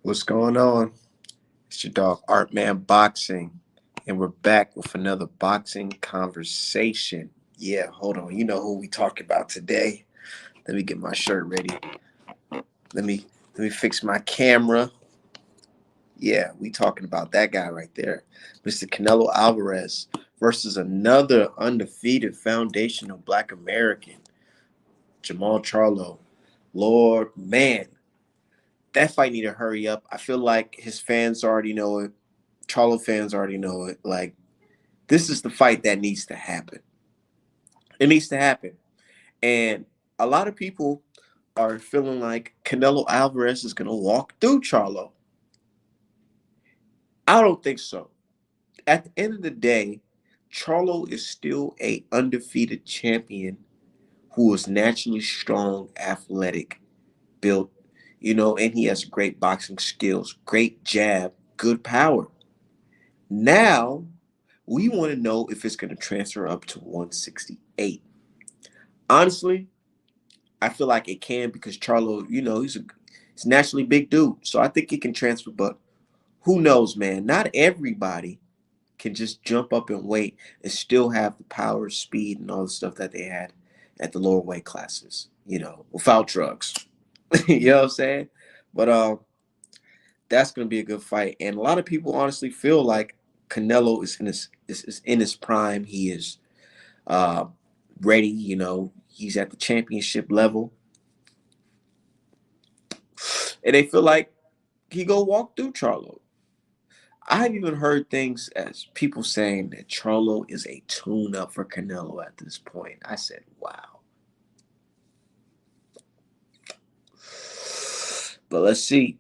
What's going on? It's your dog Art Man Boxing, and we're back with another boxing conversation. Yeah, hold on. You know who we talking about today? Let me get my shirt ready. Let me let me fix my camera. Yeah, we talking about that guy right there, Mr. Canelo Alvarez versus another undefeated foundational Black American, Jamal Charlo. Lord, man, that fight need to hurry up. I feel like his fans already know it. Charlo fans already know it. Like, this is the fight that needs to happen. It needs to happen. And a lot of people are feeling like Canelo Alvarez is going to walk through Charlo. I don't think so. At the end of the day, Charlo is still a undefeated champion who is naturally strong, athletic, built, and he has great boxing skills, great jab, good power. Now, we want to know if it's going to transfer up to 168. Honestly, I feel like it can because Charlo, he's a naturally big dude. So I think it can transfer, but who knows, man? Not everybody can just jump up and weight and still have the power, speed, and all the stuff that they had at the lower weight classes, without drugs. You know what I'm saying? But that's gonna be a good fight. And a lot of people honestly feel like Canelo is in his prime. He is uh, ready. He's at the championship level, and they feel like he go walk through Charlo. I've even heard things as people saying that Charlo is a tune-up for Canelo at this point. I said, wow. But let's see.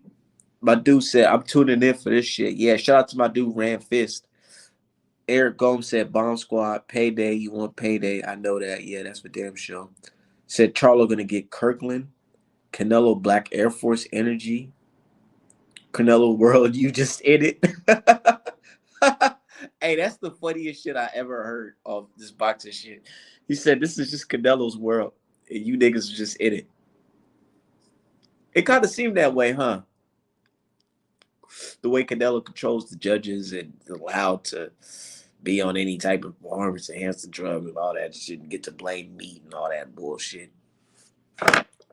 My dude said, I'm tuning in for this shit. Yeah, shout out to my dude, Ran Fist. Eric Gomes said, Bomb Squad, payday. You want payday? I know that. Yeah, that's for damn sure. Said Charlo gonna get Kirkland. Canelo Black Air Force Energy. Canelo World, you just in it. Hey, that's the funniest shit I ever heard of this boxing shit. He said this is just Canelo's world, and you niggas are just in it. It kind of seemed that way, huh? The way Canelo controls the judges and allowed to be on any type of performance enhancing drug and all that shit and get to blame meat and all that bullshit.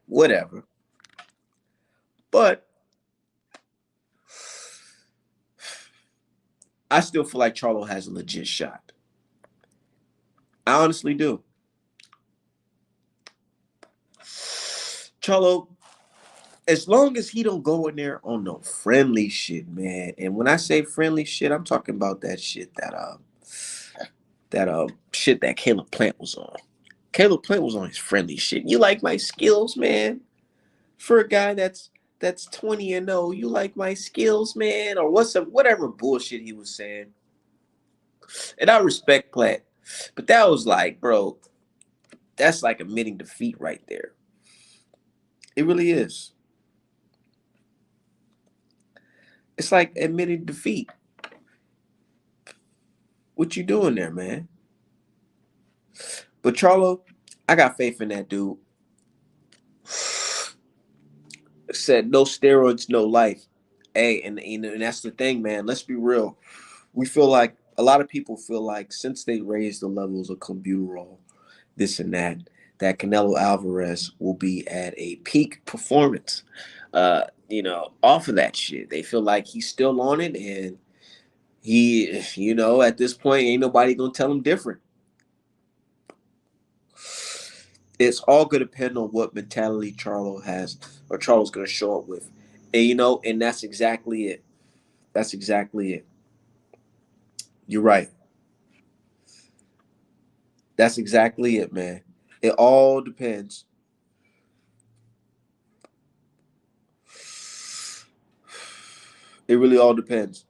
Whatever. But I still feel like Charlo has a legit shot. I honestly do. Charlo, as long as he don't go in there on no friendly shit, man. And when I say friendly shit, I'm talking about that shit that shit that Caleb Plant was on. Caleb Plant was on his friendly shit. You like my skills, man? For a guy that's 20 and 0, you like my skills, man? Or whatever bullshit he was saying. And I respect Plant. But that was like, bro, that's like admitting defeat right there. It really is. It's like admitting defeat. What you doing there, man? But Charlo, I got faith in that dude. Said no steroids, no life. Hey, and that's the thing, man. Let's be real. We feel like a lot of people feel like since they raised the levels of clenbuterol, this and that Canelo Alvarez will be at a peak performance. Off of that shit. They feel like he's still on it, and he, at this point, ain't nobody gonna tell him different. It's all gonna depend on what mentality Charlo has or Charlo's gonna show up with. And that's exactly it. That's exactly it. You're right. That's exactly it, man. It all depends. It really all depends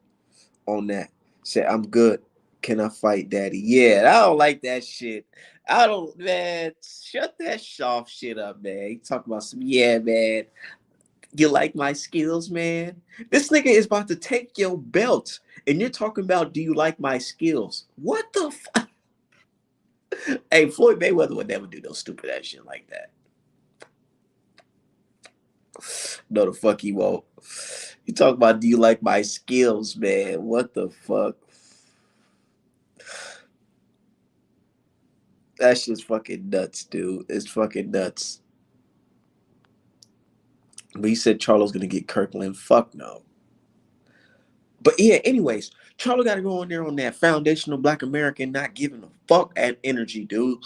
on that. Say, I'm good. Can I fight daddy? Yeah, I don't like that shit. I don't, man. Shut that soft shit up, man. You talk about some, yeah, man. You like my skills, man? This nigga is about to take your belt, and you're talking about, do you like my skills? What the fuck? Hey, Floyd Mayweather would never do no stupid ass shit like that. No, the fuck he won't. You talk about, do you like my skills, man? What the fuck? That's just fucking nuts, dude. It's fucking nuts. But he said Charlo's gonna get Kirkland. Fuck no. But yeah, anyways, Charlo got to go in there on that foundational Black American not giving a fuck at energy, dude.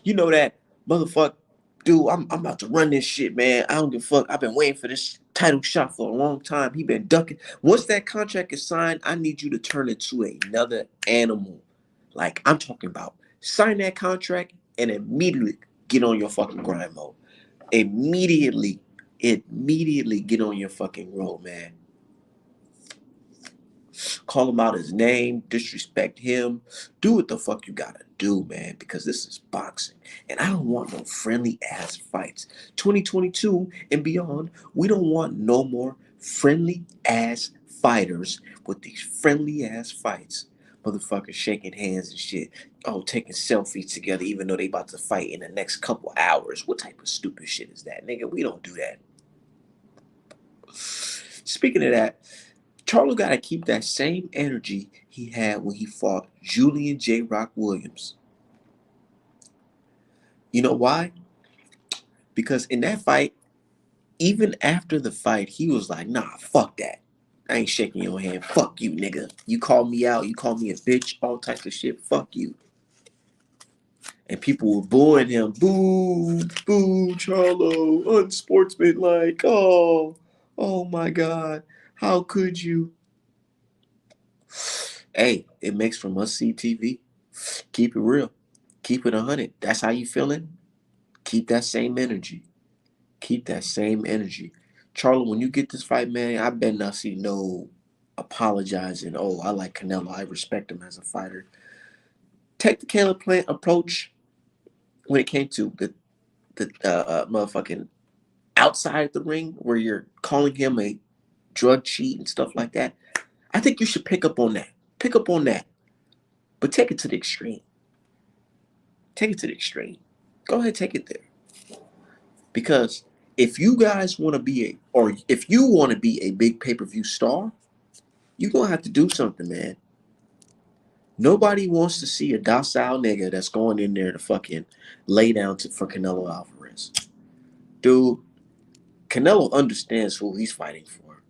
You know that motherfucker, dude. I'm about to run this shit, man. I don't give a fuck. I've been waiting for this title shot for a long time. He been ducking. Once that contract is signed, I need you to turn into another animal. Like I'm talking about, sign that contract and immediately get on your fucking grind mode. Immediately, immediately get on your fucking road, man. Call him out his name, disrespect him, do what the fuck you gotta do, man, because this is boxing. And I don't want no friendly ass fights. 2022 and beyond, we don't want no more friendly ass fighters with these friendly ass fights. Motherfuckers shaking hands and shit. Oh, taking selfies together even though they about to fight in the next couple hours. What type of stupid shit is that, nigga? We don't do that. Speaking of that, Charlo got to keep that same energy he had when he fought Julian J. Rock Williams. You know why? Because in that fight, even after the fight, he was like, nah, fuck that. I ain't shaking your hand. Fuck you, nigga. You call me out. You call me a bitch. All types of shit. Fuck you. And people were booing him. Boo, boo, Charlo. Unsportsmanlike. Oh, oh my God. How could you? Hey, it makes for must see TV. Keep it real. Keep it 100. That's how you feeling? Keep that same energy. Keep that same energy. Charlo, when you get this fight, man, I bet not see no apologizing. Oh, I like Canelo. I respect him as a fighter. Take the Caleb Plant approach when it came to the motherfucking outside the ring where you're calling him a drug cheat and stuff like that. I think you should pick up on that. Pick up on that. But take it to the extreme. Take it to the extreme. Go ahead, take it there. Because if you guys want to be or if you want to be a big pay-per-view star, you're going to have to do something, man. Nobody wants to see a docile nigga that's going in there to fucking lay down for Canelo Alvarez. Dude, Canelo understands who he's fighting for.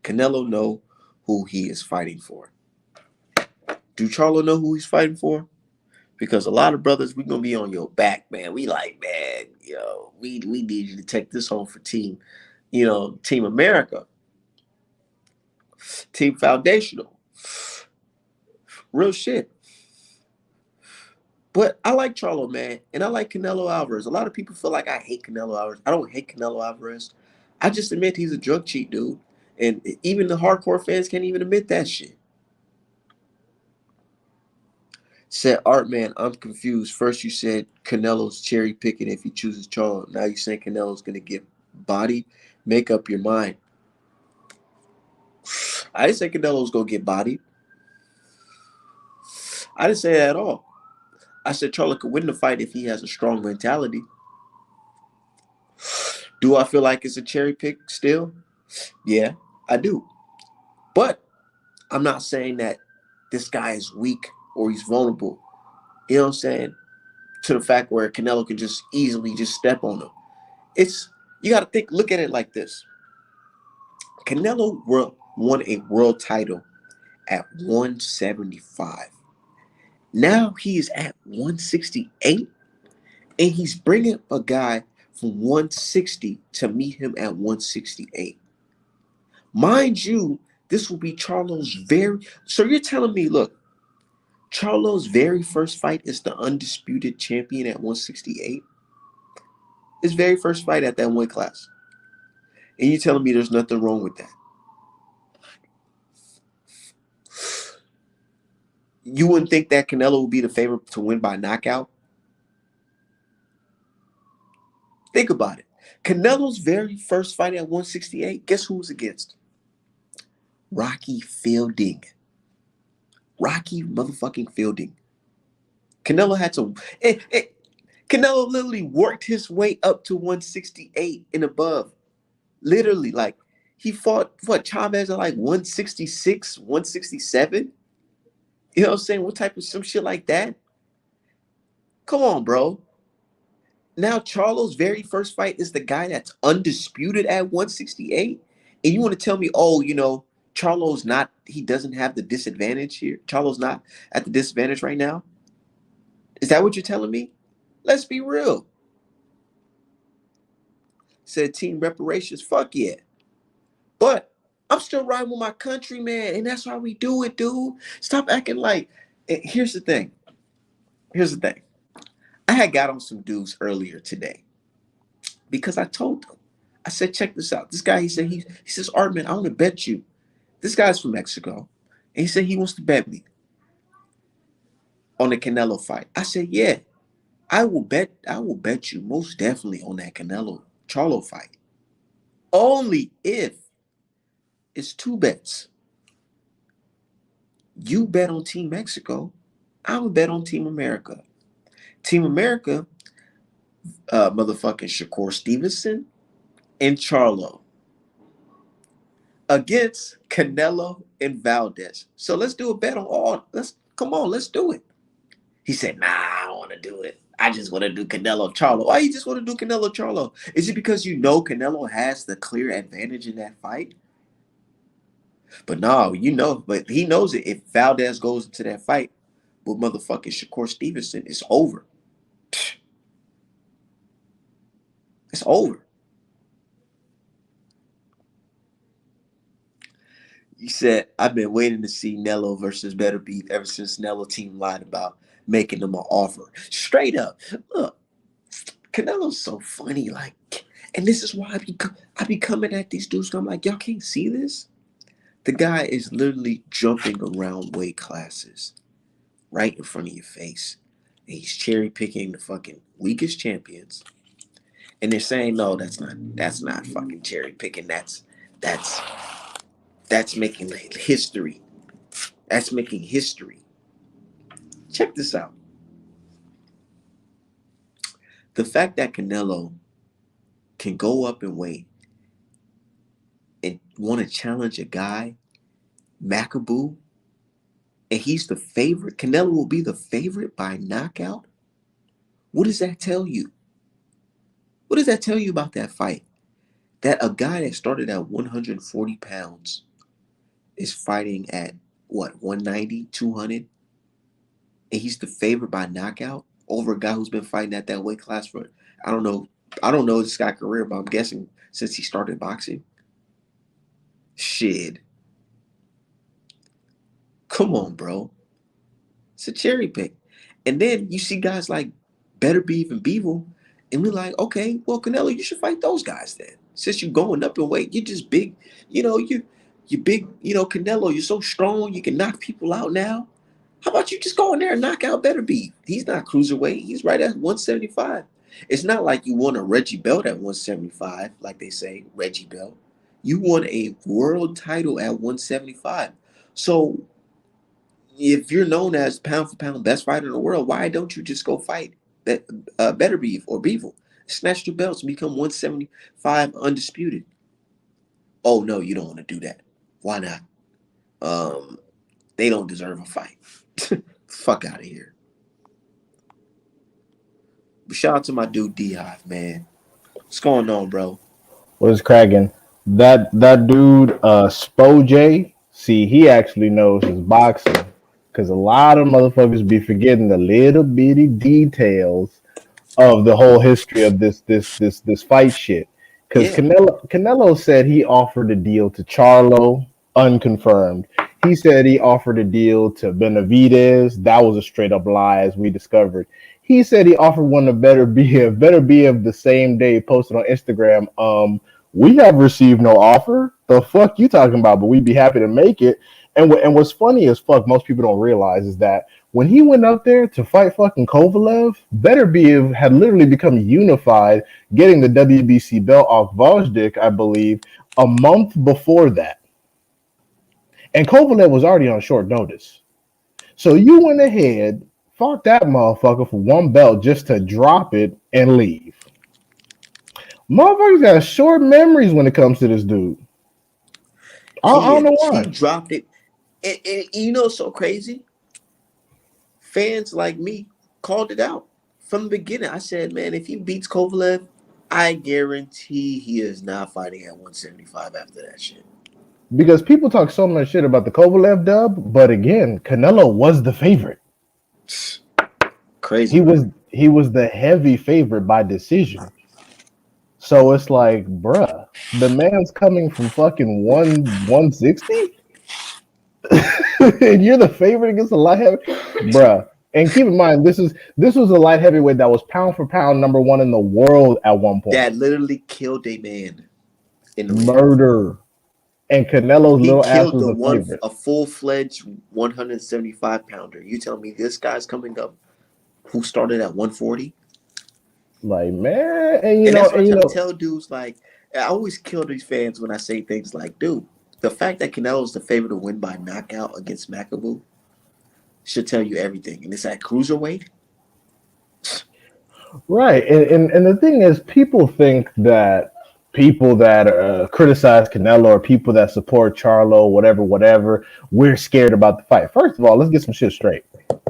Canelo know who he is fighting for. Do Charlo know who he's fighting for? Because a lot of brothers, we gonna be on your back, man. We like, man, we need you to take this home for Team America, Team Foundational, real shit. But I like Charlo, man, and I like Canelo Alvarez. A lot of people feel like I hate Canelo Alvarez. I don't hate Canelo Alvarez. I just admit he's a drug cheat, dude, and even the hardcore fans can't even admit that shit. Said Art Man, I'm confused. First you said Canelo's cherry picking if he chooses Charlo. Now you're saying Canelo's gonna get body. Make up your mind. I didn't say Canelo's gonna get bodied. I didn't say that at all. I said Charlo could win the fight if he has a strong mentality. Do I feel like it's a cherry pick still? Yeah, I do. But I'm not saying that this guy is weak or he's vulnerable. You know what I'm saying? To the fact where Canelo can just easily just step on him. It's you got to look at it like this. Canelo won a world title at 175. Now he is at 168, and he's bringing up a guy from 160 to meet him at 168. Mind you, this will be Charlo's very. So you're telling me, look, Charlo's very first fight is the undisputed champion at 168. His very first fight at that weight class, and you're telling me there's nothing wrong with that? You wouldn't think that Canelo would be the favorite to win by knockout? Think about it. Canelo's very first fight at 168, guess who was against? Rocky Fielding. Rocky motherfucking Fielding. Canelo had to. Canelo literally worked his way up to 168 and above. Literally, like he fought what Chavez at like 166, 167. You know what I'm saying? What type of some shit like that? Come on, bro. Now Charlo's very first fight is the guy that's undisputed at 168. And you want to tell me, oh, Charlo's not, he doesn't have the disadvantage here. Charlo's not at the disadvantage right now. Is that what you're telling me? Let's be real. Said team reparations, fuck yeah. But I'm still riding with my country, man, and that's why we do it, dude. Stop acting like. Here's the thing. Here's the thing. I had got on some dudes earlier today because I told them. I said, check this out. This guy, he says, Artman, I want to bet you. This guy's from Mexico, and he said he wants to bet me on the Canelo fight. I said, yeah, I will bet you most definitely on that Canelo Charlo fight. Only if it's two bets. You bet on Team Mexico. I would bet on Team America. Team America, motherfucking Shakur Stevenson and Charlo against Canelo and Valdez. So let's do a bet on all. Let's do it. He said, nah, I don't want to do it. I just want to do Canelo Charlo. Why you just want to do Canelo Charlo? Is it because you know Canelo has the clear advantage in that fight? But no, but he knows it. If Valdez goes into that fight with motherfucking Shakur Stevenson, it's over. It's over. He said, I've been waiting to see Nello versus Better Beef ever since Nello team lied about making them an offer. Straight up. Look, Canelo's so funny. Like, and this is why I be coming at these dudes. I'm like, y'all can't see this? The guy is literally jumping around weight classes right in front of your face. And he's cherry picking the fucking weakest champions. And they're saying, no, that's not fucking cherry picking. That's making history. That's making history. Check this out. The fact that Canelo can go up and weight and want to challenge a guy, Macaboo, and he's the favorite. Canelo will be the favorite by knockout. What does that tell you? What does that tell you about that fight? That a guy that started at 140 pounds is fighting at what, 190, 200? And he's the favorite by knockout over a guy who's been fighting at that weight class for, I don't know. I don't know this guy's career, but I'm guessing since he started boxing. Shit. Come on, bro. It's a cherry pick. And then you see guys like Better Beef and Beevil, and we're like, okay, well, Canelo, you should fight those guys then. Since you're going up in weight, you're just big, you're big, Canelo, you're so strong, you can knock people out now. How about you just go in there and knock out Better Beef? He's not cruiserweight. He's right at 175. It's not like you won a Reggie belt at 175, like they say, Reggie belt. You won a world title at 175. So if you're known as pound for pound best fighter in the world, why don't you just go fight Better Beef or Beevil? Snatch your belts and become 175 undisputed. Oh no, you don't want to do that. Why not? They don't deserve a fight. Fuck out of here. But shout out to my dude D-Hive, man. What's going on, bro? What is cracking? That dude, Spo J. See, he actually knows his boxing, because a lot of motherfuckers be forgetting the little bitty details of the whole history of this fight shit. Because Yeah. Canelo said he offered a deal to Charlo, unconfirmed. He said he offered a deal to Benavidez. That was a straight up lie, as we discovered. He said he offered one to Better be of the same day, posted on Instagram. We have received no offer. The fuck you talking about? But we'd be happy to make it. And what's funny as fuck, most people don't realize, is that when he went up there to fight fucking Kovalev, Beterbiev had literally become unified, getting the WBC belt off Vojdik, I believe, a month before that. And Kovalev was already on short notice. So you went ahead, fought that motherfucker for one belt just to drop it and leave. Motherfuckers got short memories when it comes to this dude. I don't know He why. dropped it. And you know, so crazy. Fans like me called it out from the beginning. I said, man, if he beats Kovalev, I guarantee he is not fighting at 175 after that shit. Because people talk so much shit about the Kovalev dub, but again, Canelo was the favorite. Crazy, He right? was he was the heavy favorite by decision. So it's like, bruh, the man's coming from fucking 160, and you're the favorite against a light heavy, bruh. And keep in mind, this was a light heavyweight that was pound for pound number one in the world at one point. That literally killed a man in the ring. Murder. And Canelo's He little ass killed was the favorite. a full fledged 175 pounder. You tell me this guy's coming up who started at 140? Like, man, And that's what I try to tell dudes. Like, I always kill these fans when I say things like, dude, the fact that Canelo's the favorite to win by knockout against Makabu should tell you everything. And it's at cruiserweight. right. And the thing is, people think that people that criticize Canelo or people that support Charlo, whatever, we're scared about the fight. First of all, let's get some shit straight.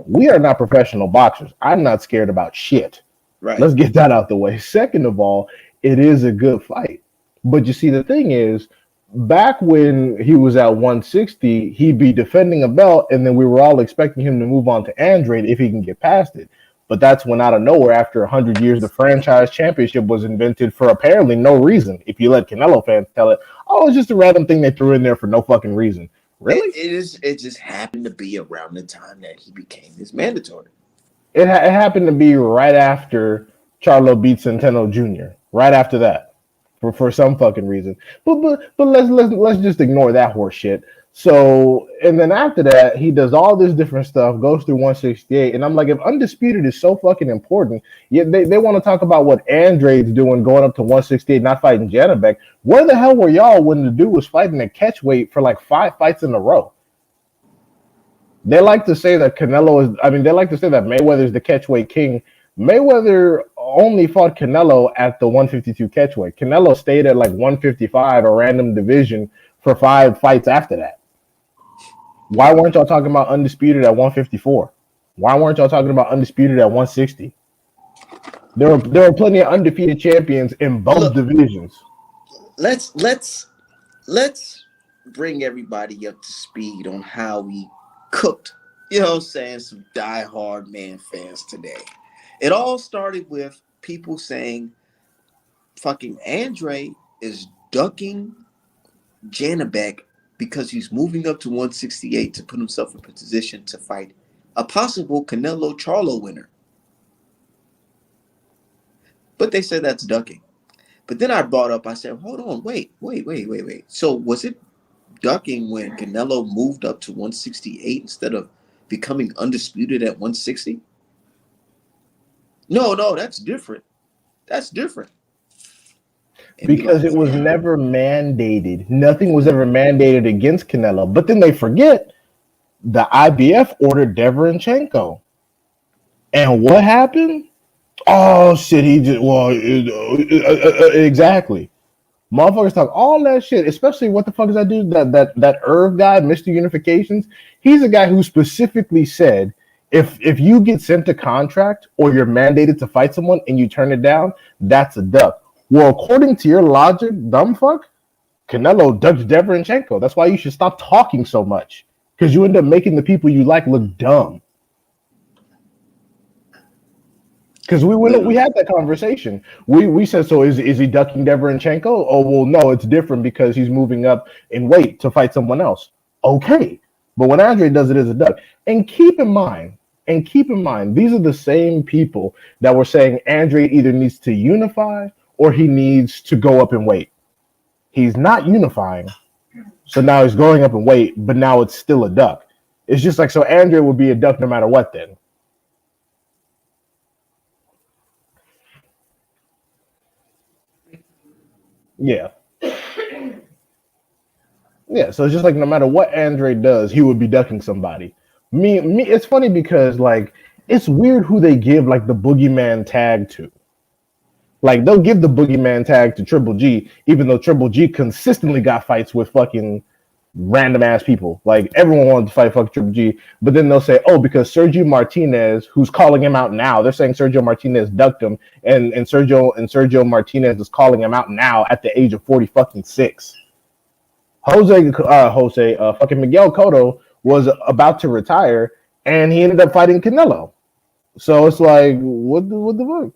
We are not professional boxers. I'm not scared about shit. Right. Let's get that out the way. Second of all, it is a good fight. But you see, the thing is, back when he was at 160, he'd be defending a belt, and then we were all expecting him to move on to Andrade if he can get past it. But that's when out of nowhere, after 100 years, the franchise championship was invented for apparently no reason. If you let Canelo fans tell it, oh, it's just a random thing they threw in there for no fucking reason. Really? It just happened to be around the time that he became this mandatory. It happened to be right after Charlo beat Centeno Jr. Right after that, for some fucking reason. But let's just ignore that horse shit. So and then after that, he does all this different stuff, goes through 168, and I'm like, if undisputed is so fucking important, yet they want to talk about what Andrade's doing, going up to 168, not fighting Janabek. Where the hell were y'all when the dude was fighting at catch weight for like 5 fights in a row? They like to say that Canelo is, I mean, they like to say that Mayweather's the catchweight king. Mayweather only fought Canelo at the 152 catchweight. Canelo stayed at like 155, a random division, for 5 fights after that. Why weren't y'all talking about undisputed at 154? Why weren't y'all talking about undisputed at 160? There were plenty of undefeated champions in both divisions. Let's bring everybody up to speed on how we cooked, you know what I'm saying, some diehard man fans today. It all started with people saying fucking Andre is ducking Janabek because he's moving up to 168 to put himself in position to fight a possible Canelo Charlo winner. But they said that's ducking. But then I brought up, I said, hold on, wait. So was it ducking when Canelo moved up to 168 instead of becoming undisputed at 160? No, that's different. That's different. Because it was never mandated. Nothing was ever mandated against Canelo. But then they forget the IBF ordered Deverenchenko. And what happened? Oh, shit, he just, well, exactly. Motherfuckers talk all that shit, especially what the fuck is that dude? That Irv guy, Mr. Unifications. He's a guy who specifically said, if you get sent a contract or you're mandated to fight someone and you turn it down, that's a duck. Well, according to your logic, dumb fuck, Canelo ducked Deverenchenko. That's why you should stop talking so much, because you end up making the people you like look dumb. Because we had that conversation. We said, so is he ducking Deverenchenko? Oh, well, no, it's different because he's moving up in weight to fight someone else. Okay. But when Andre does it as a duck, and keep in mind, these are the same people that were saying Andre either needs to unify or he needs to go up in weight. He's not unifying. So now he's going up in weight, but now it's still a duck. It's just like, so Andre would be a duck no matter what then. Yeah. Yeah, so it's just like no matter what Andre does, he would be ducking somebody. Me, it's funny because like it's weird who they give like the boogeyman tag to. Like they'll give the boogeyman tag to Triple G, even though Triple G consistently got fights with fucking random ass people. Like everyone wanted to fight fucking Triple G, but then they'll say, "Oh, because Sergio Martinez, who's calling him out now, they're saying Sergio Martinez ducked him, and Sergio Martinez is calling him out now at the age of 40 fucking 6." Fucking Miguel Cotto was about to retire, and he ended up fighting Canelo. So it's like, what the fuck?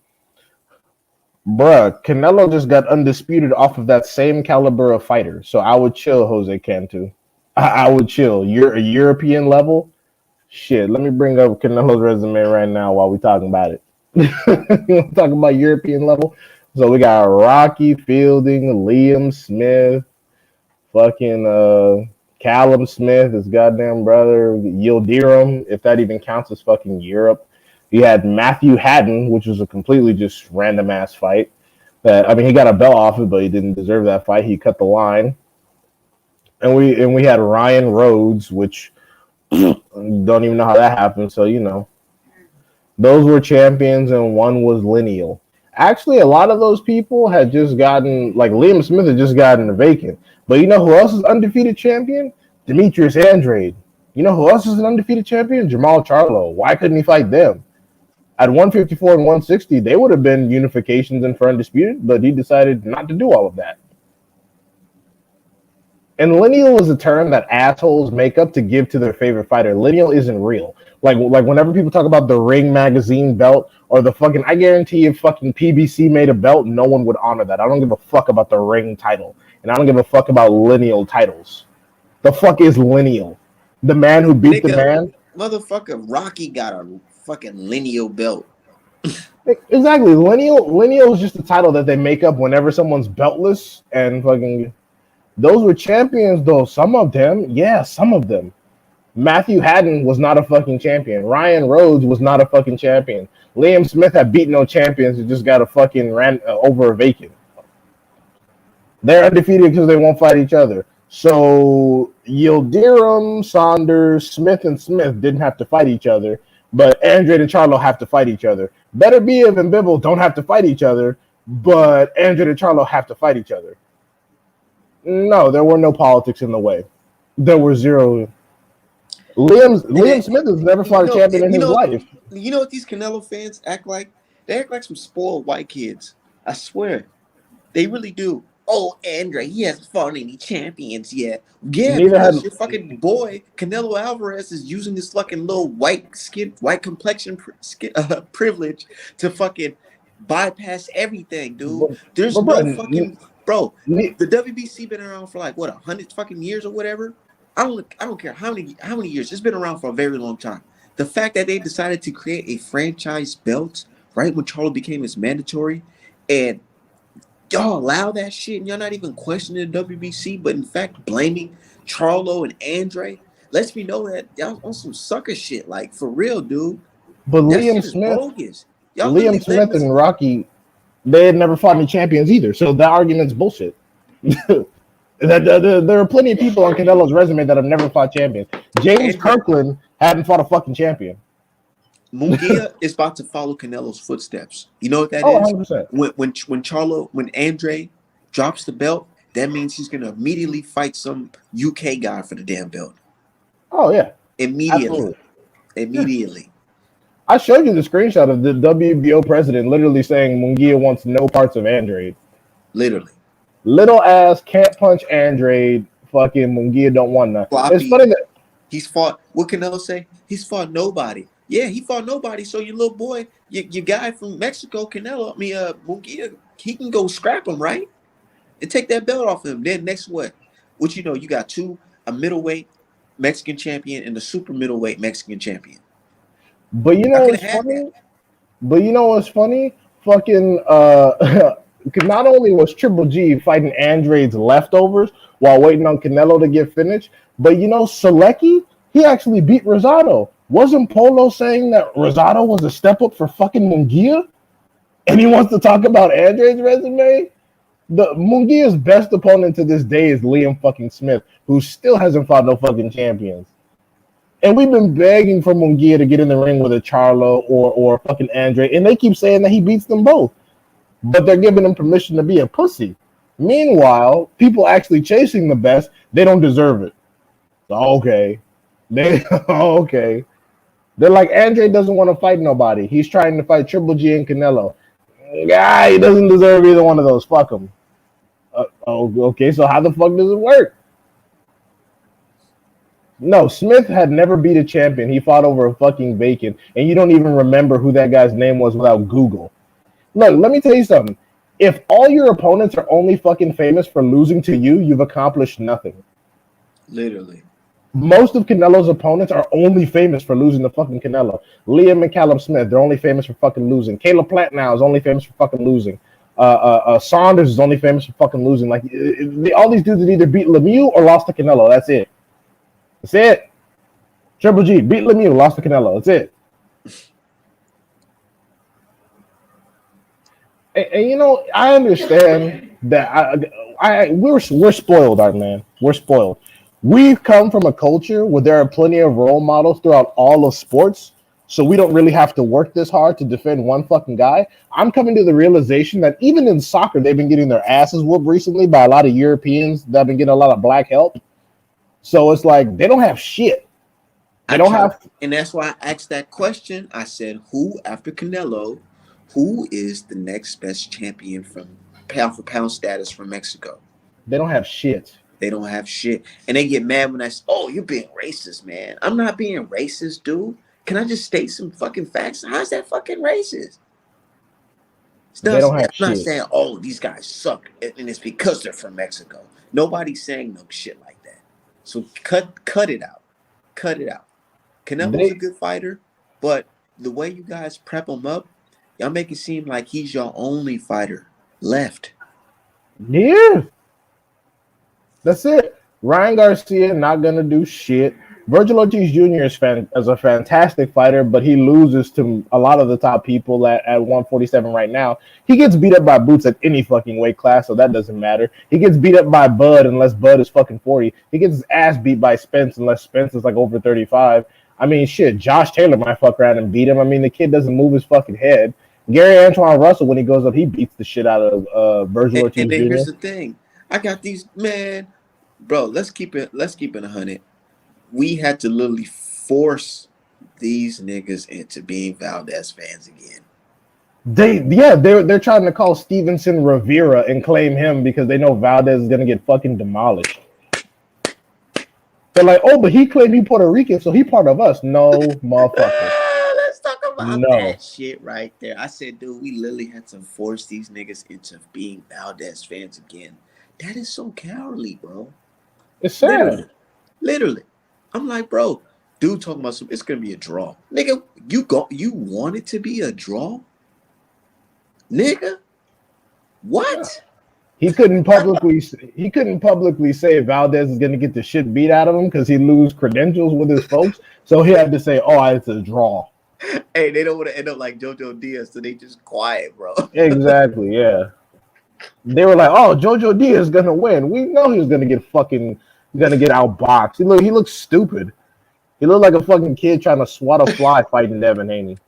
Bruh, Canelo just got undisputed off of that same caliber of fighter. So I would chill, Jose Cantu. I would chill. You're a European level. Shit, let me bring up Canelo's resume right now while we talking about it. Talking about European level. So we got Rocky Fielding, Liam Smith, fucking Callum Smith, his goddamn brother, Yildirim, if that even counts as fucking Europe. You had Matthew Haddon, which was a completely just random ass fight. That I mean, he got a belt off it, but he didn't deserve that fight. He cut the line. And we had Ryan Rhodes, which don't even know how that happened. So those were champions, and one was lineal. Actually, a lot of those people had just gotten, like Liam Smith had just gotten a vacant. But you know who else is undefeated champion? Demetrius Andrade. You know who else is an undefeated champion? Jamal Charlo. Why couldn't he fight them? At 154 and 160, they would have been unifications and for undisputed, but he decided not to do all of that. And lineal is a term that assholes make up to give to their favorite fighter. Lineal isn't real. Like whenever people talk about the Ring magazine belt or the fucking, I guarantee if fucking PBC made a belt, no one would honor that. I don't give a fuck about the Ring title, and I don't give a fuck about lineal titles. The fuck is lineal? The man who beat the man? Motherfucker, Rocky got a fucking lineal belt. Exactly. Lineal is just a title that they make up whenever someone's beltless, and fucking those were champions though. Some of them. Matthew Haddon was not a fucking champion. Ryan Rhodes was not a fucking champion. Liam Smith had beat no champions. He just got a fucking ran over a vacant. They're undefeated because they won't fight each other. So Yildirim, Saunders, Smith, and Smith didn't have to fight each other. But Andrade and Charlo have to fight each other. Better Biev and Bibble don't have to fight each other, but Andrade and Charlo have to fight each other. No, there were no politics in the way. There were zero. Liam Smith has never fought a champion in his life. You know what these Canelo fans act like? They act like some spoiled white kids. I swear. They really do. Oh, Andre, he hasn't fought any champions yet. Yeah, because your fucking boy Canelo Alvarez is using this fucking little white complexion privilege to fucking bypass everything, dude. There's no fucking bro. The WBC been around for like what 100 fucking years or whatever. I don't care how many years. It's been around for a very long time. The fact that they decided to create a franchise belt right when Charlo became its mandatory, and y'all allow that shit, and y'all not even questioning the WBC, but in fact blaming Charlo and Andre, lets me know that y'all on some sucker shit, like for real, dude. But Liam Smith and Rocky, they had never fought any champions either, so that argument's bullshit. There are plenty of people on Canelo's resume that have never fought champions. James Kirkland hadn't fought a fucking champion. Munguia is about to follow Canelo's footsteps. You know what that is? 100%. When Andre drops the belt, that means he's gonna immediately fight some UK guy for the damn belt. Oh yeah, immediately. I showed you the screenshot of the WBO president literally saying Munguia wants no parts of Andrade. Literally. Little ass can't punch Andrade. Fucking Munguia don't want nothing. Floppy. It's funny that he's fought. What Canelo say? He's fought nobody. Yeah, he fought nobody. So your little boy, your guy from Mexico, Canelo, Munguia, he can go scrap him, right? And take that belt off him. Then next what? What you know? You got a middleweight Mexican champion and a super middleweight Mexican champion. But you know what's funny? Fucking because not only was Triple G fighting Andrade's leftovers while waiting on Canelo to get finished, but Selecki, he actually beat Rosado. Wasn't Polo saying that Rosado was a step up for fucking Munguia? And he wants to talk about Andrade's resume? The Munguia's best opponent to this day is Liam fucking Smith, who still hasn't fought no fucking champions. And we've been begging for Munguia to get in the ring with a Charlo or fucking Andre, and they keep saying that he beats them both, but they're giving him permission to be a pussy. Meanwhile, people actually chasing the best, they don't deserve it. So, okay, they okay. They're like Andre doesn't want to fight nobody. He's trying to fight Triple G and Canelo. Yeah, he doesn't deserve either one of those. Fuck him. Okay, so how the fuck does it work? No, Smith had never beat a champion. He fought over a fucking vacant, and you don't even remember who that guy's name was without Google. Look, let me tell you something. If all your opponents are only fucking famous for losing to you, you've accomplished nothing. Literally. Most of Canelo's opponents are only famous for losing to fucking Canelo. Liam and Callum Smith, they're only famous for fucking losing. Caleb Plant now is only famous for fucking losing. Saunders is only famous for fucking losing. Like all these dudes that either beat Lemieux or lost to Canelo. That's it. That's it. Triple G beat Lemieux, lost to Canelo. That's it. And you know, I understand that we're spoiled, our man. We're spoiled. We've come from a culture where there are plenty of role models throughout all of sports, so we don't really have to work this hard to defend one fucking guy. I'm coming to the realization that even in soccer, they've been getting their asses whooped recently by a lot of Europeans that have been getting a lot of black help. So it's like they don't have shit. They don't have, and that's why I asked that question. I said, who after Canelo, who is the next best champion from pound for pound status from Mexico? they don't have shit. They don't have shit. And they get mad when I say, oh, you're being racist, man. I'm not being racist, dude. Can I just state some fucking facts? How's that fucking racist? They don't have I'm not shit. saying, oh, these guys suck, and it's because they're from Mexico. Nobody's saying no shit like that. So cut it out. Cut it out. Canelo's a good fighter, but the way you guys prep him up, y'all make it seem like he's your only fighter left. Yeah. That's it. Ryan Garcia not gonna do shit. Virgil Ortiz Jr. is a fantastic fighter, but he loses to a lot of the top people at 147 right now. He gets beat up by Boots at any fucking weight class, so that doesn't matter. He gets beat up by Bud unless Bud is fucking 40. He gets his ass beat by Spence unless Spence is like over 35. I mean, shit, Josh Taylor might fuck around and beat him. I mean, the kid doesn't move his fucking head. Gary Antoine Russell, when he goes up, he beats the shit out of Virgil Ortiz And then Jr. here's the thing. I got these, man, bro, let's keep it 100. We had to literally force these niggas into being Valdez fans again. They're trying to call Stevenson Rivera and claim him because they know Valdez is gonna get fucking demolished. They're like, oh, but he claimed he Puerto Rican, so he part of us. No, motherfucker. Let's talk about No. that shit right there. I said, dude, we literally had to force these niggas into being Valdez fans again. That is so cowardly, bro. It's sad. Literally. I'm like, bro, dude talking about it's gonna be a draw. Nigga, you want it to be a draw? Nigga? What? He couldn't publicly say Valdez is gonna get the shit beat out of him because he lose credentials with his folks. So he had to say, oh, it's a draw. Hey, they don't want to end up like JoJo Diaz, so they just quiet, bro. Exactly, yeah. They were like, oh, JoJo Diaz is gonna win. We know he was gonna get outboxed. He looks stupid. He looked like a fucking kid trying to swat a fly fighting Devin Haney.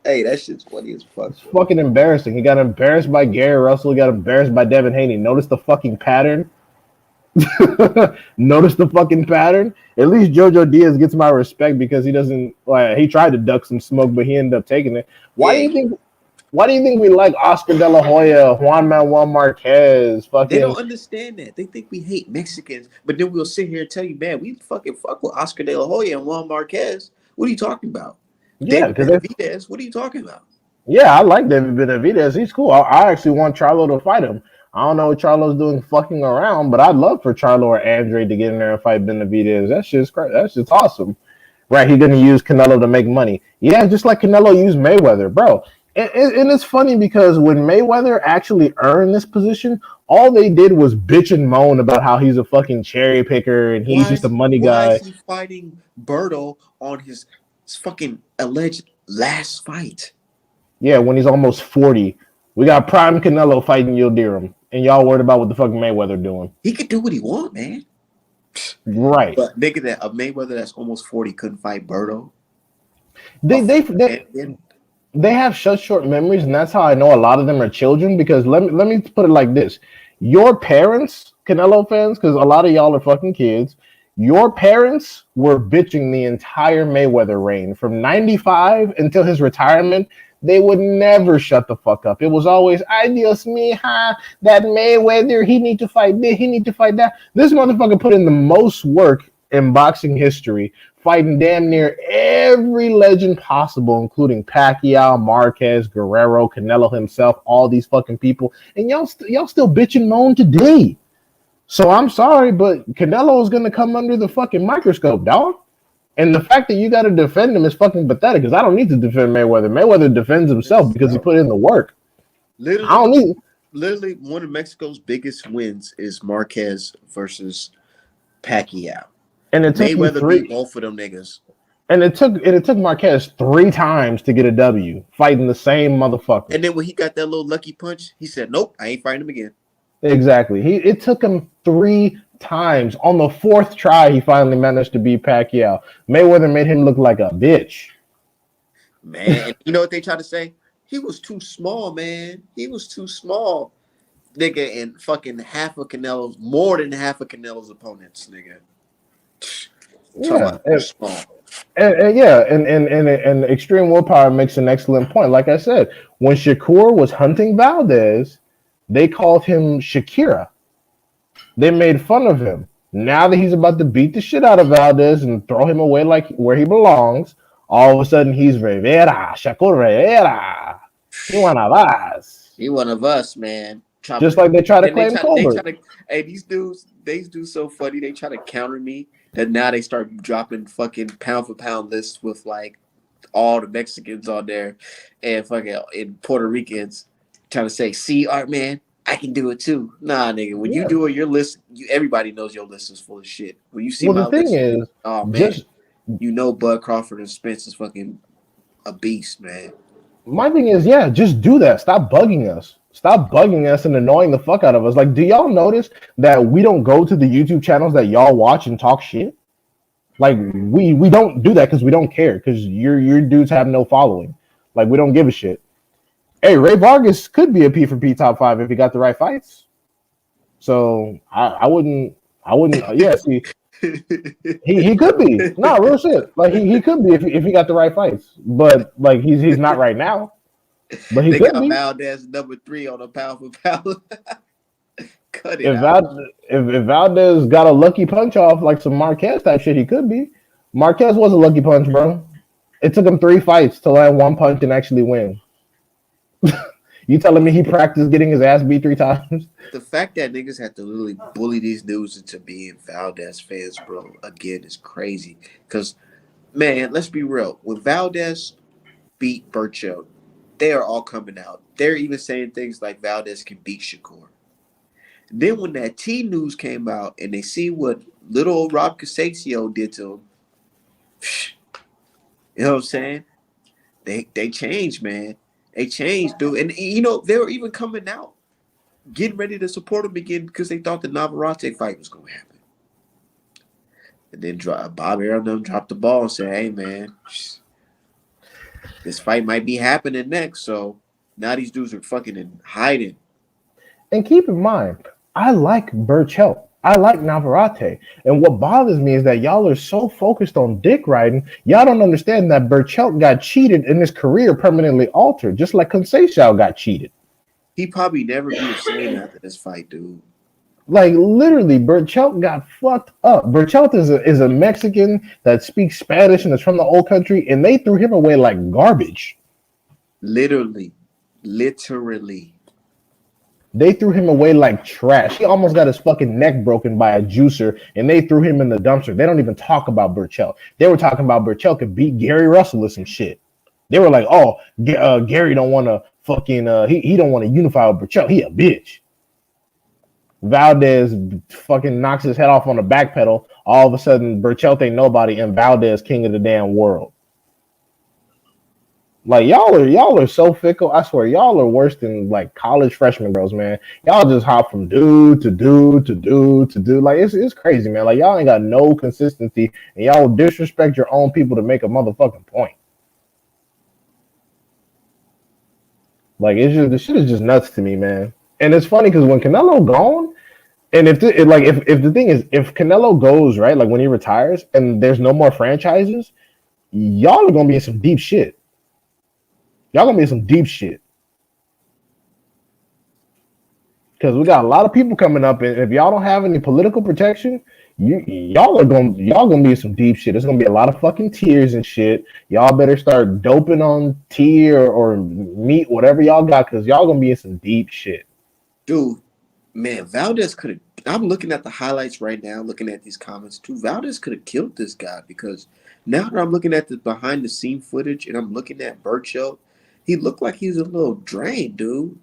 Hey, that shit's funny as fuck. It's fucking embarrassing. He got embarrassed by Gary Russell. He got embarrassed by Devin Haney. Notice the fucking pattern. Notice the fucking pattern. At least JoJo Diaz gets my respect because he doesn't. Like, he tried to duck some smoke, but he ended up taking it. Why do you think we like Oscar De La Hoya, Juan Manuel Marquez? They don't understand that. They think we hate Mexicans, but then we'll sit here and tell you, man, we fucking fuck with Oscar De La Hoya and Juan Marquez. What are you talking about? Yeah, because Benavidez. What are you talking about? Yeah, I like David Benavidez. He's cool. I actually want Charlo to fight him. I don't know what Charlo's doing fucking around, but I'd love for Charlo or Andre to get in there and fight Benavidez. That shit's crazy. That shit's awesome. Right, he's going to use Canelo to make money. Yeah, just like Canelo used Mayweather, bro. And it's funny because when Mayweather actually earned this position, all they did was bitch and moan about how he's a fucking cherry picker and he's just a money guy. Why is he fighting Berto on his fucking alleged last fight? Yeah, when he's almost 40. We got prime Canelo fighting Yildirim. and y'all worried about what the fucking Mayweather doing. He could do what he want, man. Right. But nigga, that a Mayweather that's almost 40 couldn't fight Berto. A They they former they champion. they have such short memories, and that's how I know a lot of them are children. Because let me put it like this: your parents, Canelo fans, because a lot of y'all are fucking kids. Your parents were bitching the entire Mayweather reign from '95 until his retirement. They would never shut the fuck up. It was always, "Ay Dios mija, that Mayweather, he need to fight this, he need to fight that." This motherfucker put in the most work in boxing history, fighting damn near every legend possible, including Pacquiao, Marquez, Guerrero, Canelo himself, all these fucking people, and y'all still bitch and moan today. So I'm sorry, but Canelo is gonna come under the fucking microscope, dog. And the fact that you got to defend him is fucking pathetic. Because I don't need to defend Mayweather. Mayweather defends himself because he put in the work. I Literally, don't need. literally, one of Mexico's biggest wins is Marquez versus Pacquiao. And it took you Mayweather beat three. both of them niggas. And it took Marquez 3 times to get a W, fighting the same motherfucker. And then when he got that little lucky punch, he said, "Nope, I ain't fighting him again." Exactly. It took him 3 times. On the fourth try, he finally managed to beat Pacquiao. Mayweather made him look like a bitch. Man, and you know what they try to say? He was too small, man. He was too small, nigga. And fucking more than half of Canelo's opponents, nigga. Talking Yeah. about too small. And yeah, and extreme willpower makes an excellent point. Like I said, when Shakur was hunting Valdez, they called him Shakira. They made fun of him. Now that he's about to beat the shit out of Valdez and throw him away like where he belongs, all of a sudden he's Rivera, Shakur Rivera. He one of us. He one of us, man. Just like they try to And claim Colbert. hey, these dudes so funny. They try to counter me that now they start dropping fucking pound for pound lists with like all the Mexicans on there and fucking and Puerto Ricans trying to say, "See, Art man, I can do it too." Nah, nigga. When you Yeah. do it, your list, everybody knows your list is full of shit. When you see Well, the my thing list, is, oh man, just you know Bud Crawford and Spence is fucking a beast, man. my thing is, yeah, just do that. Stop bugging us. Stop bugging us and annoying the fuck out of us. Like, do y'all notice that we don't go to the YouTube channels that y'all watch and talk shit? Like, we don't do that because we don't care because your dudes have no following. Like, we don't give a shit. Hey, Ray Vargas could be a P for P top 5 if he got the right fights. So I wouldn't. Yeah, see, he could be. No, real shit. Like he could be if he got the right fights. But like he's not right now. But he They could got be. Valdez #3 on a pound for pound. Cut it If out. if Valdez got a lucky punch off like some Marquez type shit, he could be. Marquez was a lucky punch, bro. It took him 3 fights to land one punch and actually win. You telling me he practiced getting his ass beat 3 times? The fact that niggas have to literally bully these dudes into being Valdez fans, bro, again is crazy. Because, man, let's be real. When Valdez beat Burcho, they are all coming out. They're even saying things like Valdez can beat Shakur. Then when that T news came out and they see what little old Rob Casaccio did to him, you know what I'm saying? They changed, man. They changed, dude. And you know, they were even coming out, getting ready to support him again because they thought the Navarrete fight was gonna happen. And then Bob Arum dropped the ball and said, "Hey, man, this fight might be happening next." So now these dudes are fucking in hiding. And keep in mind, I like Burchell. I like Navarrete. And what bothers me is that y'all are so focused on dick riding, y'all don't understand that Burchell got cheated and his career permanently altered, just like Conceição got cheated. He probably never be the same after this fight, dude. Like literally, Burchell got fucked up. Burchell is a Mexican that speaks Spanish and is from the old country, and they threw him away like garbage. Literally, literally. They threw him away like trash. He almost got his fucking neck broken by a juicer, and they threw him in the dumpster. They don't even talk about Burchell. They were talking about Burchell could beat Gary Russell or some shit. They were like, "Oh, Gary don't want to fucking he don't want to unify with Burchell. He a bitch." Valdez fucking knocks his head off on the back pedal. All of a sudden, Burchell ain't nobody, and Valdez king of the damn world. Like y'all are so fickle. I swear, y'all are worse than like college freshman girls, man. Y'all just hop from dude to dude to dude to dude. Like it's crazy, man. Like y'all ain't got no consistency, and y'all disrespect your own people to make a motherfucking point. Like it's just the shit is just nuts to me, man. And it's funny because when Canelo gone, and if the thing is if Canelo goes right, like when he retires and there's no more franchises, y'all are gonna be in some deep shit. Y'all gonna be in some deep shit. Because we got a lot of people coming up, and if y'all don't have any political protection, y'all gonna be in some deep shit. There's gonna be a lot of fucking tears and shit. Y'all better start doping on tea or meat, whatever y'all got, because y'all gonna be in some deep shit. Dude, man, Valdez could have. I'm looking at the highlights right now, looking at these comments too. Valdez could have killed this guy because now that I'm looking at the behind the scene footage and I'm looking at Burchill, he looked like he was a little drained, dude.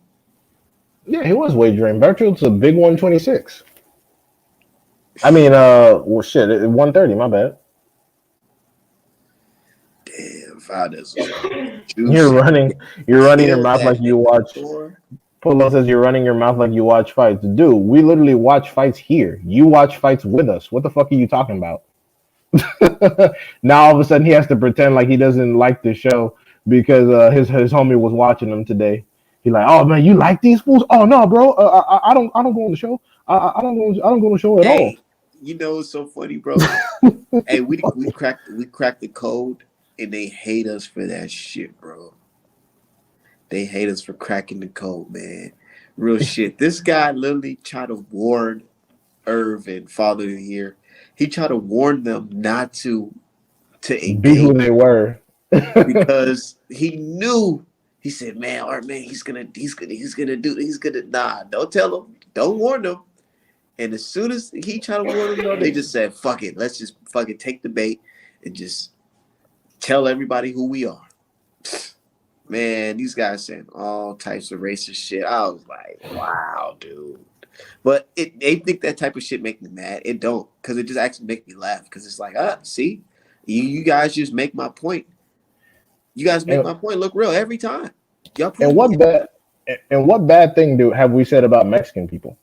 Yeah, he was wagering. Bertrand's a big 126. I mean, well, shit, 130. My bad. Damn, Valdez was looking You're juicy. running, you're running your Killed mouth like that you nigga, watch. boy. Polo says you're running your mouth like you watch fights. Dude, we literally watch fights here. You watch fights with us. What the fuck are you talking about? Now all of a sudden he has to pretend like he doesn't like the show because his homie was watching him today. He like, oh man, you like these fools? Oh no, bro, I don't go on the show. I don't go on the show at all. Hey, you know it's so funny, bro. Hey, we cracked the code, and they hate us for that shit, bro. They hate us for cracking the code, man. Real shit. This guy literally tried to warn Irvin, Father of the Year. He tried to warn them not to Be who engage they were. because he knew. He said, "Man, Art, man, he's gonna nah. Don't tell him. Don't warn them." And as soon as he tried to warn them, though, they just said, "Fuck it. Let's just fucking take the bait and just tell everybody who we are." Man, these guys saying all types of racist shit. I was like, wow, dude. But they think that type of shit make me mad. It don't, because it just actually make me laugh. Because it's like, see, you guys just make my point. You guys make and my point look real every time. Y'all prove and me what bad and what bad thing do have we said about Mexican people?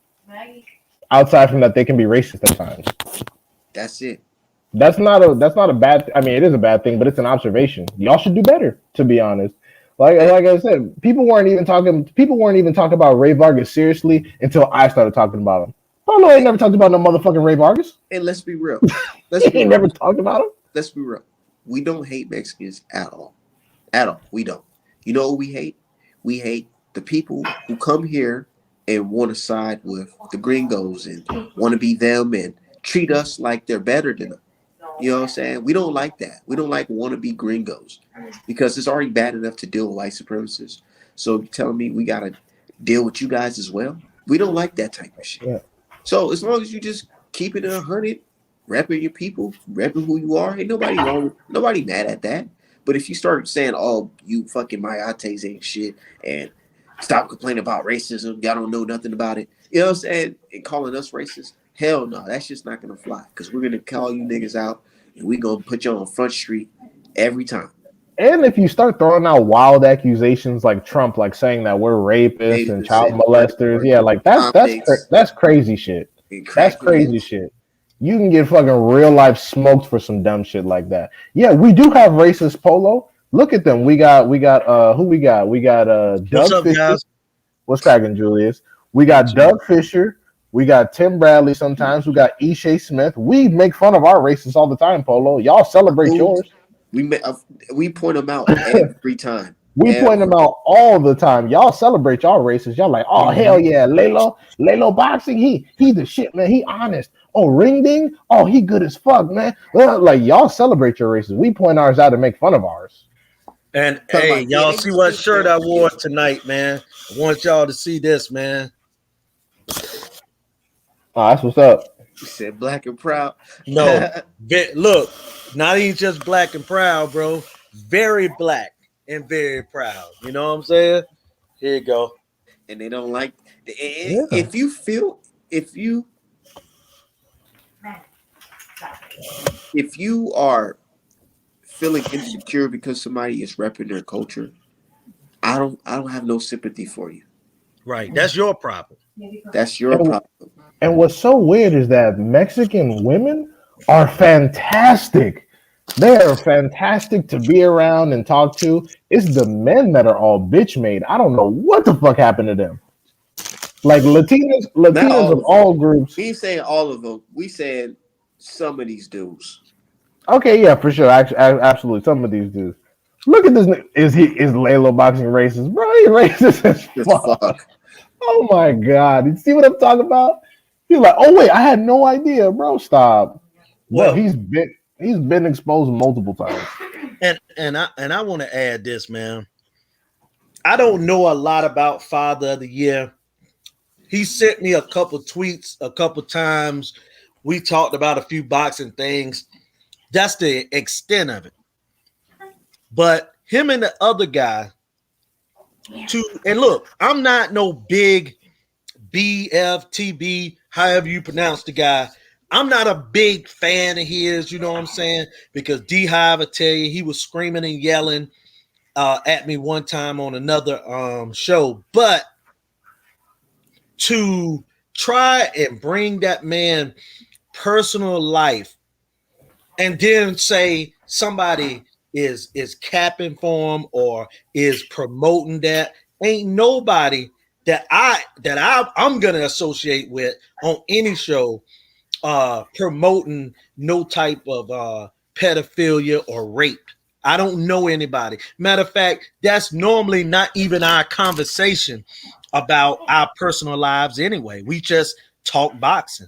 Outside from that, they can be racist at times. that's it. That's not a bad. I mean, it is a bad thing, but it's an observation. Y'all should do better, to be honest. And, Like I said, People weren't even talking about Ray Vargas seriously until I started talking about him. Oh no, I ain't never talked about no motherfucking Ray Vargas. and let's be real. Let's He be ain't real. never talked about him. Let's be real. We don't hate Mexicans at all. At all. We don't. You know what we hate? We hate the people who come here and want to side with the gringos and want to be them and treat us like they're better than them. You know what I'm saying? We don't like that. We don't like wannabe gringos because it's already bad enough to deal with white supremacists. So you telling me we gotta deal with you guys as well? We don't like that type of shit. Yeah. So as long as you just keep it 100, repping your people, repping who you are, ain't nobody wrong. Nobody mad at that. But if you start saying, "Oh, you fucking Mayates ain't shit," and stop complaining about racism, y'all don't know nothing about it, you know what I'm saying, and calling us racist, hell no, that's just not gonna fly. Because we're gonna call you niggas out, and we gonna put you on Front Street every time. And if you start throwing out wild accusations like Trump, like saying that we're rapists and child Davidson, molesters, yeah, like convicts, that's crazy shit. and That's crazy crackheads. shit. You can get fucking real life smoked for some dumb shit like that. Yeah, we do have racist polo. Look at them. We got who we got? We got What's Doug up, Fisher. guys? What's cracking, Julius? We Not got too much. Doug Fisher. We got Tim Bradley sometimes. We got Ishe Smith. We make fun of our racists all the time, Polo. Y'all celebrate Who yours. we we point them out every time, We point them every. out all the time. Y'all celebrate y'all races. Y'all like, oh Hmm. hell yeah, Lalo boxing. He the shit, man. He honest. Oh ring ding. Oh he good as fuck, man. Like y'all celebrate your races. We point ours out and make fun of ours. And Talking hey, about, yeah, y'all they see just what think shirt that, I yeah. wore tonight, man? I want y'all to see this, man. Oh, that's what's up. You said black and proud. No, look, not even just black and proud, bro. Very black and very proud. You know what I'm saying? Here you go. And they don't like, Yeah. if you feel, if you if you are feeling insecure because somebody is repping their culture, I don't have no sympathy for you. Right. That's your problem. That's your And, problem. and what's so weird is that Mexican women are fantastic. They are fantastic to be around and talk to. It's the men that are all bitch made. I don't know what the fuck happened to them. Like Not Latinas all of of them. all groups. We ain't saying all of them. We saying some of these dudes. Okay, yeah, for sure. Absolutely, some of these dudes. Look at this. Is Laylo boxing racist, bro? He racist as Just fuck. fuck. Oh my god! You see what I'm talking about? He's like, oh wait, I had no idea, bro. Stop, bro. Well, He's been exposed multiple times. and I want to add this, man. I don't know a lot about Father of the Year. He sent me a couple tweets a couple times. We talked about a few boxing things. That's the extent of it. But him and the other guy, and look, I'm not no big BFTB, however you pronounce the guy. I'm not a big fan of his, you know what I'm saying? Because D Hive, I tell you, he was screaming and yelling at me one time on another show. But to try and bring that man personal life and then say somebody is capping for him or is promoting that, ain't nobody I'm gonna associate with on any show promoting no type of pedophilia or rape. I don't know anybody. Matter of fact, that's normally not even our conversation about our personal lives anyway. We just talk boxing.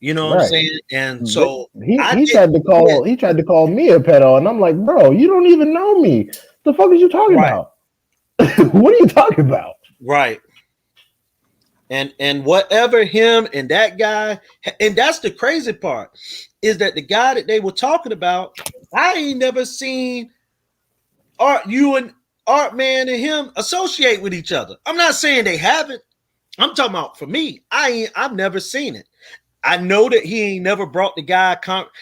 You know what I'm Right. saying? And But so he I he didn't tried to get call he tried to call me a pedo, and I'm like, bro, you don't even know me. The fuck is you talking right, about? What are you talking about? right. And whatever him and that guy, and that's the crazy part, is that the guy that they were talking about, I ain't never seen you and Art Man and him associate with each other. I'm not saying they haven't. I'm talking about for me. I've never seen it. I know that he ain't never brought the guy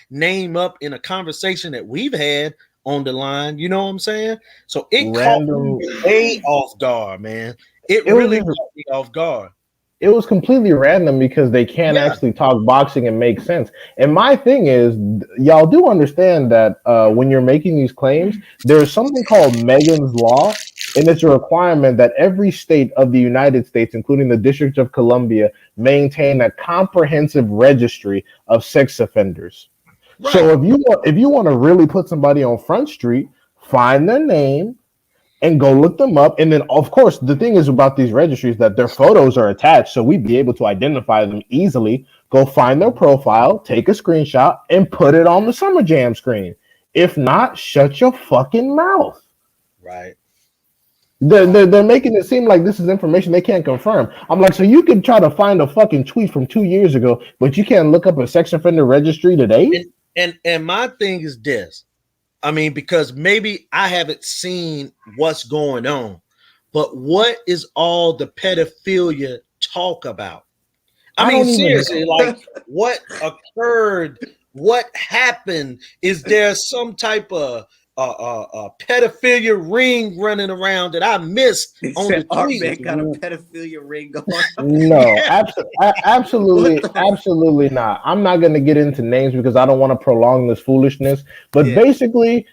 name up in a conversation that we've had on the line. You know what I'm saying? So it caught me Random. way off guard, man. It It was really just caught me off guard. it was completely random because they can't Yeah, actually talk boxing and make sense. And my thing is, y'all do understand that when you're making these claims, there's something called Megan's Law, and it's a requirement that every state of the United States, including the District of Columbia, maintain a comprehensive registry of sex offenders. So right. if you want to really put somebody on Front Street, find their name, and go look them up. And then, of course, the thing is about these registries that their photos are attached, so we'd be able to identify them easily. Go find their profile, take a screenshot, and put it on the Summer Jam screen. If not, shut your fucking mouth. Right. They're making it seem like this is information they can't confirm. I'm like, so you can try to find a fucking tweet from 2 years ago, but you can't look up a sex offender registry today? And my thing is this. I mean, because maybe I haven't seen what's going on, but what is all the pedophilia talk about? I I mean, don't even seriously, like what occurred? What happened? Is there some type of pedophilia ring running around that I missed They on said the our tweet? man got a pedophilia ring going. No, Yeah, What absolutely, the? absolutely not. I'm not going to get into names because I don't want to prolong this foolishness. But Yeah. basically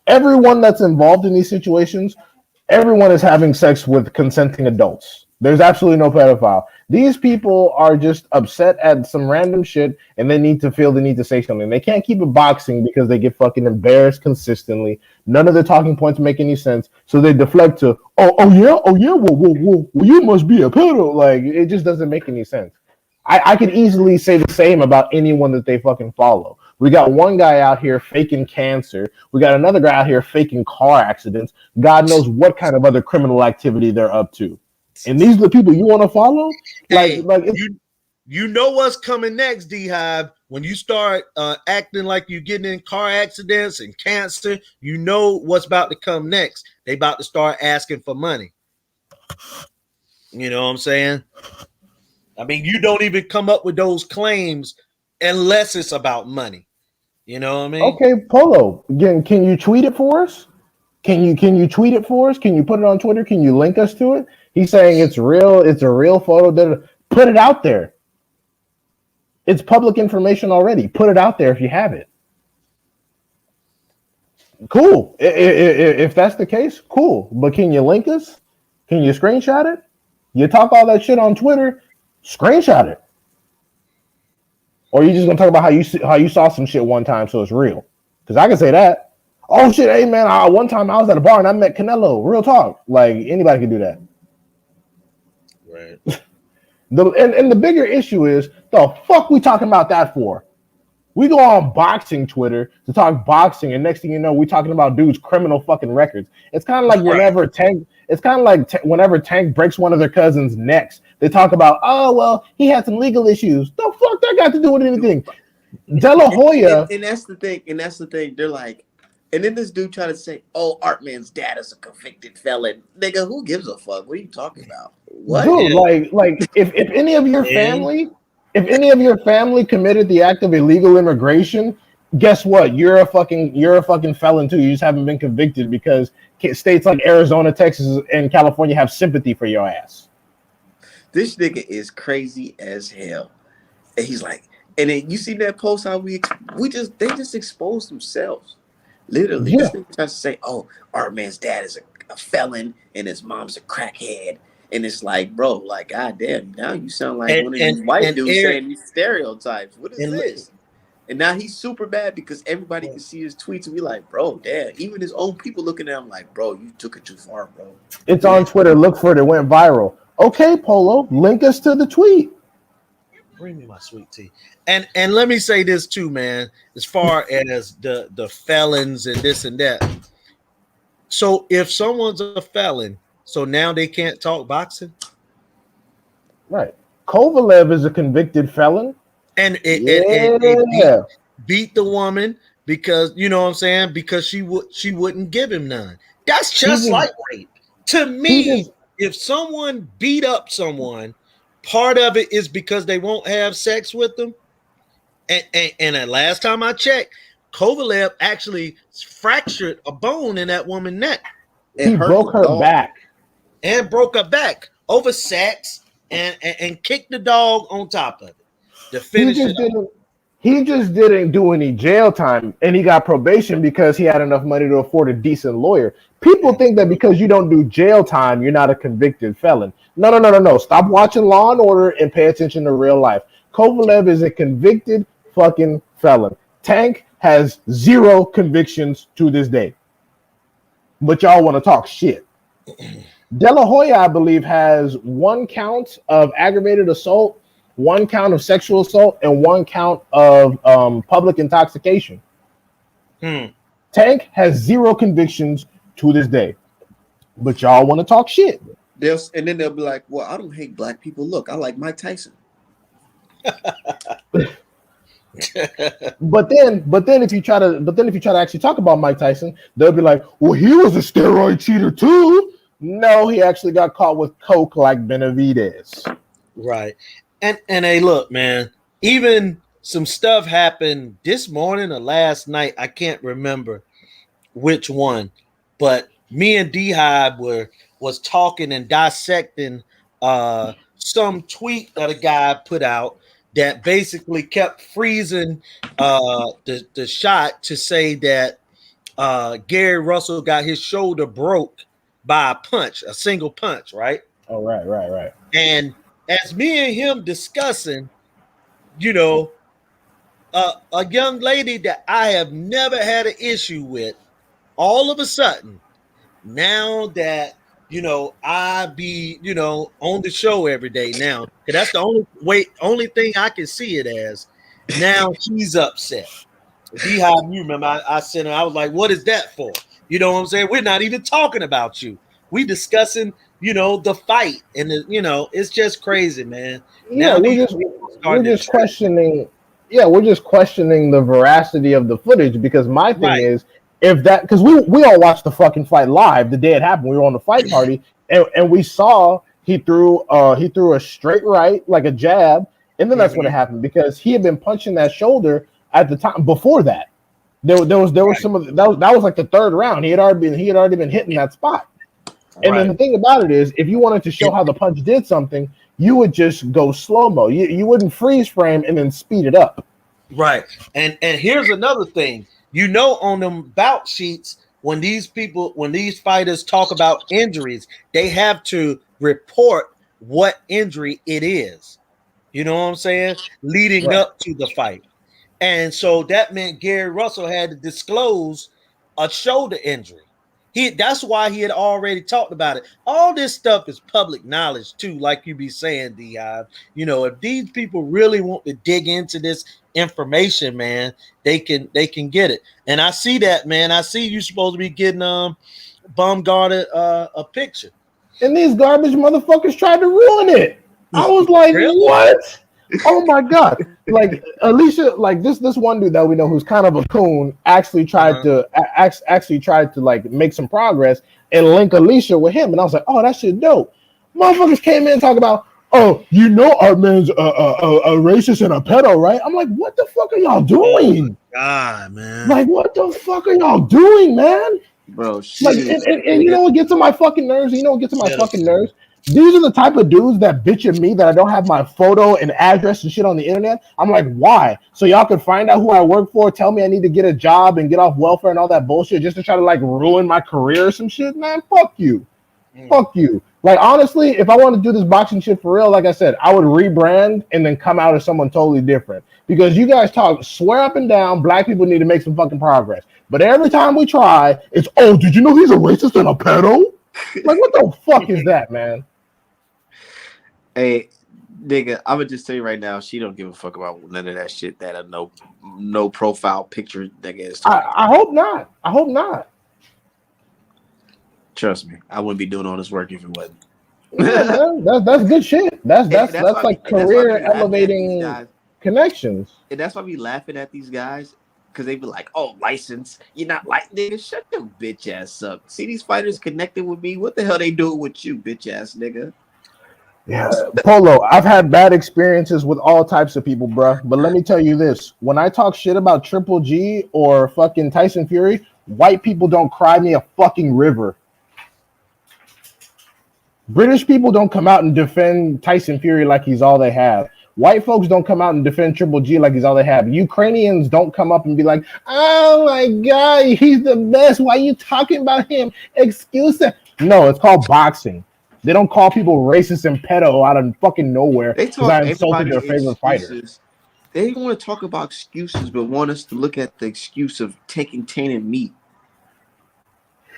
everyone that's involved in these situations, everyone is having sex with consenting adults. There's absolutely no pedophile. These people are just upset at some random shit and they need to feel the need to say something. They can't keep it boxing because they get fucking embarrassed consistently. None of the talking points make any sense. So they deflect to, oh yeah, well, you must be a pedo. Like, it just doesn't make any sense. I could easily say the same about anyone that they fucking follow. We got one guy out here faking cancer. We got another guy out here faking car accidents. God knows what kind of other criminal activity they're up to. And these are the people you want to follow? hey, It's, you know what's coming next, D Hive. When you start acting like you're getting in car accidents and cancer, you know what's about to come next. They about to start asking for money. You know what I'm saying? I mean, you don't even come up with those claims unless it's about money. You know what I mean? Okay, Polo, again, can you tweet it for us? Can you tweet it for us? Can you put it on Twitter? Can you link us to it? He's saying it's real. It's a real photo. Put it out there. It's public information already. Put it out there if you have it. Cool. If that's the case, cool. But can you link us? Can you screenshot it? You talk all that shit on Twitter, screenshot it. Or you just gonna talk about how you saw some shit one time, so it's real? Because I can say that. Oh shit, hey man, one time I was at a bar and I met Canelo. Real talk. Like anybody can do that. Right. And the bigger issue is the fuck we talking about that for? We go on boxing Twitter to talk boxing, and next thing you know, we talking about dudes' criminal fucking records. It's kind of like whenever Tank. It's kind of like whenever Tank breaks one of their cousins' necks, they talk about, oh well, he had some legal issues. The fuck that got to do with anything? De La Hoya. And that's the thing. And that's the thing. They're like, and then this dude trying to say, "Oh, Artman's dad is a convicted felon." Nigga, who gives a fuck? What are you talking about? What? Dude, like if any of your family. If any of your family committed the act of illegal immigration, guess what? You're a fucking felon too. You just haven't been convicted because states like Arizona, Texas, and California have sympathy for your ass. This nigga is crazy as hell. And he's like, and then you see that post how they just exposed themselves. Literally, this nigga tries to say, "Oh, Artman's dad is a felon and his mom's a crackhead." And it's like, bro, like, goddamn, now you sound like one of these white dudes saying these stereotypes. What is this? And now he's super bad because everybody can see his tweets and be like, bro, damn, even his own people looking at him like, bro, you took it too far, bro. It's on Twitter. Look for it. It went viral. Okay, Polo, link us to the tweet. Bring me my sweet tea. And let me say this too, man, as far as the felons and this and that. So if someone's a felon, so now they can't talk boxing? Right. Kovalev is a convicted felon. And beat the woman because, you know what I'm saying, because she wouldn't give him none. That's just like rape. To me, if someone beat up someone, part of it is because they won't have sex with them. And the last time I checked, Kovalev actually fractured a bone in that woman's neck. He broke her back. And broke her back over sex and kicked the dog on top of it to finish He just didn't do any jail time, and he got probation because he had enough money to afford a decent lawyer. People think that because you don't do jail time, you're not a convicted felon. No. Stop watching Law and Order and pay attention to real life. Kovalev is a convicted fucking felon. Tank has 0 convictions to this day. But y'all want to talk shit. De La Hoya, I believe, has 1 count of aggravated assault, 1 count of sexual assault, and 1 count of public intoxication. Tank has 0 convictions to this day. But y'all want to talk shit. And then they'll be like, well, I don't hate black people. Look, I like Mike Tyson. But then if you try to actually talk about Mike Tyson, they'll be like, well, he was a steroid cheater too. No, he actually got caught with coke like Benavidez. Right. And hey, look, man, even some stuff happened this morning or last night. I can't remember which one, but me and D-Hive was talking and dissecting some tweet that a guy put out that basically kept freezing the shot to say that Gary Russell got his shoulder broke by a single punch, right? Oh, right. And as me and him discussing, you know, a young lady that I have never had an issue with, all of a sudden, now that, you know, I be, you know, on the show every day now, that's the only thing I can see it as. Now she's upset. D-Hive, you remember I sent her, I was like, what is that for? You know what I'm saying? We're not even talking about you. We discussing, you know, the fight, and you know, it's just crazy, man. Yeah, we're just questioning the veracity of the footage, because my thing is, if that, because we all watched the fucking fight live the day it happened. We were on the fight party, and we saw he threw a straight right, like a jab, and then that's when it happened, because he had been punching that shoulder at the time before that. There was some of that was like the third round. He had already been hitting that spot. And then Right. the thing about it is, if you wanted to show how the punch did something, you would just go slow mo. You wouldn't freeze frame and then speed it up. Right. And here's another thing. On them bout sheets, when these fighters talk about injuries, they have to report what injury it is. You know what I'm saying? Leading Right. up to the fight. And so that meant Gary Russell had to disclose a shoulder injury. That's why he had already talked about it. All this stuff is public knowledge too, like you be saying, Dion. If these people really want to dig into this information, man, they can get it. And I see that, man. I see you supposed to be getting bum guarded a picture. And these garbage motherfuckers tried to ruin it. I was like, Really? what? Oh my god! Like Alicia, like this one dude that we know who's kind of a coon actually tried Uh-huh. to actually tried to like make some progress and link Alicia with him, and I was like, oh, that shit dope. Motherfuckers came in and talk about, oh, our man's a racist and a pedo, right? I'm like, what the fuck are y'all Oh doing? my god, man. Like, what the fuck are y'all doing, man? Bro, Like, shit is and you know what gets on my fucking nerves? You know what gets on my fucking Pitiful. nerves? These are the type of dudes that bitch at me that I don't have my photo and address and shit on the internet. I'm like, why? So y'all can find out who I work for, tell me I need to get a job and get off welfare and all that bullshit just to try to like ruin my career or some shit? Man, fuck you. Fuck you. Like, honestly, if I want to do this boxing shit for real, like I said, I would rebrand and then come out as someone totally different. Because you guys swear up and down, black people need to make some fucking progress. But every time we try, it's, oh, did you know he's a racist and a pedo? Like, what the fuck is that, man? Hey, nigga, I'm gonna just tell you right now, she don't give a fuck about none of that shit that a no profile picture nigga is talking. I hope not. I hope not. Trust me, I wouldn't be doing all this work if it wasn't. Yeah, man, that's good shit. That's like And that's why I be career laughing at these elevating guys. connections. And that's why I be laughing at these guys. Cause they be like, oh, license. You're not like nigga, shut your bitch ass up. See these fighters connected with me. What the hell they doing with you, bitch ass nigga? Yeah, Polo, I've had bad experiences with all types of people, bruh. But let me tell you this: when I talk shit about Triple G or fucking Tyson Fury, white people don't cry me a fucking river. British people don't come out and defend Tyson Fury like he's all they have. White folks don't come out and defend Triple G like he's all they have. Ukrainians don't come up and be like, oh my God, he's the best. Why are you talking about him? Excuse him. No, it's called boxing. They don't call people racist and pedo out of fucking nowhere They because talk I insulted everybody their favorite fighter. excuses. They want to talk about excuses, but want us to look at the excuse of taking tainted meat.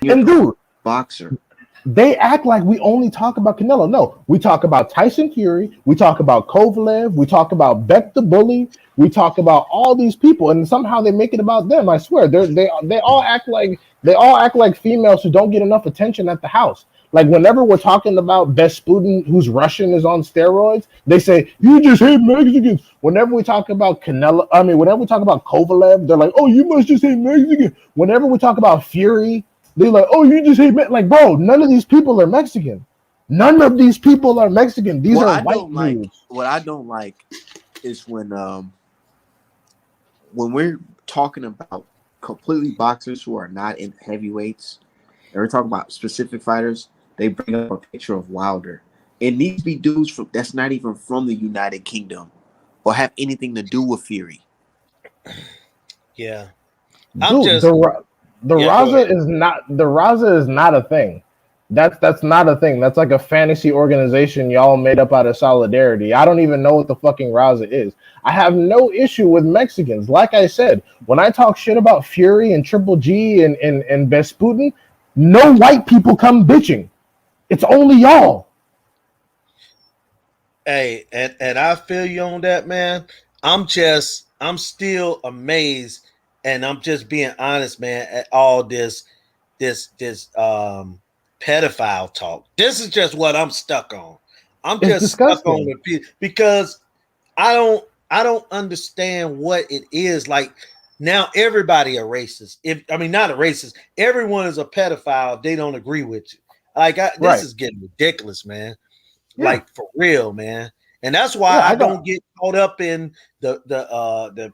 You're And dude, a boxer. they act like we only talk about Canelo. No, we talk about Tyson Fury. We talk about Kovalev. We talk about Beck the Bully. We talk about all these people, and somehow they make it about them. I swear, they all act like females who don't get enough attention at the house. Like whenever we're talking about Besputin, who's Russian, is on steroids, they say you just hate Mexicans. Whenever we talk about Canelo, whenever we talk about Kovalev, they're like, oh, you must just hate Mexicans. Whenever we talk about Fury, they're like, oh, you just hate like, bro, none of these people are Mexican. None of these people are Mexican. These What are I white don't like, dudes. what I don't like, is when we're talking about completely boxers who are not in heavyweights, and we're talking about specific fighters, they bring up a picture of Wilder. It needs to be dudes that's not even from the United Kingdom or have anything to do with Fury. Yeah. I'm Dude, just the Yeah, go ahead. Raza is not a thing. That's not a thing. That's like a fantasy organization y'all made up out of solidarity. I don't even know what the fucking Raza is. I have no issue with Mexicans. Like I said, when I talk shit about Fury and Triple G and Vesputin, no white people come bitching. It's only y'all. Hey, and I feel you on that, man. I'm still amazed, and I'm just being honest, man, at all this pedophile talk. This is just what I'm stuck on. I'm It's just stuck on disgusting. because I don't understand what it is. Like now everybody a racist. Not a racist, everyone is a pedophile if they don't agree with you. This Right. is getting ridiculous, man. Yeah. Like for real, man. And that's why Yeah, I don't get caught up in the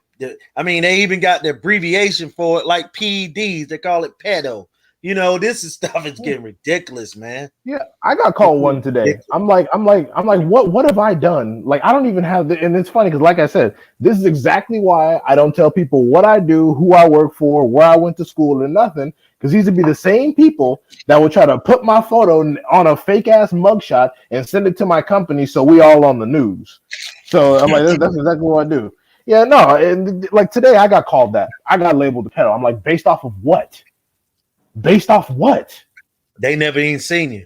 I mean, they even got the abbreviation for it, like PEDs. They call it pedo. You know, this is stuff is getting ridiculous, man. yeah, I got It's called one today. ridiculous. I'm like, what have I done? Like, I don't even have the, and it's funny because, like I said, this is exactly why I don't tell people what I do, who I work for, where I went to school, or nothing. Because these would be the same people that would try to put my photo on a fake ass mugshot and send it to my company, so we all on the news. So I'm like, that's exactly what I do. Yeah, no, and like today I got called that. I got labeled a pedo. I'm like, based off of what? Based off what? They never even seen you.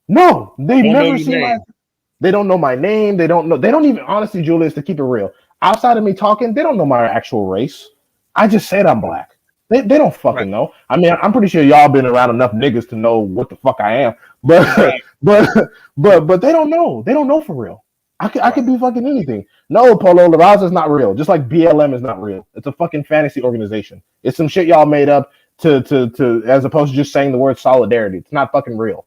No, they've Don't know never your seen my. name. They don't know my name. They don't know. They don't even, honestly, Julius, to keep it real. Outside of me talking, they don't know my actual race. I just said I'm black. They don't Right. fucking know. I mean, I'm pretty sure y'all been around enough niggas to know what the fuck I am. But Right. but they don't know. They don't know for real. I Right. could be fucking anything. No, Polo La Raza is not real. Just like BLM is not real. It's a fucking fantasy organization. It's some shit y'all made up to as opposed to just saying the word solidarity. It's not fucking real.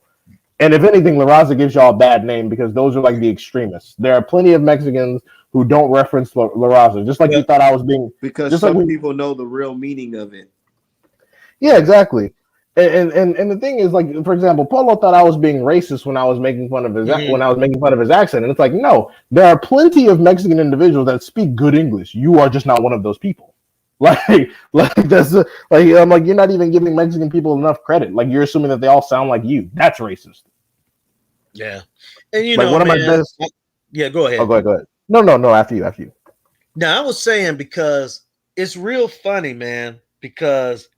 And if anything, La Raza gives y'all a bad name because those are like the extremists. There are plenty of Mexicans who don't reference La Raza, just like you Well, thought I was being, Because just like some we, people know the real meaning of it. yeah, exactly. And the thing is, like, for example, Polo thought I was being racist when I was making fun of his mhm. accent, and it's like, no, there are plenty of Mexican individuals that speak good English. You are just not one of those people. Like that's like I'm like you're not even giving Mexican people enough credit. Like you're assuming that they all sound like you. That's racist. Yeah. And you Like know, one of my man, best. yeah, go Oh, ahead. go ahead. No. After you, after you. Now I was saying because it's real funny, man, because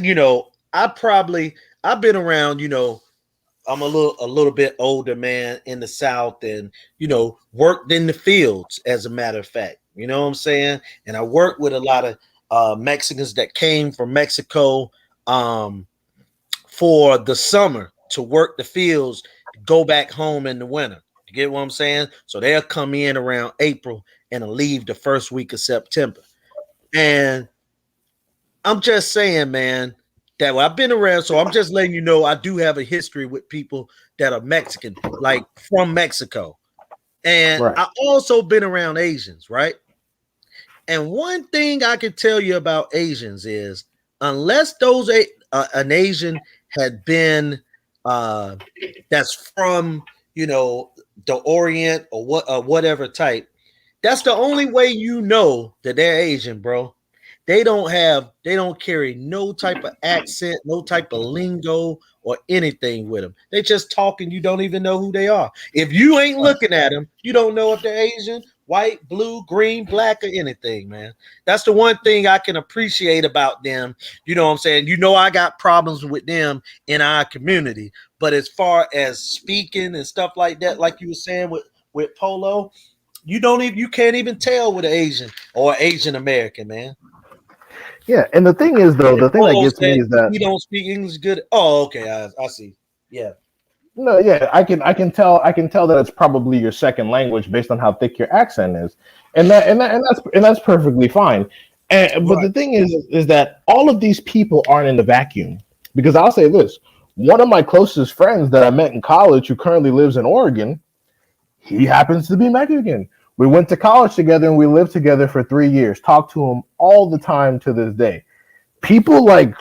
you know, I've been around, you know, I'm a little bit older man in the South and you know, worked in the fields as a matter of fact. You know what I'm saying? And I worked with a lot of Mexicans that came from Mexico um for the summer to work the fields, go back home in the winter. You get what I'm saying? So they'll come in around April and leave the first week of September. And I'm just saying, man, that I've been around. So I'm just letting you know I do have a history with people that are Mexican, like from Mexico. And Right. I also been around Asians, right? And one thing I can tell you about Asians is unless an Asian had been uh, that's from you know the Orient or whatever type, that's the only way you know that they're Asian, bro. They don't carry no type of accent, no type of lingo or anything with them. They just talking. You don't even know who they are. If you ain't looking at them, you don't know if they're Asian, white, blue, green, black, or anything, man. That's the one thing I can appreciate about them. You know what I'm saying? You know, I got problems with them in our community, but as far as speaking and stuff like that, like you were saying with Polo, you can't even tell with an Asian or Asian American, man. Yeah, and the thing is, though, And the thing that Polo gets me said is that he don't speak English good. Oh, okay, I see. Yeah, no, yeah, I can tell that it's probably your second language based on how thick your accent is, and that's perfectly fine. And but right. the thing is that all of these people aren't in the vacuum because I'll say this: one of my closest friends that I met in college, who currently lives in Oregon, he happens to be Mexican. We went to college together and we lived together for 3 years. Talk to him all the time to this day. People like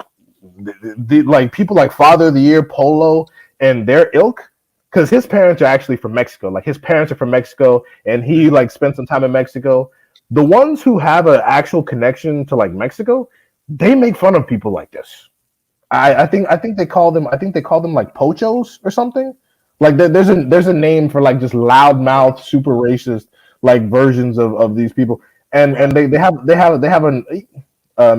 like people like Father of the Year, Polo, and their ilk, because his parents are actually from Mexico. Like his parents are from Mexico, and he Mhm. like spent some time in Mexico. The ones who have an actual connection to like Mexico, they make fun of people like this. I think they call them like pochos or something. Like there's a name for like just loudmouth, super racist like versions of these people, and Right. they have an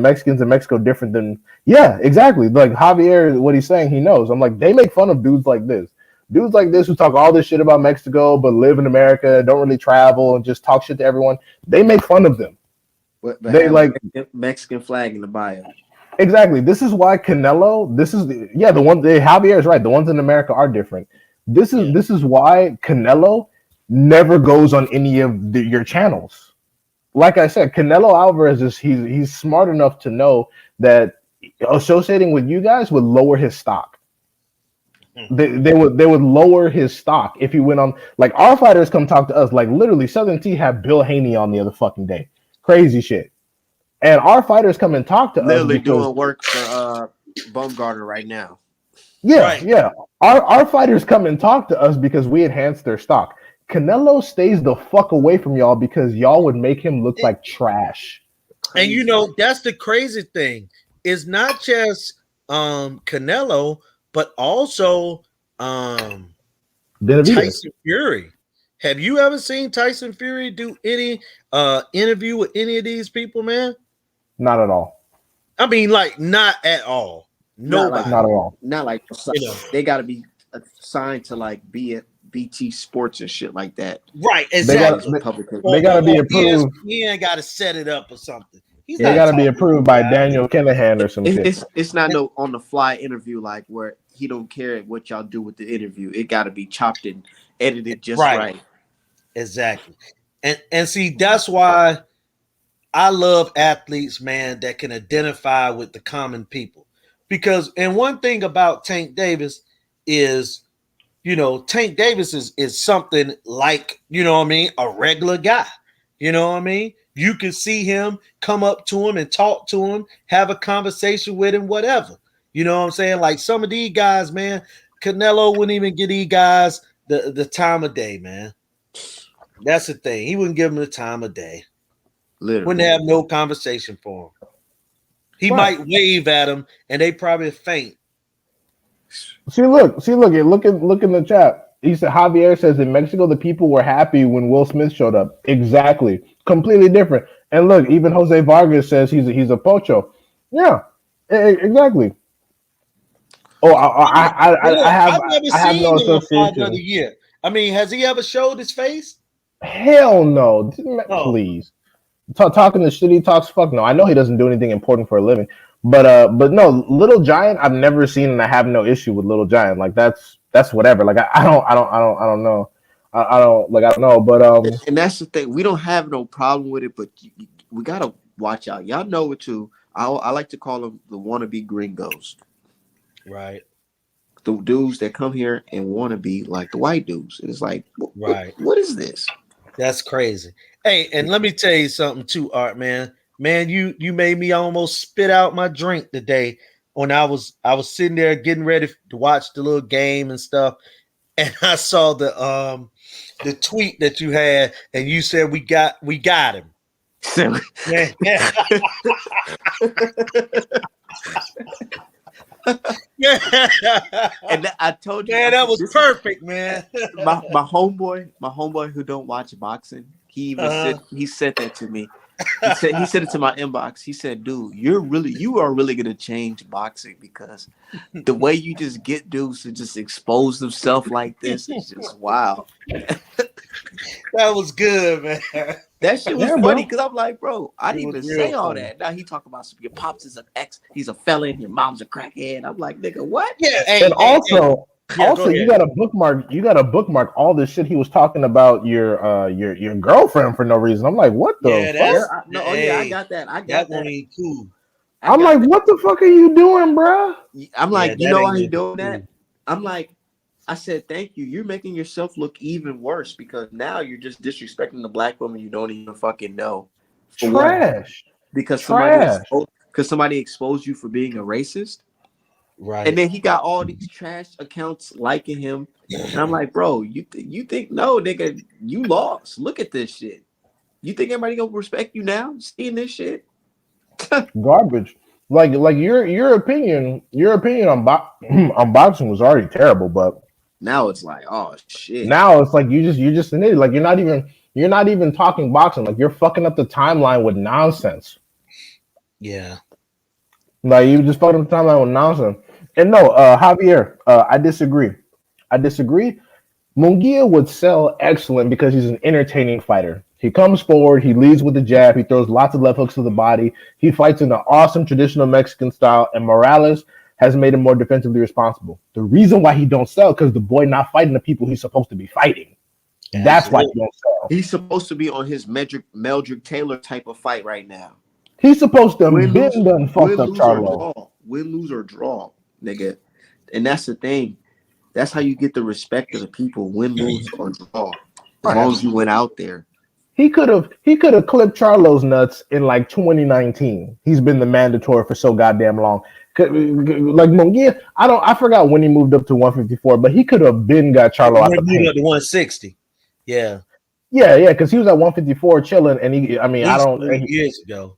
Mexicans in Mexico different than yeah exactly like Javier what he's saying he knows. I'm like they make fun of dudes like this who talk all this shit about Mexico but live in America, don't really travel and just talk shit to everyone. They make fun of them. But They have a like Mexican flag in the bio. exactly. This is why Canelo. This is yeah. The one. Javier is right. The ones in America are different. This is Yeah. this is why Canelo never goes on any of your channels. Like I said, Canelo Alvarez is he's smart enough to know that associating with you guys would lower his stock. They would lower his stock if he went on. Like our fighters come talk to us. Like literally, Southern T had Bill Haney on the other fucking day. Crazy shit. And our fighters come and talk to us Literally because doing work for Baumgartner right now. yeah, Right. yeah. Our fighters come and talk to us because we enhance their stock. Canelo stays the fuck away from y'all because y'all would make him look like trash. And Crazy. that's the crazy thing. It's not just Canelo, but also Benavidez, Tyson Fury. Have you ever seen Tyson Fury do any interview with any of these people, man? not at all. I mean, like, not at all. Not like Nobody. Not at all. not like You know. they got to be assigned to like be at BT Sports and shit like that. Right, They All got these exactly. Republicans. they got to be approved. ESPN got to set it up or something. He's They not got to be talking to approved by guys. Daniel Kinahan or some shit. It's not no on the fly interview like where he don't care what y'all do with the interview. It got to be chopped and edited just right. Exactly. And see, that's why I love athletes, man, that can identify with the common people. Because and one thing about Tank Davis is, Tank Davis is something like, what I mean, a regular guy. You know what I mean? You can see him, come up to him and talk to him, have a conversation with him, whatever. You know what I'm saying? Like some of these guys, man, Canelo wouldn't even give these guys the time of day, man. That's the thing. He wouldn't give them the time of day. Literally. Wouldn't have no conversation for him. He Right. might wave at him and they probably faint. Look in the chat. He said Javier says in Mexico the people were happy when Will Smith showed up. Exactly, completely different. And look, even Jose Vargas says he's a pocho. Yeah, exactly. Oh, I have no Him on Fighter of association. the Year. I mean, has he ever showed his face? Hell no, Oh, please. Talking the shit he talks. Fuck no. I know he doesn't do anything important for a living, but no, Little Giant I've never seen, and I have no issue with Little Giant. Like that's whatever. Like I don't know. I don't know. But And that's the thing. We don't have no problem with it, but we gotta watch out. Y'all know it too. I like to call them the wannabe gringos. right. The dudes that come here and want to be like the white dudes. And it's like, Right. what is this? That's crazy. Hey, and let me tell you something too, Art, man. Man, you made me almost spit out my drink today when I was sitting there getting ready to watch the little game and stuff, and I saw the tweet that you had, and you said we got him. Man, And I told you, man, that was perfect, man. my homeboy who don't watch boxing, he even said that to me. He said it to my inbox. He said, "Dude, you are really gonna change boxing because the way you just get dudes to just expose themselves like this is just wow." That was good, man. That shit was yeah, funny bro. because I'm like, bro, I didn't even say all that. Now he talking about your pops is an ex, he's a felon, your mom's a crackhead. I'm like, nigga, what? Yeah, And also, Yeah, go you ahead. got to bookmark all this shit he was talking about your girlfriend for no reason. I'm like, what the Yeah, fuck? I got that. I got that one that. ain't cool. I I'm got like, that. what the fuck are you doing, bruh? I'm Yeah, like, you that know ain't why he even doing that? cool. I'm like, I said, thank you. You're making yourself look even worse because now you're just disrespecting the black woman you don't even fucking know. For what? Trash. Because Trash. somebody exposed you for being a racist. Right. And then he got all these trash accounts liking him. And I'm like, bro, you think no, nigga, you lost. Look at this shit. You think everybody gonna respect you now? Seeing this shit? Garbage. Like your opinion on on boxing was already terrible, but Now it's like, oh shit. now it's like you're just an idiot. Like you're not even talking boxing. Like you're fucking up the timeline with nonsense. Yeah. Like you just fucking up the timeline with nonsense. And no, Javier, I disagree. I disagree. Munguia would sell excellent because he's an entertaining fighter. He comes forward, he leads with the jab, he throws lots of left hooks to the body, he fights in an awesome traditional Mexican style, and Morales has made him more defensively responsible. The reason why he don't sell because the boy not fighting the people he's supposed to be fighting. That's why he don't sell. He's supposed to be on his Meldrick Taylor type of fight right now. He's supposed to Win, lose, been fucked up lose or Charlo. draw. Win, lose or draw, nigga. And that's the thing. That's how you get the respect of the people, win, lose, or draw. As long Right. as you went out there. He could have clipped Charlo's nuts in like 2019. He's been the mandatory for so goddamn long. Like Munguia, I forgot when he moved up to 154, but he could have been got When Charlo out the he moved paint. up to 160. Yeah. Yeah, yeah, because he was at 154 chilling, and he, I At mean, I least don't, 3 years ago.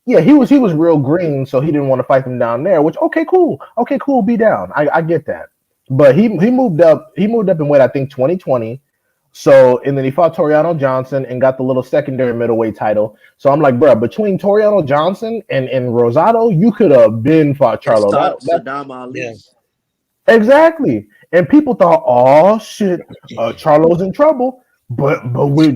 yeah, he was real green, so he didn't want to fight them down there. Which okay, cool, be down. I get that, but he moved up in weight. I think 2020. So and then he fought Toriano Johnson and got the little secondary middleweight title. So I'm like, bro, between Toriano Johnson and Rosado, you could have been fought And Charlo. start That Saddam Yeah. Ali. exactly. And people thought, oh shit, Charlo's in trouble, but we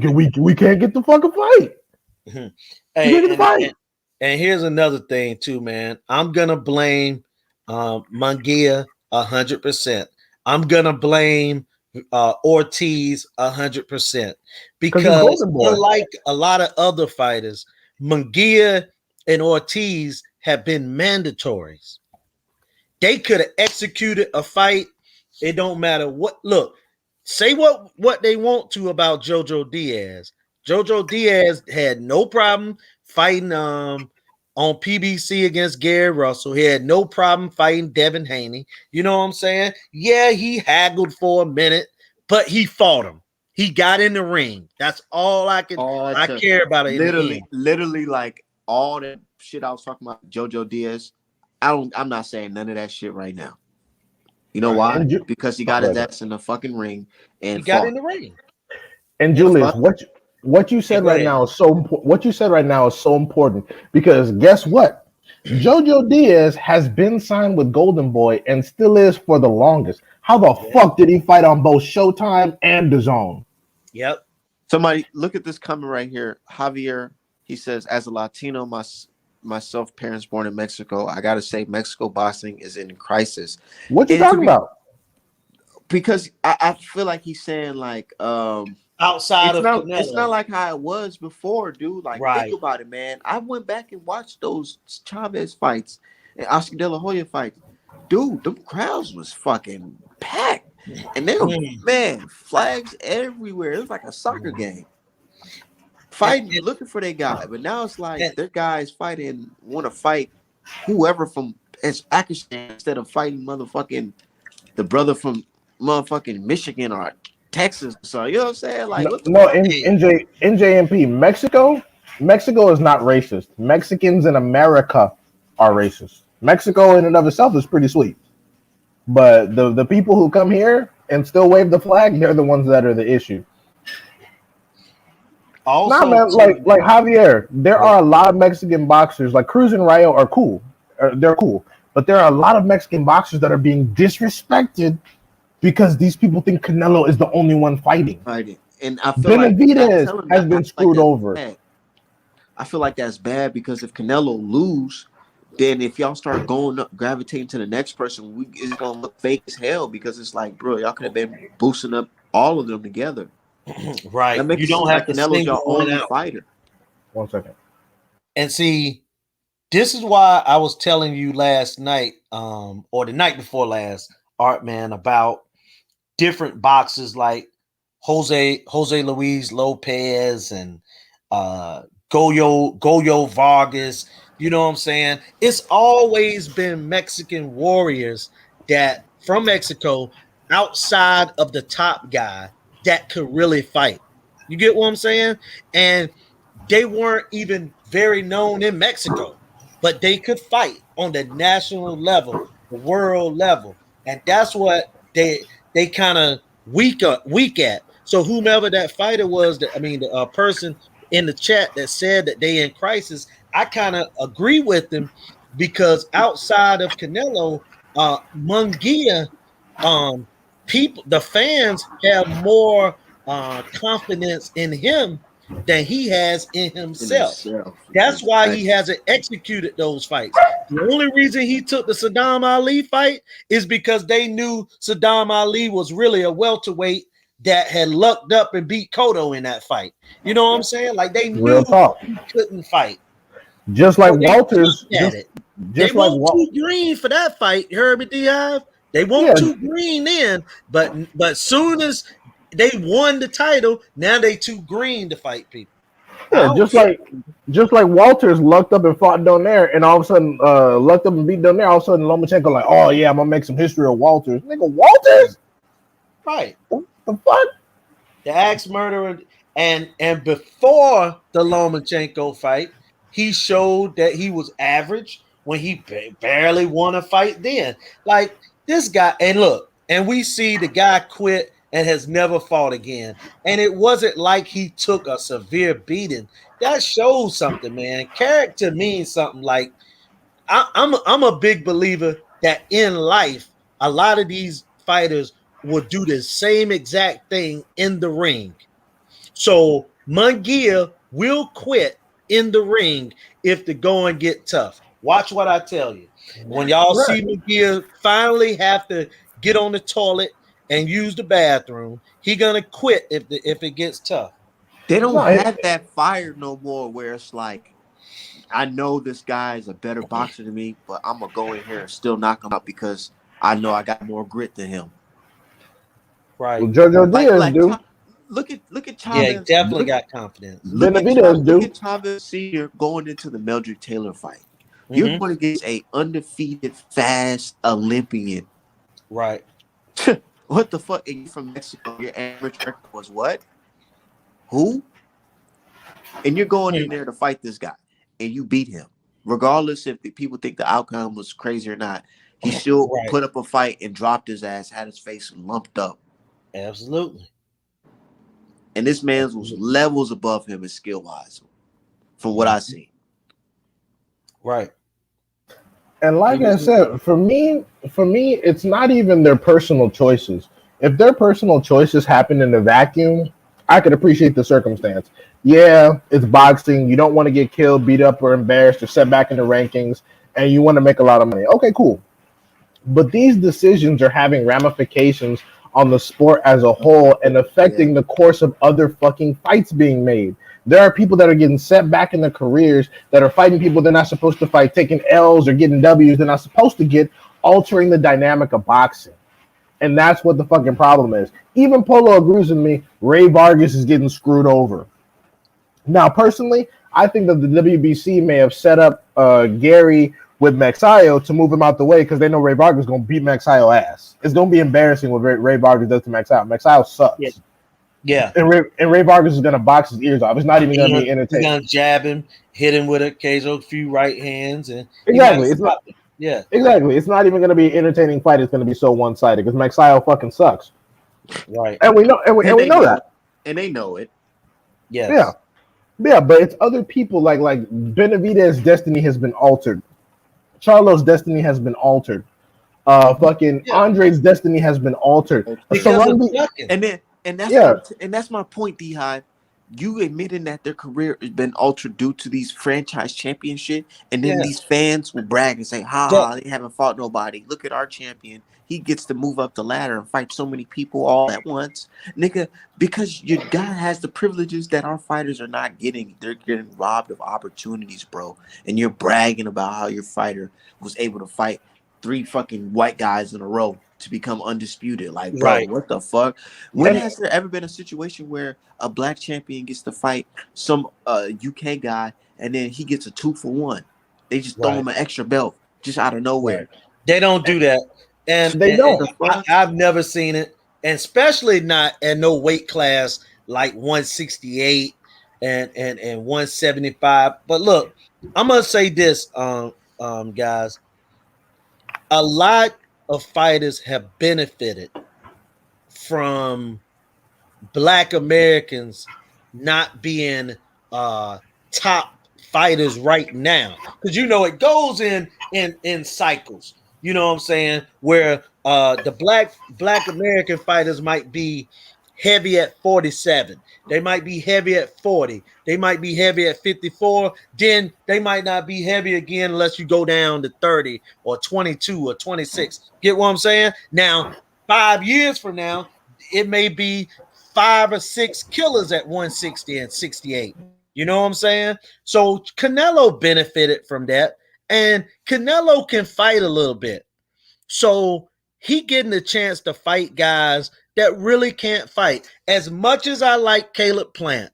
can't get the fucking fight. We can't Hey, get the fight. and here's another thing too, man. I'm gonna blame Munguia 100%. I'm gonna blame Ortiz 100% Because he's because Golden Boy. unlike a lot of other fighters, Munguia and Ortiz have been mandatories. They could have executed a fight. It don't matter what. Look, say what they want to about Jojo Diaz. Jojo Diaz had no problem fighting on PBC against Gary Russell. He had no problem fighting Devin Haney. You know what I'm saying? Yeah, he haggled for a minute, but he fought him. He got in the ring. That's all I care about it in the end. Literally, like all that shit I was talking about, Jojo Diaz. I'm not saying none of that shit right now. You know why? Because he got his ass in the fucking ring and He got fought. in the ring. And Julius, what you said right now is so important. What you said right now is so important because guess what? Jojo Diaz has been signed with Golden Boy and still is for the longest. How the fuck did he fight on both Showtime and DAZN? Yep. Somebody look at this comment right here. Javier, he says, as a Latino, myself, parents born in Mexico, I gotta say Mexico boxing is in crisis. What you And talking about? Because I feel like he's saying like Outside of Canelo. it's not like how it was before, dude. Like Right. think about it, man. I went back and watched those Chavez fights and Oscar De La Hoya fights. Dude, them crowds was fucking packed. And they were, man, flags everywhere. It was like a soccer game. Fighting, looking for their guy. But now it's like their guys fighting, want to fight whoever from Pakistan instead of fighting motherfucking the brother from motherfucking Michigan or Texas. So you know what I'm saying? Like NJMP, Mexico is not racist. Mexicans in America are racist. Mexico in and of itself is pretty sweet. But the people who come here and still wave the flag, they're the ones that are the issue. Also, nah, man, like Javier, there are a lot of Mexican boxers, like Cruz and Rayo are cool. They're cool. But there are a lot of Mexican boxers that are being disrespected because these people think Canelo is the only one fighting. And I feel Benavidez has been screwed over. Bad. I feel like that's bad because if Canelo lose, then if y'all start going up, gravitating to the next person, it's gonna look fake as hell because it's like, bro, y'all could have been boosting up all of them together. Right. That makes You don't have to Canelo's your only out. fighter. 1 second. And see, this is why I was telling you last night, or the night before last, Art Man, about different boxes like Jose Luis Lopez and Goyo Vargas. You know what I'm saying? It's always been Mexican warriors that from Mexico outside of the top guy that could really fight. You get what I'm saying? And they weren't even very known in Mexico, but they could fight on the national level, the world level. And that's what they kind of weak at. So whomever that fighter was, the person in the chat that said that they in crisis, I kind of agree with them because outside of Canelo, Munguia, people, the fans have more confidence in him than he has in himself. That's why he hasn't executed those fights. The only reason he took the Saddam Ali fight is because they knew Saddam Ali was really a welterweight that had lucked up and beat Cotto in that fight. You know what I'm saying? Like they knew he couldn't fight. Just like Walters. They went too green for that fight, Herbie Diaz. They Yeah, weren't too green then, but soon as they won the title, now they too green to fight people. I yeah, don't get it. just like Walters lucked up and fought down there, and all of a sudden, lucked up and beat down there. All of a sudden, Lomachenko like, oh yeah, I'm gonna make some history of Walters. Nigga, Walters? Right. What the fuck? The axe murderer, and before the Lomachenko fight, he showed that he was average when he barely won a fight. Then, like this guy, and look, and we see the guy quit and has never fought again. And it wasn't like he took a severe beating. That shows something, man. Character means something. Like I'm a big believer that in life, a lot of these fighters will do the same exact thing in the ring. So Munguia will quit in the ring if the going get tough. Watch what I tell you. When y'all Right. see Munguia finally have to get on the toilet and use the bathroom, he gonna quit if it gets tough. They don't No, have that fire no more where it's like, I know this guy is a better boxer than me, but I'm gonna go in here and still knock him out because I know I got more grit than him. well, Right. Jojo Like Diaz like do. look at Yeah, he Chavez. definitely got confidence. Benavidez Look do. at Chavez Senior going into the Meldrick Taylor fight. You're Mm-hmm. going against a undefeated fast Olympian. Right. What the fuck? And you from Mexico? Your average record was what? Who? And you're going in there to fight this guy, and you beat him, regardless if the people think the outcome was crazy or not. He still Right. put up a fight and dropped his ass, had his face lumped up, Absolutely. and this man was Absolutely. levels above him in skill wise, from what I see. Right. And He like I was said, for me, it's not even their personal choices. If their personal choices happen in a vacuum, I could appreciate the circumstance. Yeah, it's boxing. You don't want to get killed, beat up, or embarrassed, or set back in the rankings, and you want to make a lot of money. Okay, cool. But these decisions are having ramifications on the sport as a whole and Yeah. affecting the course of other fucking fights being made. There are people that are getting set back in their careers that are fighting people they're not supposed to fight, taking L's or getting W's they're not supposed to get, altering the dynamic of boxing. And that's what the fucking problem is. Even Polo agrees with me. Ray Vargas is getting screwed over. Now, personally, I think that the WBC may have set up Gary with Maxio to move him out the way because they know Ray Vargas is going to beat Maxio ass. It's going to be embarrassing what Ray Vargas does to Maxio. Maxio Yeah. sucks. Yeah. And Ray Vargas is going to box his ears off. It's not even going to be He's entertaining. gonna jab him, hit him with a occasional few right hands, and he might Exactly. It's not. stop it. Yeah. Exactly. It's not even going to be an entertaining fight. It's going to be so one sided because Maxio fucking sucks, Right. and we know and we they know know that. it. And they know it. Yes. Yeah. Yeah, but it's other people like Benavidez's destiny has been altered. Charlo's destiny has been altered. Fucking Yeah. Andre's destiny has been altered. Because of Sarungi, ducking. And that's yeah, my point, D Hive. You admitting that their career has been altered due to these franchise championship, and then Yeah. these fans will brag and say, "Ha Duck. ha, they haven't fought nobody. Look at our champion. He gets to move up the ladder and fight so many people all at once, nigga." Because your guy has the privileges that our fighters are not getting. They're getting robbed of opportunities, bro. And you're bragging about how your fighter was able to fight 3 fucking white guys in a row to become undisputed. Like, bro, Right. what the fuck? When and has there ever been a situation where a black champion gets to fight some UK guy and then he gets a 2-for-1? They just throw Right. him an extra belt just out of nowhere. They don't do that, and, they and, don't. The fuck? I've never seen it, and especially not at no weight class like 168 and 175. But look, I'm gonna say this, guys. A lot of fighters have benefited from Black Americans not being top fighters right now, because it goes in cycles. You know what I'm saying? Where the black American fighters might be heavy at 47, they might be heavy at 40, they might be heavy at 54. Then they might not be heavy again unless you go down to 30 or 22 or 26. Get what I'm saying? Now, 5 years from now, it may be 5 or 6 killers at 160 and 68. You know what I'm saying? So Canelo benefited from that, and Canelo can fight a little bit. So he getting a chance to fight guys that really can't fight. As much as I like Caleb Plant,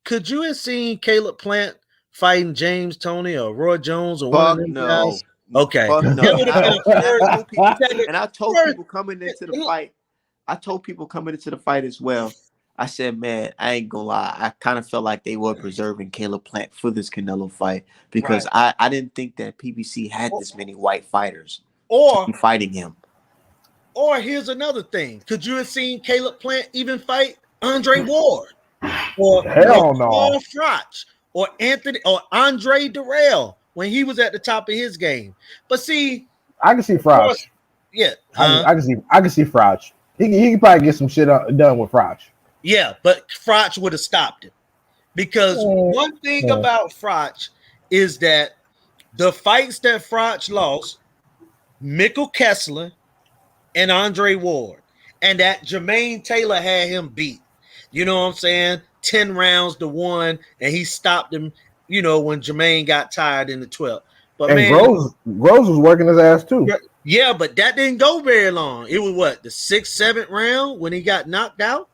could you have seen Caleb Plant fighting James Toney or Roy Jones or one of Fuck them no. guys? Okay, Fuck no. that would have been And a I first. told people, Second, and I told first. people coming into the fight, as well. I said, man, I ain't gonna lie. I kind of felt like they were preserving Caleb Plant for this Canelo fight because Right. I didn't think that PBC had this many white fighters to Or be fighting him. Or here's another thing. Could you have seen Caleb Plant even fight Andre Ward or Hell no. Paul Froch or Anthony or Andre Durrell when he was at the top of his game? But see, I can see of course, Froch. yeah, I can see Froch. He can probably get some shit done with Froch. yeah, but Froch would have stopped him because one thing about Froch is that the fights that Froch lost, Mikkel Kessler and Andre Ward, and that Jermaine Taylor had him beat. You know what I'm saying? 10 rounds to 1, and he stopped him, when Jermaine got tired in the 12th. But And man, Groves was working his ass too. yeah, but that didn't go very long. It was what, the 6th, 7th round when he got knocked out?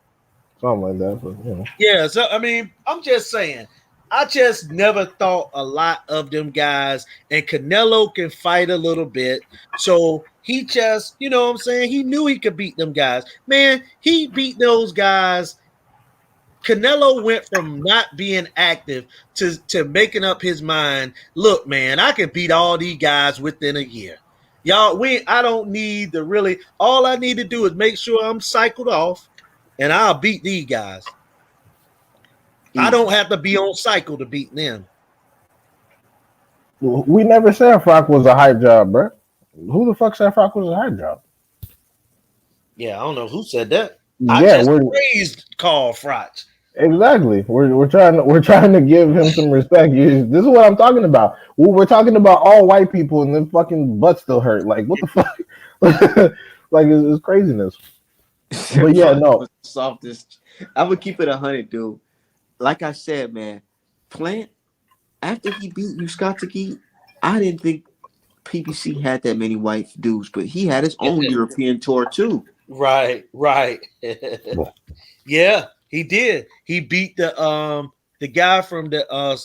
Something like that. But, Yeah, so I mean, I'm just saying, I just never thought a lot of them guys, and Canelo can fight a little bit. So he just, you know what I'm saying? He knew he could beat them guys. Man, he beat those guys. Canelo went from not being active to making up his mind. Look, man, I can beat all these guys within a year. Y'all, I don't need to really, all I need to do is make sure I'm cycled off and I'll beat these guys. I don't have to be on cycle to beat them. We never said Froch was a hype job, bro. Who the fuck said Froch was a hype job? Yeah, I don't know who said that. We're praised Carl Froch. Exactly. We're trying to give him some respect. This is what I'm talking about. We're talking about all white people and then fucking butt still hurt. Like what the fuck? Like it's craziness. But yeah, no. Softest. I would keep it 100, dude. Like I said, man, Plant, after he beat Yuskatsuki, I didn't think PBC had that many white dudes, but he had his own European tour too. Right. Yeah, he did. He beat the guy from the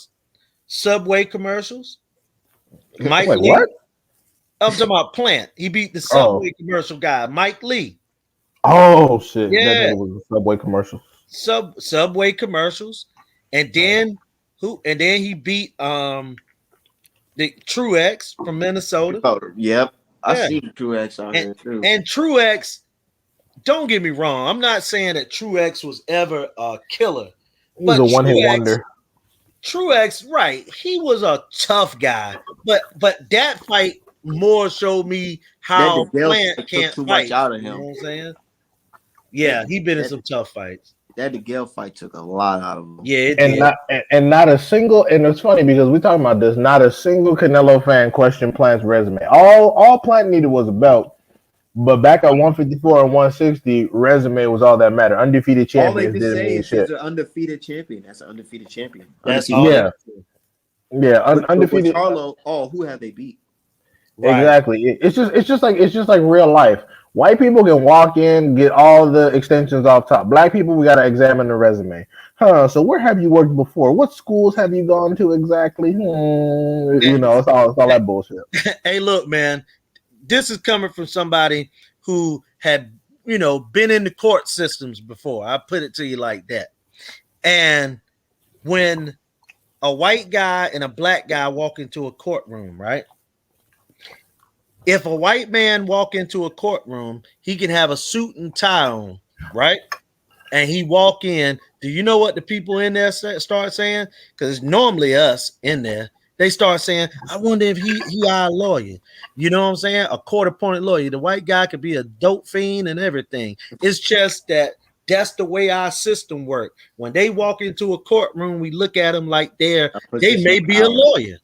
Subway commercials. Mike Lee. What? I'm talking about Plant. He beat the Subway commercial guy, Mike Lee. Oh shit! Yeah, that was a Subway commercial. Subway commercials, and then he beat the Truex from Minnesota. Yep, I see Truex on there too. And Truex, don't get me wrong, I'm not saying that Truex was ever a killer. He was a one-hit wonder. Truex, right? He was a tough guy, but that fight more showed me how Plant can't too fight. much out of him. You know what I'm saying? Yeah, he been in some tough fights. That DeGale fight took a lot out of him. Yeah, it did. Not a single. And it's funny because we talking about this. Not a single Canelo fan questioned Plant's resume. All Plant needed was a belt. But back at 154 and 160, resume was all that mattered. Undefeated champions. All they can say is he's an undefeated champion. That's an undefeated champion. That's undefeated. Undefeated. With Charlo, who have they beat? Right. Exactly. It's just like real life. White people can walk in, get all the extensions off top. Black people, we gotta examine the resume. So where have you worked before? What schools have you gone to exactly? It's all that bullshit. Hey, look, man, this is coming from somebody who had, been in the court systems before. I put it to you like that. And when a white guy and a black guy walk into a courtroom, right? If a white man walk into a courtroom, he can have a suit and tie on, right? And he walk in. Do you know what the people in there start saying? Because it's normally us in there. They start saying, I wonder if he our lawyer. You know what I'm saying? A court-appointed lawyer. The white guy could be a dope fiend and everything. It's just that's the way our system works. When they walk into a courtroom, we look at them like they may be a lawyer.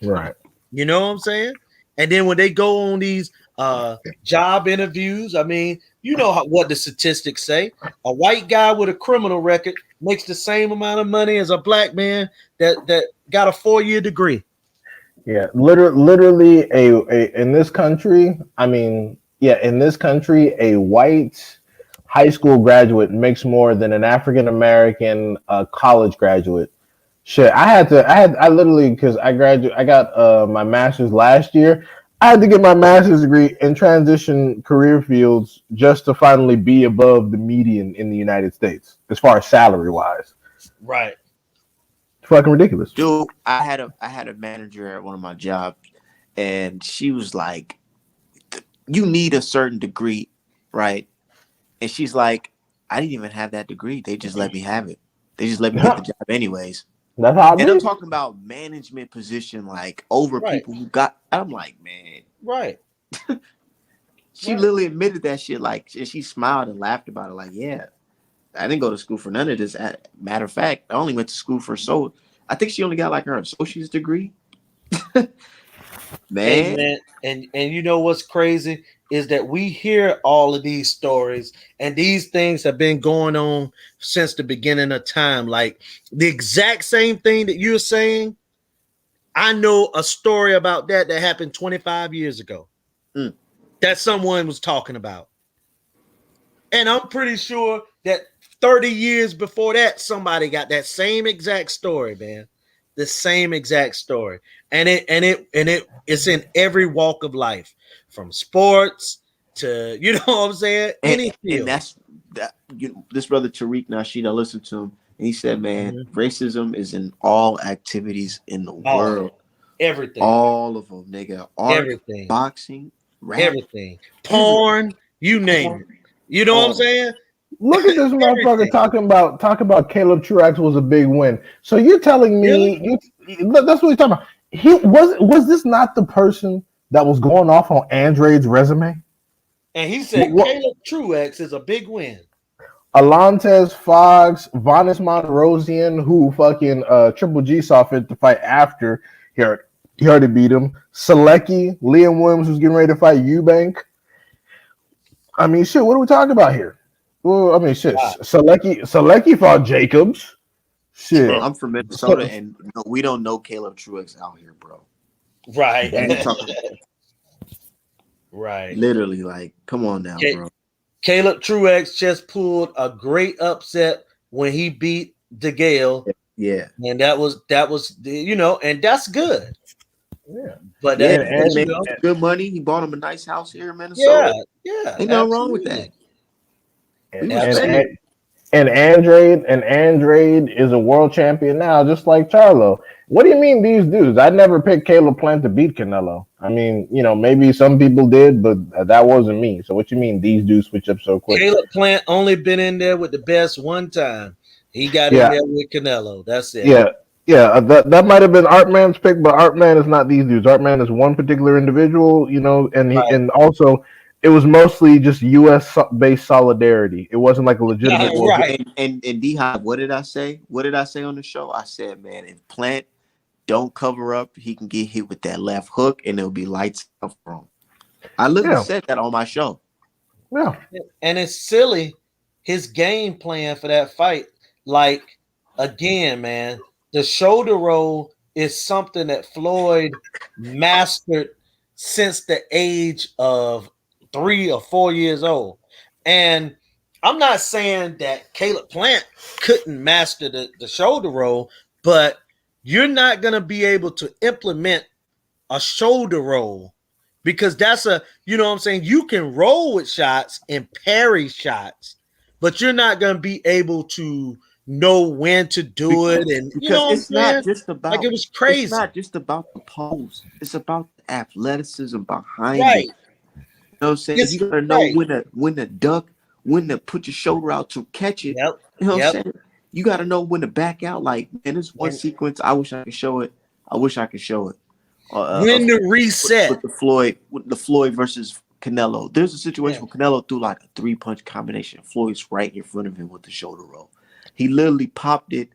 Right. You know what I'm saying? And then when they go on these job interviews, I mean, you know what the statistics say. A white guy with a criminal record makes the same amount of money as a black man that got a 4-year degree. Yeah, literally in this country, I mean, yeah, in this country, a white high school graduate makes more than an African American college graduate. Shit, I literally because I got my master's last year. I had to get my master's degree and transition career fields just to finally be above the median in the United States as far as salary wise. Right. It's fucking ridiculous. Dude, I had a manager at one of my jobs, and she was like, "You need a certain degree, right?" And she's like, "I didn't even have that degree. They just let me have it. They just let me get the job anyways." That's how I And I'm be. talking about management position, like over Right. people who got. I'm like, man, Right. she Right. literally admitted that shit. Like, and she smiled and laughed about it. Like, yeah, I didn't go to school for none of this. Matter of fact, I only went to school for I think she only got like her associate's degree. Man, Amen. And you know what's crazy is that we hear all of these stories, and these things have been going on since the beginning of time. Like the exact same thing that you're saying. I know a story about that happened 25 years ago mm, that someone was talking about. And I'm pretty sure that 30 years before that, somebody got that same exact story, man. The same exact story. It's in every walk of life, from sports to you know what I'm saying? and, Any and field. that's this brother Tariq Nasheed. I listened to him, and he said, "Man, Mhm. racism is in all activities in the All world, everything, all of them, nigga. Art, everything, boxing, rap, everything. everything, Porn, you name it. porn, You know what I'm all." saying? Look at this motherfucker Everything. talking about Caleb Truax was a big win. So you're telling Really? me that's what he's talking about. He was this not the person that was going off on Andrade's resume? And he said What Caleb Truex is a big win. Alantez Fox, Vanis Monterosian, who fucking Triple G saw fit to fight after he already beat him. Selecki, Liam Williams was getting ready to fight Eubank. I mean, shit. What are we talking about here? Well, I mean, shit. Wow. Selecki fought Jacobs. Bro, Shit. I'm from Minnesota, So, and no, we don't know Caleb Truex out here, bro. Right. And we talking Right. literally, like, come on now, Ca- bro. Caleb Truex just pulled a great upset when he beat DeGale, Yeah, and that was and that's good. yeah. But yeah. that, And but He and you made know, good money. He bought him a nice house here in yeah, Minnesota. yeah, Ain't nothing wrong with that. absolutely, and We and, respect it. absolutely. and Andrade is a world champion now, just like Charlo. What do you mean these dudes? I never picked Caleb Plant to beat Canelo. I mean, maybe some people did, but that wasn't me. So what you mean these dudes switch up so quick? Caleb Plant only been in there with the best one time. He got in Yeah, there with Canelo. That's it. yeah, yeah. That might have been Artman's pick, but Artman is not these dudes. Artman is one particular individual, Right. and also it was mostly just U.S. based solidarity. It wasn't like a legitimate. Well, Right. And D Hop, what did I say? What did I say on the show? I said, man, if Plant don't cover up, he can get hit with that left hook, and it'll be lights out for him. I literally yeah, said that on my show. yeah, And it's silly his game plan for that fight. Like again, man, the shoulder roll is something that Floyd mastered since the age of 3 or 4 years old. And I'm not saying that Caleb Plant couldn't master the shoulder roll, but you're not going to be able to implement a shoulder roll because that's you know what I'm saying? You can roll with shots and parry shots, but you're not going to be able to know when to do it. And you know Because what I'm saying? Like it was it's crazy. not just about the pose. It's about the athleticism behind it. Right. You know what I'm saying? It's You gotta know right. when to duck, when to put your shoulder out to catch it. Yep. You know what I'm Yep. saying? You gotta know when to back out. Like, man, this one And sequence, I wish I could show it. I wish I could show it. when to reset. With the Floyd versus Canelo. There's a Yeah. situation where Canelo threw like a 3-punch combination. Floyd's right in front of him with the shoulder roll. He literally popped it,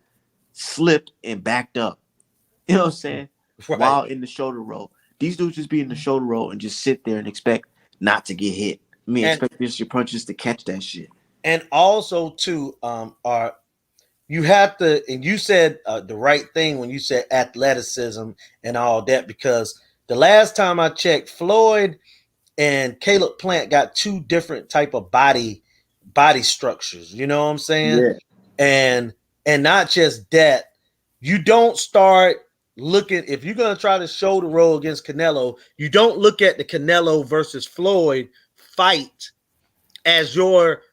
slipped, and backed up. You know what I'm saying? Right. While in the shoulder roll. These dudes just be in the shoulder roll and just sit there and expect not to get hit. I mean, And expect just your punches to catch that shit. also too, are you have to, and you said the right thing when you said athleticism and all that, because the last time I checked, Floyd and Caleb Plant got two different type of body structures. You know what I'm saying? Yeah. And not just that, you don't start looking, if you're gonna try to shoulder roll against Canelo, you don't look at the Canelo versus Floyd fight as your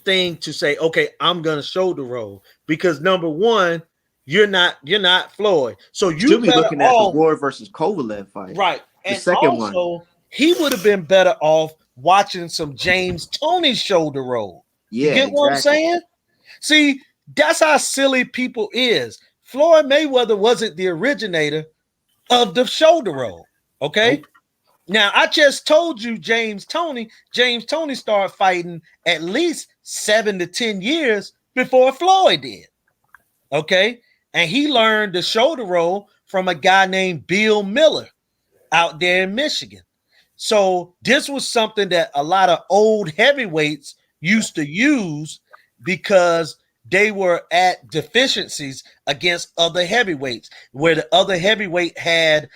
thing to say, okay, I'm gonna shoulder roll, because number one, you're not Floyd, so you Should be better looking at the off. Ward versus Kovalev fight, Right. the And second one. also, he would have been better off watching some James Toney shoulder roll. You Yeah, get what I'm exactly. saying? See, that's how silly people is. Floyd Mayweather wasn't the originator of the shoulder roll. Okay. Nope. Now, I just told you James Toney started fighting at least 7 to 10 years before Floyd did. Okay. And he learned the shoulder roll from a guy named Bill Miller out there in Michigan. So this was something that a lot of old heavyweights used to use because they were at deficiencies against other heavyweights, where the other heavyweight had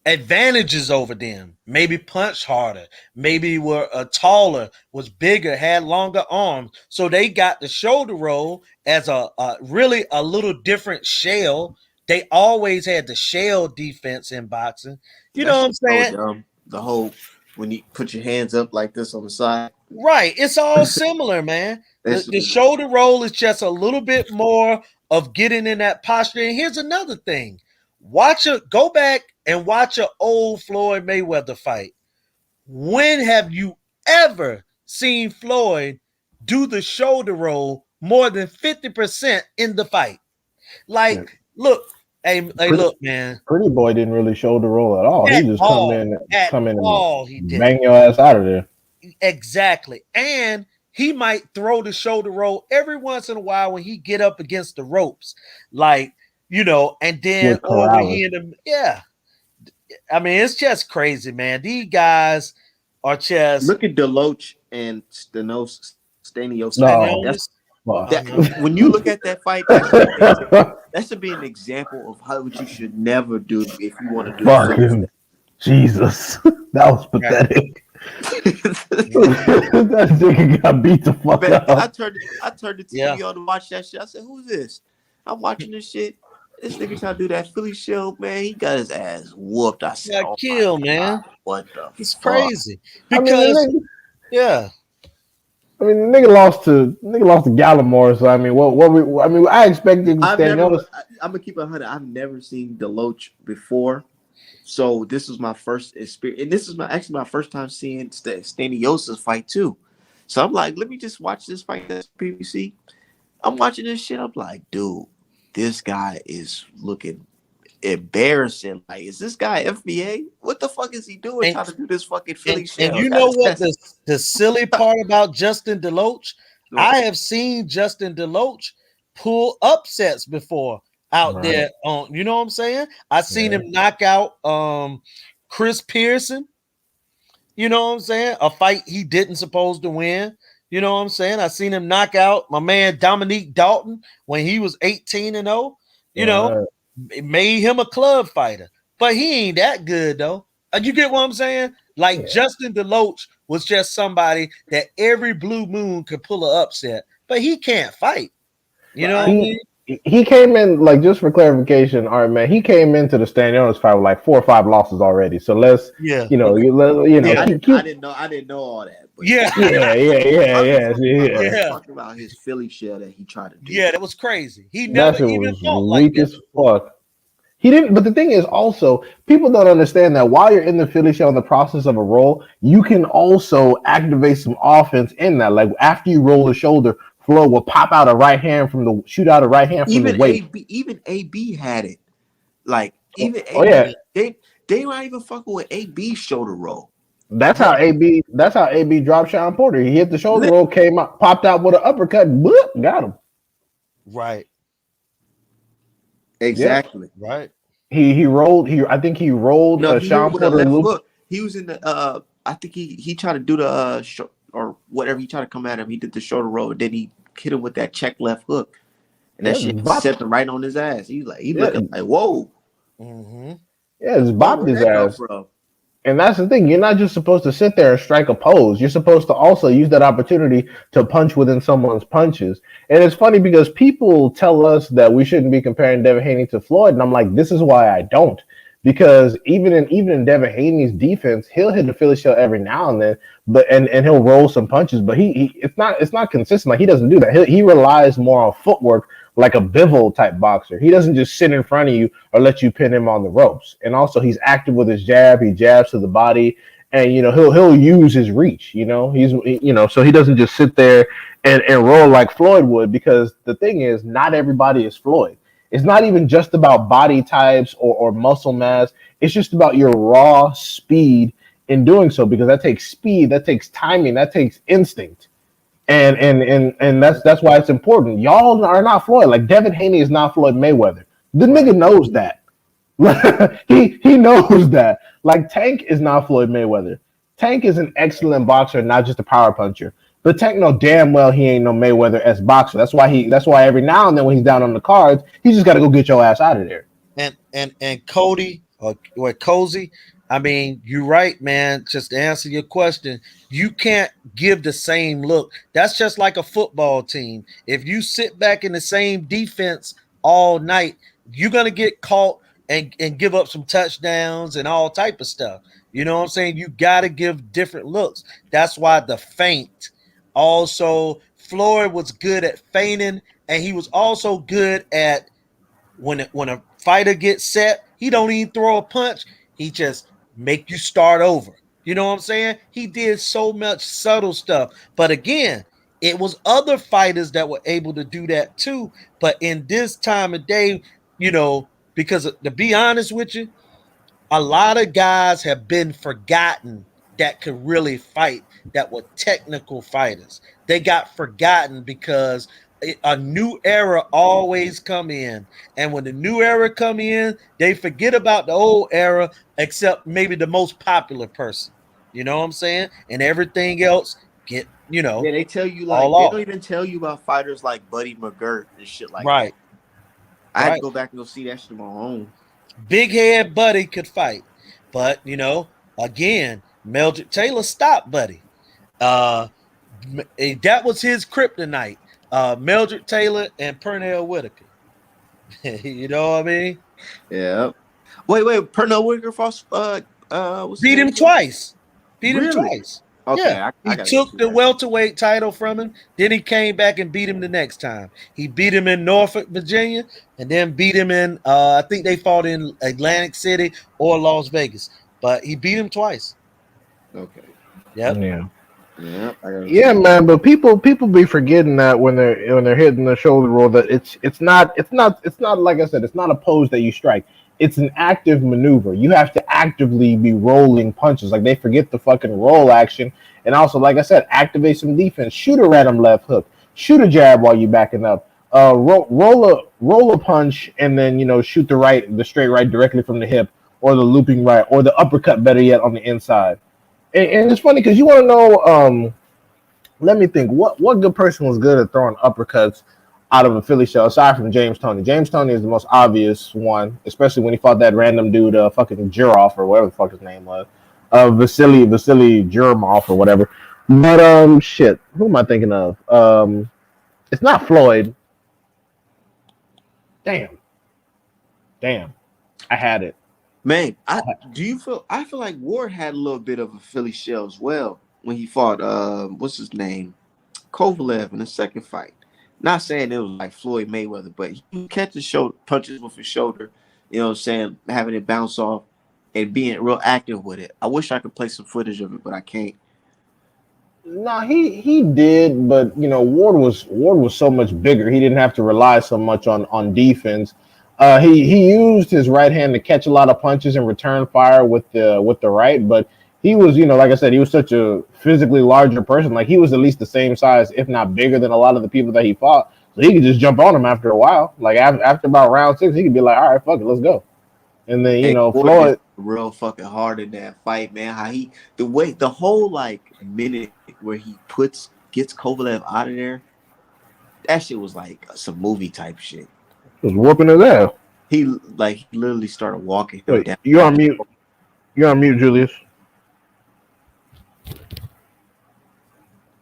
advantages over them, maybe punched harder, maybe were taller, was bigger, had longer arms. So they got the shoulder roll as a really a little different shell. They always had the shell defense in boxing. You That know what shit's I'm so saying? dumb. The whole when you put your hands up like this on the side. Right. It's all similar, man. That's The shoulder roll is just a little bit more of getting in that posture. And here's another thing. Go back and watch an old Floyd Mayweather fight. When have you ever seen Floyd do the shoulder roll more than 50% in the fight? Like, look, hey, look, man. Pretty Boy didn't really shoulder roll at all. He just At come in all, he and did. bang your ass out of there. Exactly. And he might throw the shoulder roll every once in a while when he get up against the ropes. Like, and then With or when Corrales. he in the I mean, it's just crazy, man. These guys are just Look at Deloach and Stanios fight. No. Stanonis. Fuck. That when you look at that fight, that should be an example of how what you should never do if you want to do Fucking Jesus. That was pathetic. That nigga got beat the fuck Man, up. I turned the TV Yeah. on to watch that shit. I said, "Who's this?" I'm watching this shit. This nigga trying to do that Philly show, man. He got his ass whooped. I said, Got "Oh killed, my man. God, what the It's fuck?" crazy. I mean, Because the yeah. nigga lost to Gallimore. So I mean, I expected I'm Staniels. gonna keep it 100. I've never seen Deloach before, so this was my first experience, and this is my first time seeing Staniosa's fight too. So I'm like, let me just watch this fight that's PBC. I'm watching this shit. I'm like, dude, this guy is looking embarrassing. Like, is this guy FBA? What the fuck is he doing And, trying to do this fucking Philly shit? and you know what the silly part about Justin Deloach? I have seen Justin Deloach pull upsets before out Right. there on, you know what I'm saying? I seen him knock out Chris Pearson. You know what I'm saying? A fight he didn't supposed to win. You know what I'm saying? I seen him knock out my man Dominique Dalton when he was 18-0. You know, it made him a club fighter, but he ain't that good though. You get what I'm saying? Like Justin Deloach was just somebody that every blue moon could pull an upset, but he can't fight. You know what I mean? He came in, like, just for clarification, all right, man. He came into the Stanionis fight with like 4 or 5 losses already. So let's, Yeah. you know, I didn't know all that. But Yeah. Yeah. Talking about his Philly shell that he tried to do. Yeah, that was crazy. He That never shit even was fought like weak that as before. fuck. He didn't, but the thing is also, people don't understand that while you're in the Philly shell in the process of a roll, you can also activate some offense in that. Like after you roll the shoulder, Flo will pop out a right hand from the shoot out a right hand from the weight. Even AB had it. Like even Oh, AB, yeah. they weren't even fucking with AB's shoulder roll. That's how AB dropped Sean Porter. He hit the shoulder roll, came out, popped out with an uppercut, whoop, got him. Right. Exactly. Yeah. Right. He rolled. I think he rolled No, he Sean hit with a Porter left loop. hook. He was in the. I think he tried to do the or whatever. He tried to come at him. He did the shoulder roll, and then he hit him with that check left hook, and that Yeah, shit bop, set him right on his ass. He yeah, looking like, whoa, Mm-hmm. yeah, it's whoa, bopped where'd his that come ass. from? And that's the thing. You're not just supposed to sit there and strike a pose. You're supposed to also use that opportunity to punch within someone's punches. And it's funny because people tell us that we shouldn't be comparing Devin Haney to Floyd, and I'm like, this is why I don't. Because even in Devin Haney's defense, he'll hit a Philly shell every now and then, but and he'll roll some punches, but he it's not consistent. Like he doesn't do that. He relies more on footwork, like a Bivol type boxer. He doesn't just sit in front of you or let you pin him on the ropes. And also, he's active with his jab. He jabs to the body, and he'll use his reach. So he doesn't just sit there and roll like Floyd would. Because the thing is, not everybody is Floyd. It's not even just about body types or muscle mass. It's just about your raw speed in doing so, because that takes speed, that takes timing, that takes instinct. And that's why it's important. Y'all are not Floyd. Like Devin Haney is not Floyd Mayweather. The nigga knows that. he knows that. Like Tank is not Floyd Mayweather. Tank is an excellent boxer, not just a power puncher. But Tank know damn well he ain't no Mayweather as boxer. That's why every now and then when he's down on the cards, he just got to go get your ass out of there. And Cody or Cozy, I mean, you're right, man. Just to answer your question, you can't give the same look. That's just like a football team. If you sit back in the same defense all night, you're gonna get caught and give up some touchdowns and all type of stuff. You know what I'm saying? You got to give different looks. That's why the feint. Also, Floyd was good at feinting, and he was also good at when a fighter gets set, he don't even throw a punch. He just make you start over. You know what I'm saying? He did so much subtle stuff. But again, it was other fighters that were able to do that too. But in this time of day, because to be honest with you, a lot of guys have been forgotten that could really fight, that were technical fighters. They got forgotten because a new era always come in, and when the new era come in, they forget about the old era, except maybe the most popular person. You know what I'm saying? And everything else get Yeah, they tell you all like they don't off. even tell you about fighters like Buddy McGirt and shit like that. Right, I had to right. go back and go see that shit on my own. Big head Buddy could fight, but again, Meldrick Taylor stopped Buddy. Uh, that was his kryptonite. Meldrick Taylor and Pernell Whitaker. You know what I mean? Yeah. Wait, Pernell Whitaker fought what's his Beat name him again? twice. Beat him Really? twice. Okay, Yeah. I He gotta go took see the that. welterweight title from him. Then he came back and beat him the next time. He beat him in Norfolk, Virginia, and then beat him in I think they fought in Atlantic City or Las Vegas. But he beat him twice. Okay. Yep. Yeah. Yeah, I gotta go see Yeah, that. man, but people be forgetting that when they're hitting the shoulder roll, that it's not like I said, it's not a pose that you strike. It's an active maneuver. You have to actively be rolling punches. Like they forget the fucking roll action, and also like I said, activate some defense. Shoot a random left hook. Shoot a jab while you backing up. Roll a punch, and then shoot the straight right directly from the hip, or the looping right, or the uppercut. Better yet, on the inside. And it's funny because you want to know. Let me think. What good person was good at throwing uppercuts out of a Philly shell aside from James Toney? James Toney is the most obvious one, especially when he fought that random dude, fucking Jurov or whatever the fuck his name was, Vasily Jurmov or whatever. But shit, who am I thinking of? It's not Floyd. Damn, damn, I had it. Man, I feel like Ward had a little bit of a Philly shell as well when he fought what's his name? Kovalev in the second fight. Not saying it was like Floyd Mayweather, but he catches shoulder punches with his shoulder, you know what I'm saying, having it bounce off and being real active with it. I wish I could play some footage of it, but I can't. No, he did, but Ward was so much bigger. He didn't have to rely so much on defense. He used his right hand to catch a lot of punches and return fire with the right, but he was, like I said, he was such a physically larger person. Like he was at least the same size, if not bigger, than a lot of the people that he fought. So he could just jump on him after a while. Like after about round 6, he could be like, "All right, fuck it, let's go." And then Hey, Gordon is Floyd. real fucking hard in that fight, man. How the whole like minute where he gets Kovalev out of there, that shit was like some movie type shit. Was whooping his ass. He literally started walking him Wait, down. you're on mute. You're on mute, Julius.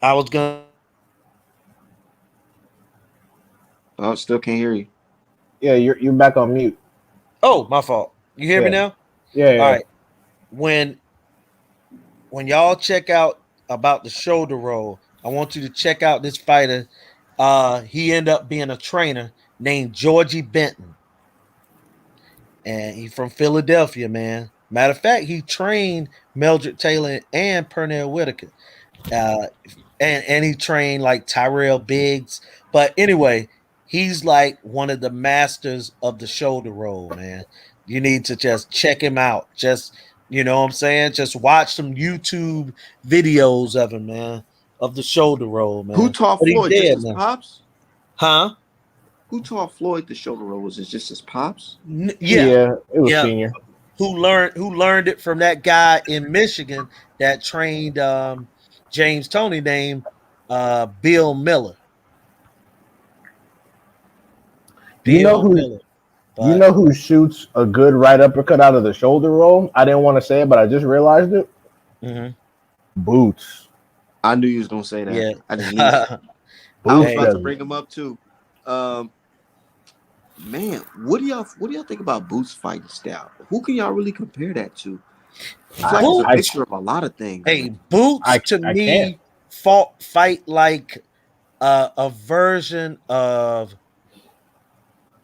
I was gonna. Oh, still can't hear you. Yeah, you're back on mute. Oh, my fault. You hear me Yeah, now? yeah, All yeah. right. When y'all check out about the shoulder roll, I want you to check out this fighter. He ended up being a trainer named Georgie Benton, and he's from Philadelphia, man. Matter of fact, he trained Meldrick Taylor and Pernell Whitaker. Uh, and he trained like Tyrell Biggs. But anyway, he's like one of the masters of the shoulder roll, man. You need to just check him out. Just you know what I'm saying? Just watch some YouTube videos of him, man, of the shoulder roll, Who man. taught But he's Floyd? Just dead his now. pops? Huh? Who taught Floyd the shoulder roll? Was it just his pops? Yeah. Yeah, it was Yeah. senior. Who learned it from that guy in Michigan that trained James Toney named Bill Miller. You know Bill who Miller. you But know who shoots a good right uppercut out of the shoulder roll? I didn't want to say it, but I just realized it. mhm. Boots. I knew you was gonna say that. Yeah. I just knew it. I was Boots Hey, about to does it. bring him up too. Um, man, what do y'all think about Boots' fighting style? Who can y'all really compare that to? I feel like it's a Boots, mixture of a lot of things, man. Boots to I can't. me fight like a version of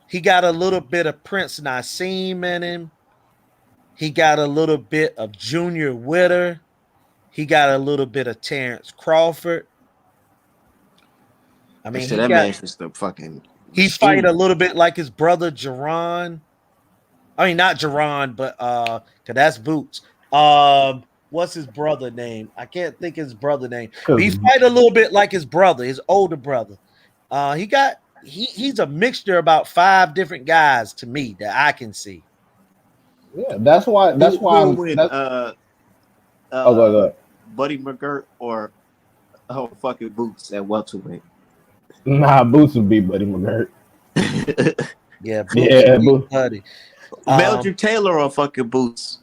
he got a little bit of Prince Nassim in him. He got a little bit of Junior Witter. He got a little bit of Terrence Crawford. I They mean, said that man's just a fucking he fight a machine. little bit like his brother Jerron. I mean, not Jerron, but cause that's Boots. What's his brother name? I can't think his brother name. But Because he fight a little bit like his brother, his older brother. He's a mixture about 5 different guys to me that I can see. yeah, that's why Who'll I'm win? that. Oh, Uh, go. Buddy McGirt or fucking Boots at welterweight? Nah, Boots would be Buddy McGirt. Yeah, Boots Yeah, beat Boots. Buddy. Meldrick Taylor or fucking Boots?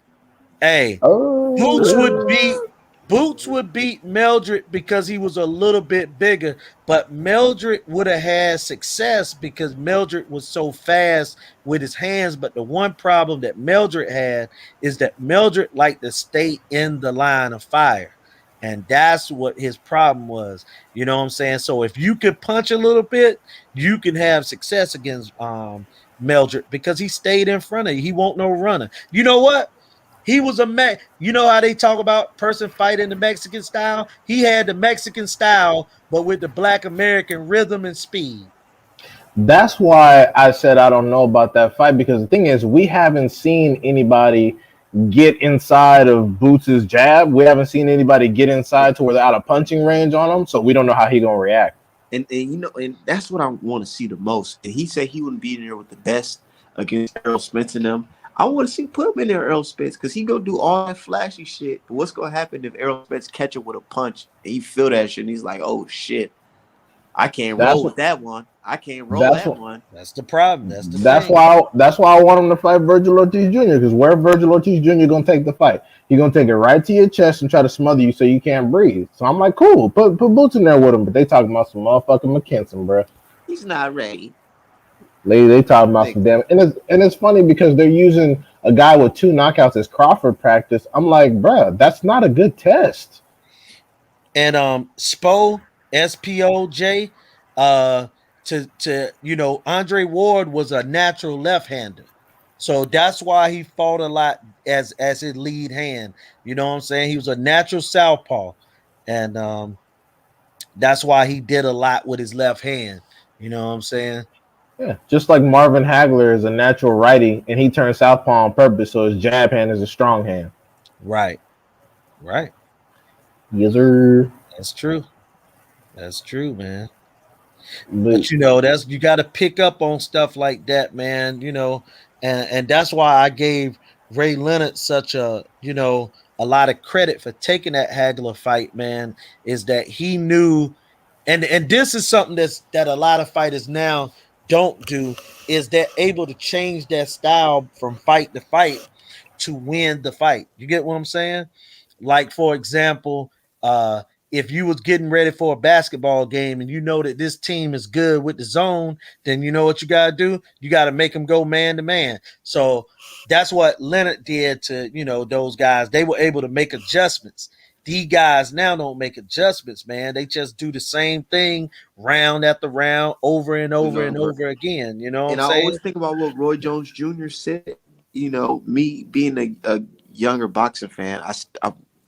Hey, Boots would beat Oh, Boots would beat Meldrick because he was a little bit bigger, but Meldrick would have had success because Meldrick was so fast with his hands. But the one problem that Meldrick had is that Meldrick liked to stay in the line of fire. And that's what his problem was. You know what I'm saying? So if you could punch a little bit, you can have success against Meldrick because he stayed in front of you. He won't no runner. You know what? He was a man. You know how they talk about person fighting the Mexican style? He had the Mexican style, but with the Black American rhythm and speed. that's why I said I don't know about that fight because the thing is we haven't seen anybody get inside of Boots' jab. We haven't seen anybody get inside to where they're out of punching range on him, so we don't know how he gonna react. And that's what I want to see the most. And he said he wouldn't be in there with the best against Errol Spence and them. I want to see put him in there, Errol Spence, because he go do all that flashy shit. But what's gonna happen if Errol Spence catch him with a punch and he feel that shit and he's like, oh shit, I can't That's roll what. with that one. I can't roll That's that what. one. That's the problem. That's the That's thing. why. That's why I want him to fight Virgil Ortiz Jr. Because where Virgil Ortiz Jr. gonna take the fight? He gonna take it right to your chest and try to smother you so you can't breathe. So I'm like, cool, put Boots in there with him. But they talking about some motherfucking McKinson, bro. He's not ready. They talking about Nigga. some damn. And it's funny because they're using a guy with 2 knockouts as Crawford practice. I'm like, bro, that's not a good test. And SPOJ, to Andre Ward was a natural left-hander. So that's why he fought a lot as his lead hand. You know what I'm saying? He was a natural southpaw. And that's why he did a lot with his left hand. You know what I'm saying? Yeah, just like Marvin Hagler is a natural righty, and he turned southpaw on purpose, so his jab hand is a strong hand. Right. Right. Yes, sir. That's true. That's true, man. But But you got to pick up on stuff like that, man. and that's why I gave Ray Leonard such a lot of credit for taking that Hagler fight, man. Is that he knew, and this is something that a lot of fighters now don't do, is they're able to change their style from fight to fight to win the fight. You get what I'm saying? Like, for example, uh, if you was getting ready for a basketball game and you know that this team is good with the zone, then you know what you got to do? You got to make them go man to man. So that's what Leonard did to, those guys. They were able to make adjustments. These guys now don't make adjustments, man. They just do the same thing round after round, over and And over and over. over again. You know what I'm And I saying? always think about what Roy Jones Jr. said. Me being a younger boxing fan,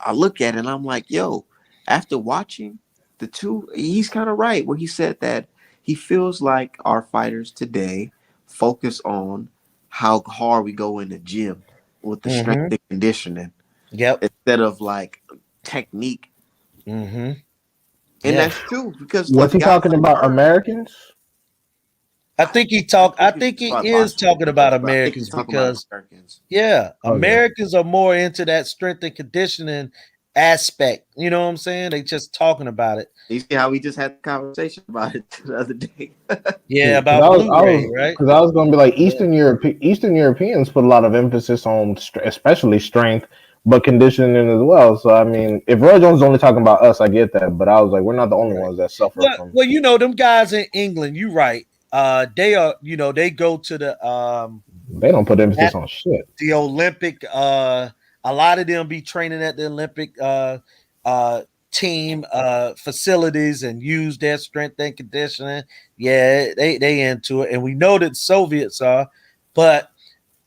I look at it and I'm like, yo, after watching the two, he's kind of right where he said that he feels like our fighters today focus on how hard we go in the gym with the strength Mm-hmm. and conditioning Yep. instead of like technique. Mm-hmm. And Yeah. that's true because Was like he guys talking like about Earn, Americans? I it's think he about is boxing. talking about But I think he's Americans talking about because Americans. yeah, Okay. Americans are more into that strength and conditioning aspect. You know what I'm saying? They just talking about it. You see how we just had a conversation about it the other day. Yeah, Because about Blu-ray, right? I was going to be like Yeah. Eastern Europeans put a lot of emphasis on especially strength, but conditioning as well. So I mean, if Roy Jones is only talking about us, I get that. But I was like, we're not the only Right. ones that suffer Well, from. well, them guys in England, you right. They are, they go to They don't put emphasis at on shit. the Olympic. A lot of them be training at the Olympic uh team facilities and use their strength and conditioning. Yeah, they into it, and we know that Soviets are, but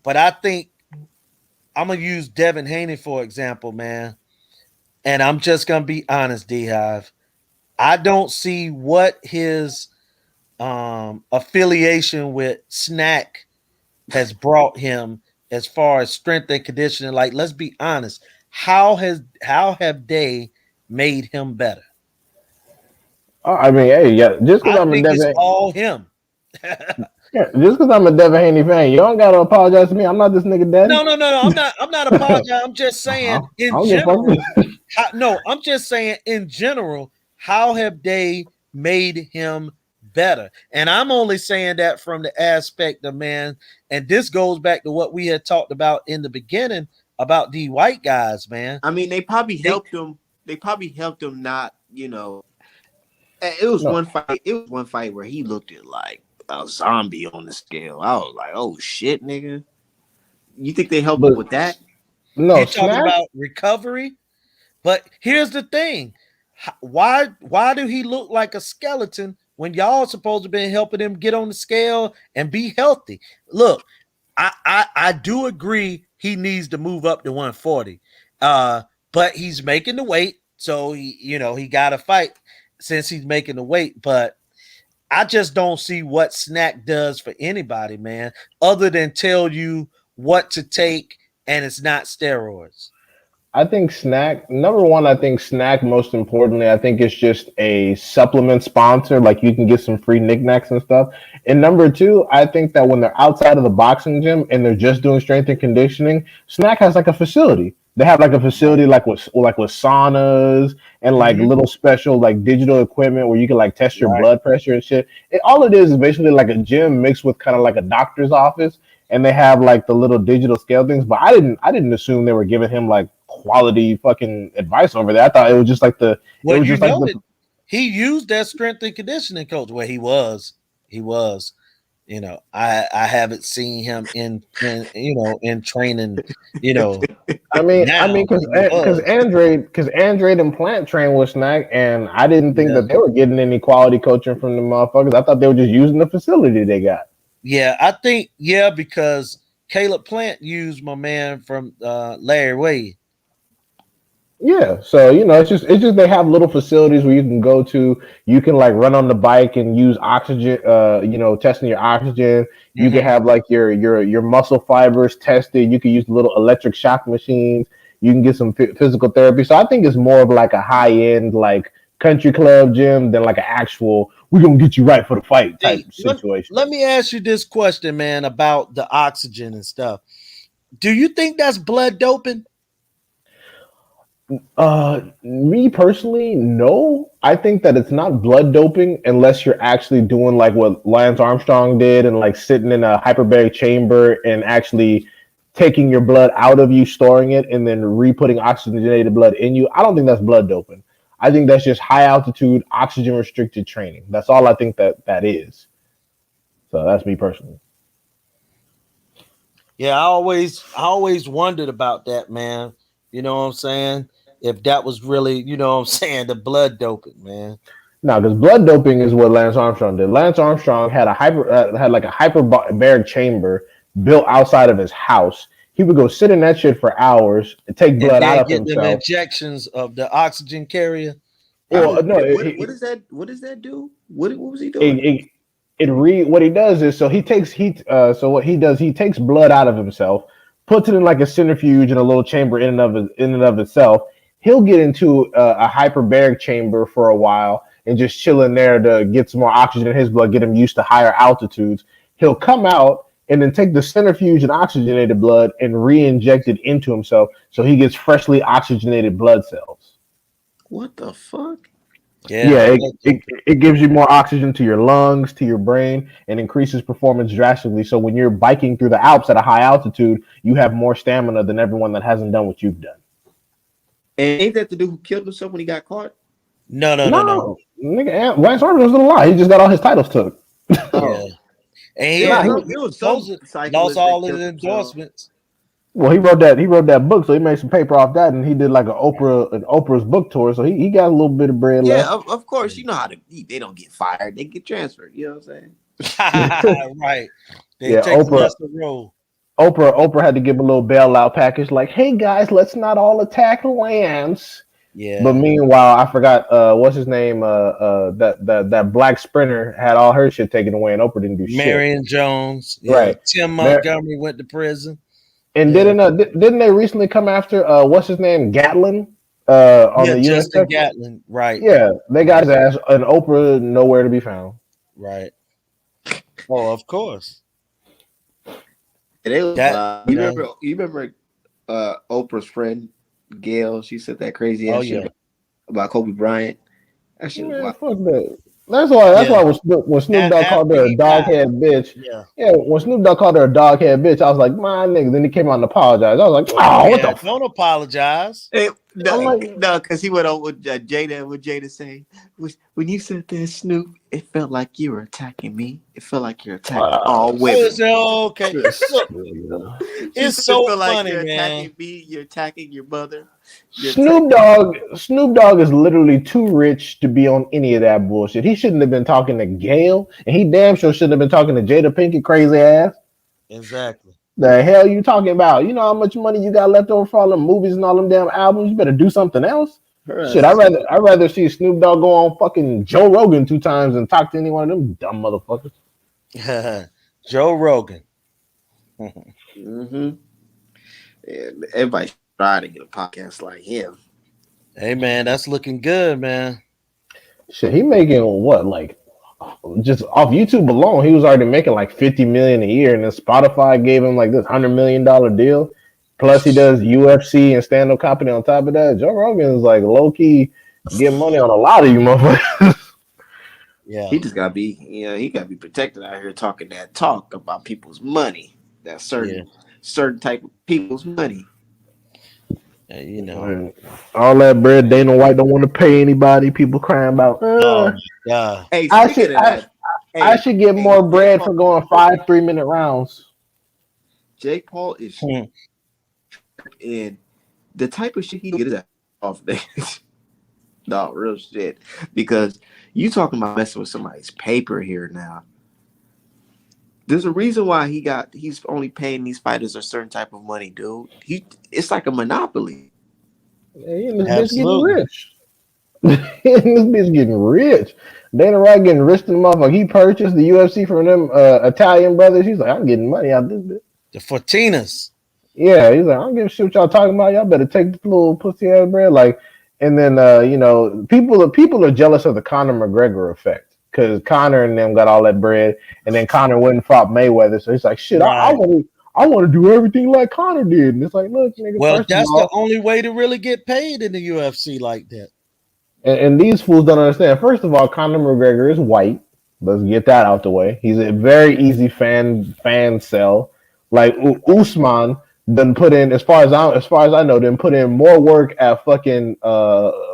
I think I'm gonna use Devin Haney for example, man. And I'm just gonna be honest, D Hive. I don't see what his affiliation with Snack has brought him as far as strength and conditioning. Like, let's be honest. How have they made him better? I mean, hey, yeah, I think it's all him. Just because I'm a Devin Haney fan, you don't gotta apologize to me. I'm not this nigga daddy. No. I'm not apologizing. I'm just saying I in don't give a general. fuck. No, I'm just saying in general, how have they made him better? And I'm only saying that from the aspect of, man, and this goes back to what we had talked about in the beginning about the white guys, man. I mean, they probably They helped him. They probably helped him not, It was No, one fight. It was one fight where he looked at like a zombie on the scale. I was like, "Oh shit, nigga!" You think they helped him but with that? no, you talking Snack. about recovery? But here's the thing. Why do he look like a skeleton when y'all supposed to be helping him get on the scale and be healthy? Look, I do agree he needs to move up to 140. But he's making the weight, so he got to fight since he's making the weight. But I just don't see what Snack does for anybody, man, other than tell you what to take, and it's not steroids. I think Snack, number one, I think Snack, most importantly, I think it's just a supplement sponsor. Like you can get some free knickknacks and stuff. And number two, I think that when they're outside of the boxing gym and they're just doing strength and conditioning, Snack has like a facility. They have like a Right. facility like with saunas and like Mm-hmm. little special like digital equipment where you can like test your Right. blood pressure and shit. All it is basically like a gym mixed with kind of like a doctor's office, and they have like the little digital scale things. But I didn't assume they were giving him like quality fucking advice over there. I thought it was just like it Well, was you just like know the that he used that strength and conditioning coach. Well, he was. I haven't seen him in training. You know now, because but he was. Andrade and Plant trained with Snack, and I didn't think Yeah, that they were getting any quality coaching from the motherfuckers. I thought they were just using the facility they got. yeah. I think because Caleb Plant used my man from Larry Wade. Yeah, so it's just they have little facilities where you can go to. You can like run on the bike and use oxygen. Testing your oxygen. You can Mm-hmm. have like your muscle fibers tested. You can use little electric shock machines. You can get some physical therapy. So I think it's more of like a high end like country club gym than like an actual "we're gonna get you right for the fight" type Hey, situation. let me ask you this question, man, about the oxygen and stuff. Do you think that's blood doping? Me personally, no. I think that it's not blood doping unless you're actually doing like what Lance Armstrong did and like sitting in a hyperbaric chamber and actually taking your blood out of you, storing it, and then re-putting oxygenated blood in you. I don't think that's blood doping. I think that's just high altitude, oxygen restricted training. That's all I think that is. So that's me personally. Yeah, I always wondered about that, man. You know what I'm saying? If that was really, you know what I'm saying, the blood doping, man. No, because blood doping is what Lance Armstrong did. Lance Armstrong had like a hyperbaric chamber built outside of his house. He would go sit in that shit for hours, take And blood out then of get them himself. injections of the oxygen carrier. I Well, don't no, get what does that do? What was he it, doing? it, what he does is so what he does, he takes blood out of himself, puts it in like a centrifuge in a little chamber in and of itself. He'll get into a hyperbaric chamber for a while and just chill in there to get some more oxygen in his blood, get him used to higher altitudes. He'll come out and then take the centrifuge and oxygenated blood and re-inject it into himself so he gets freshly oxygenated blood cells. What the fuck? Yeah, Yeah, blood doping. it gives you more oxygen to your lungs, to your brain, and increases performance drastically. So when you're biking through the Alps at a high altitude, you have more stamina than everyone that hasn't done what you've done. And ain't that the dude who killed himself when he got caught? No, no, no, no. No, nigga, Lance Armstrong's still alive. He just got all his titles took. Yeah. Oh, And he yeah, Nah, had he, it was some supposed lost cyclist that all his killed himself. endorsements. well, he wrote that book, so he made some paper off that, and he did like Oprah's book tour, so he got a little bit of bread Yeah, left. of course. You know how to eat. They don't get fired. They get transferred. You know what I'm saying? Right. They Yeah, take a lesser role. Oprah had to give a little bailout package, like, "Hey guys, let's not all attack Lance." But Yeah. meanwhile, I forgot what's his name. That black sprinter had all her shit taken away, and Oprah didn't do shit. Marion Jones. Yeah. Right. Tim Mar- Montgomery went to prison. and Yeah. didn't they recently come after what's his name Gatlin on Yeah, the Justin USF? Gatlin. Right. Yeah, they got Right. his ass, and Oprah nowhere to be found. Right. Oh, of course. And it was, That you remember Oprah's friend Gail? She said that crazy oh ass shit yeah. about Kobe Bryant. That shit was Man, wild. fuck that. That's why Yeah. when Snoop Dogg called After her a he died. doghead bitch. Yeah. Yeah, when Snoop Dogg called her a doghead bitch, I was like, my nigga. Then he came out and apologized. I was like, oh, what Yeah. the fuck? Don't apologize. Hey, I'm no, like, no, because he went on with Jada. What Jada say? When you said that, Snoop, it felt like you were attacking me. It felt like you're attacking all Oh, women. is that okay? Look, She it's said it so felt like funny, you're man. attacking me. You're attacking your mother. You're attacking. Snoop Dogg is literally too rich to be on any of that bullshit. He shouldn't have been talking to Gail, and he damn sure shouldn't have been talking to Jada Pinkett crazy ass. Exactly. The hell you talking about? You know how much money you got left over for all them movies and all them damn albums? You better do something else. Her Shit, ass is- I'd rather see Snoop Dogg go on fucking Joe Rogan 2 times and talk to any one of them dumb motherfuckers. Joe Rogan. Mhm. And everybody trying to get a podcast like him. Hey man, that's looking good, man. Shit, he making what, like, just off YouTube alone, he was already making like 50 million a year, and then Spotify gave him like this $100 million deal. Plus, he does UFC and stand up comedy on top of that. Joe Rogan is like low key getting money on a lot of you motherfuckers. Yeah. He just gotta be, he gotta be protected out here talking that talk about people's money. That certain type of people's money. You know. All that bread Dana White don't want to pay anybody. People crying about. Oh my God. Hey, I speaking should of that, I should get more Jake bread Paul, for going 5 3-minute rounds. Jake Paul is in the type of shit he gets off there. No, real shit. Because you talking about messing with somebody's paper here now. There's a reason why he's only paying these fighters a certain type of money, dude. It's like a monopoly. Hey, this bitch getting Absolutely. rich. This bitch getting rich. Dana White getting rich to the motherfucker. He purchased the UFC from them Italian brothers. He's like, I'm getting money out of this bitch. The Fortinas. Yeah, he's like, I don't give a shit what y'all talking about. Y'all better take this little pussy ass bread. Like, And then people are jealous of the Conor McGregor effect because Conor and them got all that bread, and then Conor went and fought Mayweather. So he's like, shit, I Right. want to do everything like Conor did. And it's like, look, nigga, Well, first of that's the all, only way to really get paid in the UFC like that. and these fools don't understand. First of all, Conor McGregor is white. Let's get that out the way. He's a very easy fan sell. Like Usman done put in, as far as I know, done put in more work at fucking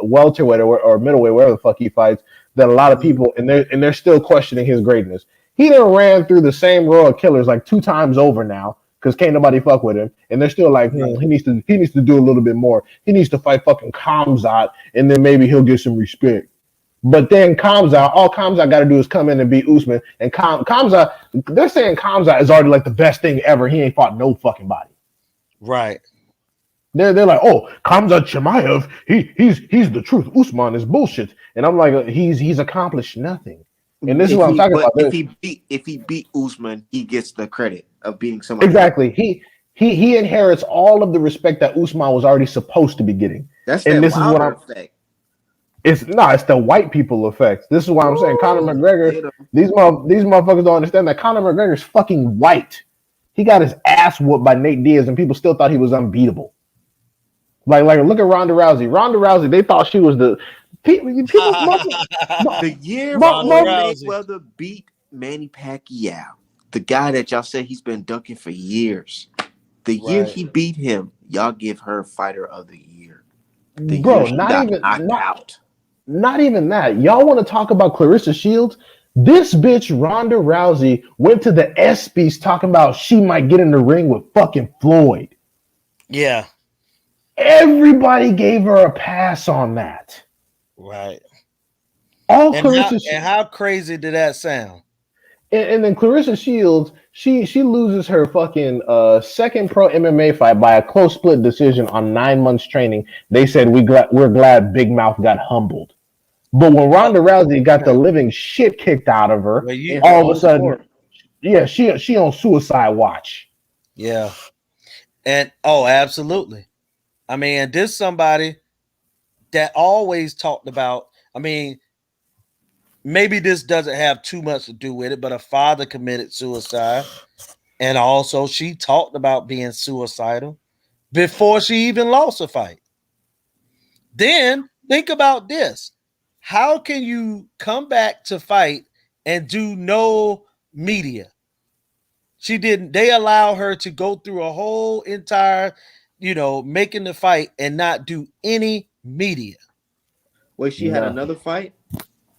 welterweight or middleweight, wherever the fuck he fights, than a lot of Mhm. people, and they're still questioning his greatness. He done ran through the same row of killers like 2 times over now because can't nobody fuck with him, and they're still like, Right. he needs to do a little bit more. He needs to fight fucking Kamzat, and then maybe he'll get some respect. But then Kamzat, all Kamzat got to do is come in and beat Usman, and Kamzat, they're saying Kamzat is already like the best thing ever. He ain't fought no fucking body. Right. They're like, oh, Kamzat Chimaev, he's the truth. Usman is bullshit, and I'm like, he's accomplished nothing. And this is what I'm talking about. If he beat Usman, he gets the credit of beating somebody else. Exactly. He inherits all of the respect that Usman was already supposed to be getting. That's And that this is what Wilder I'm. effect. It's the white people effect. This is why I'm saying Conor Woo! McGregor. Hit him. These motherfuckers don't understand that Conor McGregor's fucking white. He got his ass whooped by Nate Diaz, and people still thought he was unbeatable. Like look at Ronda Rousey. Ronda Rousey, they thought she was the people. The year Ronda Floyd Rousey. Mayweather beat Manny Pacquiao, the guy that y'all said he's been ducking for years, the year Right. he beat him, y'all give her Fighter of the Year. The year Bro, she got knocked out. not even that. Y'all want to talk about Clarissa Shields? This bitch Ronda Rousey went to the ESPYS talking about she might get in the ring with fucking Floyd. Yeah. Everybody gave her a pass on that. Right. All And Clarissa how crazy did that sound? and then Clarissa Shields, she loses her fucking second pro MMA fight by a close split decision on 9 months training. They said we're glad Big Mouth got humbled. But when Uh, Ronda Rousey got the living shit kicked out of her, well, you In her all of a own sudden, sport. yeah, she on suicide watch. yeah. And oh, absolutely. I mean, this somebody that always talked about, I mean, maybe this doesn't have too much to do with it, but a father committed suicide. And also she talked about being suicidal before she even lost a fight. Then think about this. How can you come back to fight and do no media? She didn't, they allow her to go through a whole entire, making the fight and not do any media. Wait, she had Nothing. another fight?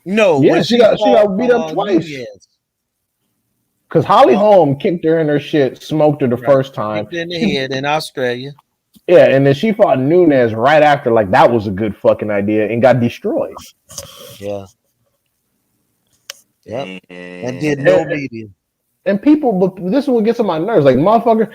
No, when Yeah, she she fought got beat up twice Nunez. because Holly Uh, Holm kicked her in her shit, smoked her the right. first time. Kicked in the head in Australia. Yeah, and then she fought Nunez right after, like that was a good fucking idea, and got destroyed. Yeah. Yep. And did Damn. no And, media. and people, but this is what gets on my nerves. Like motherfuckers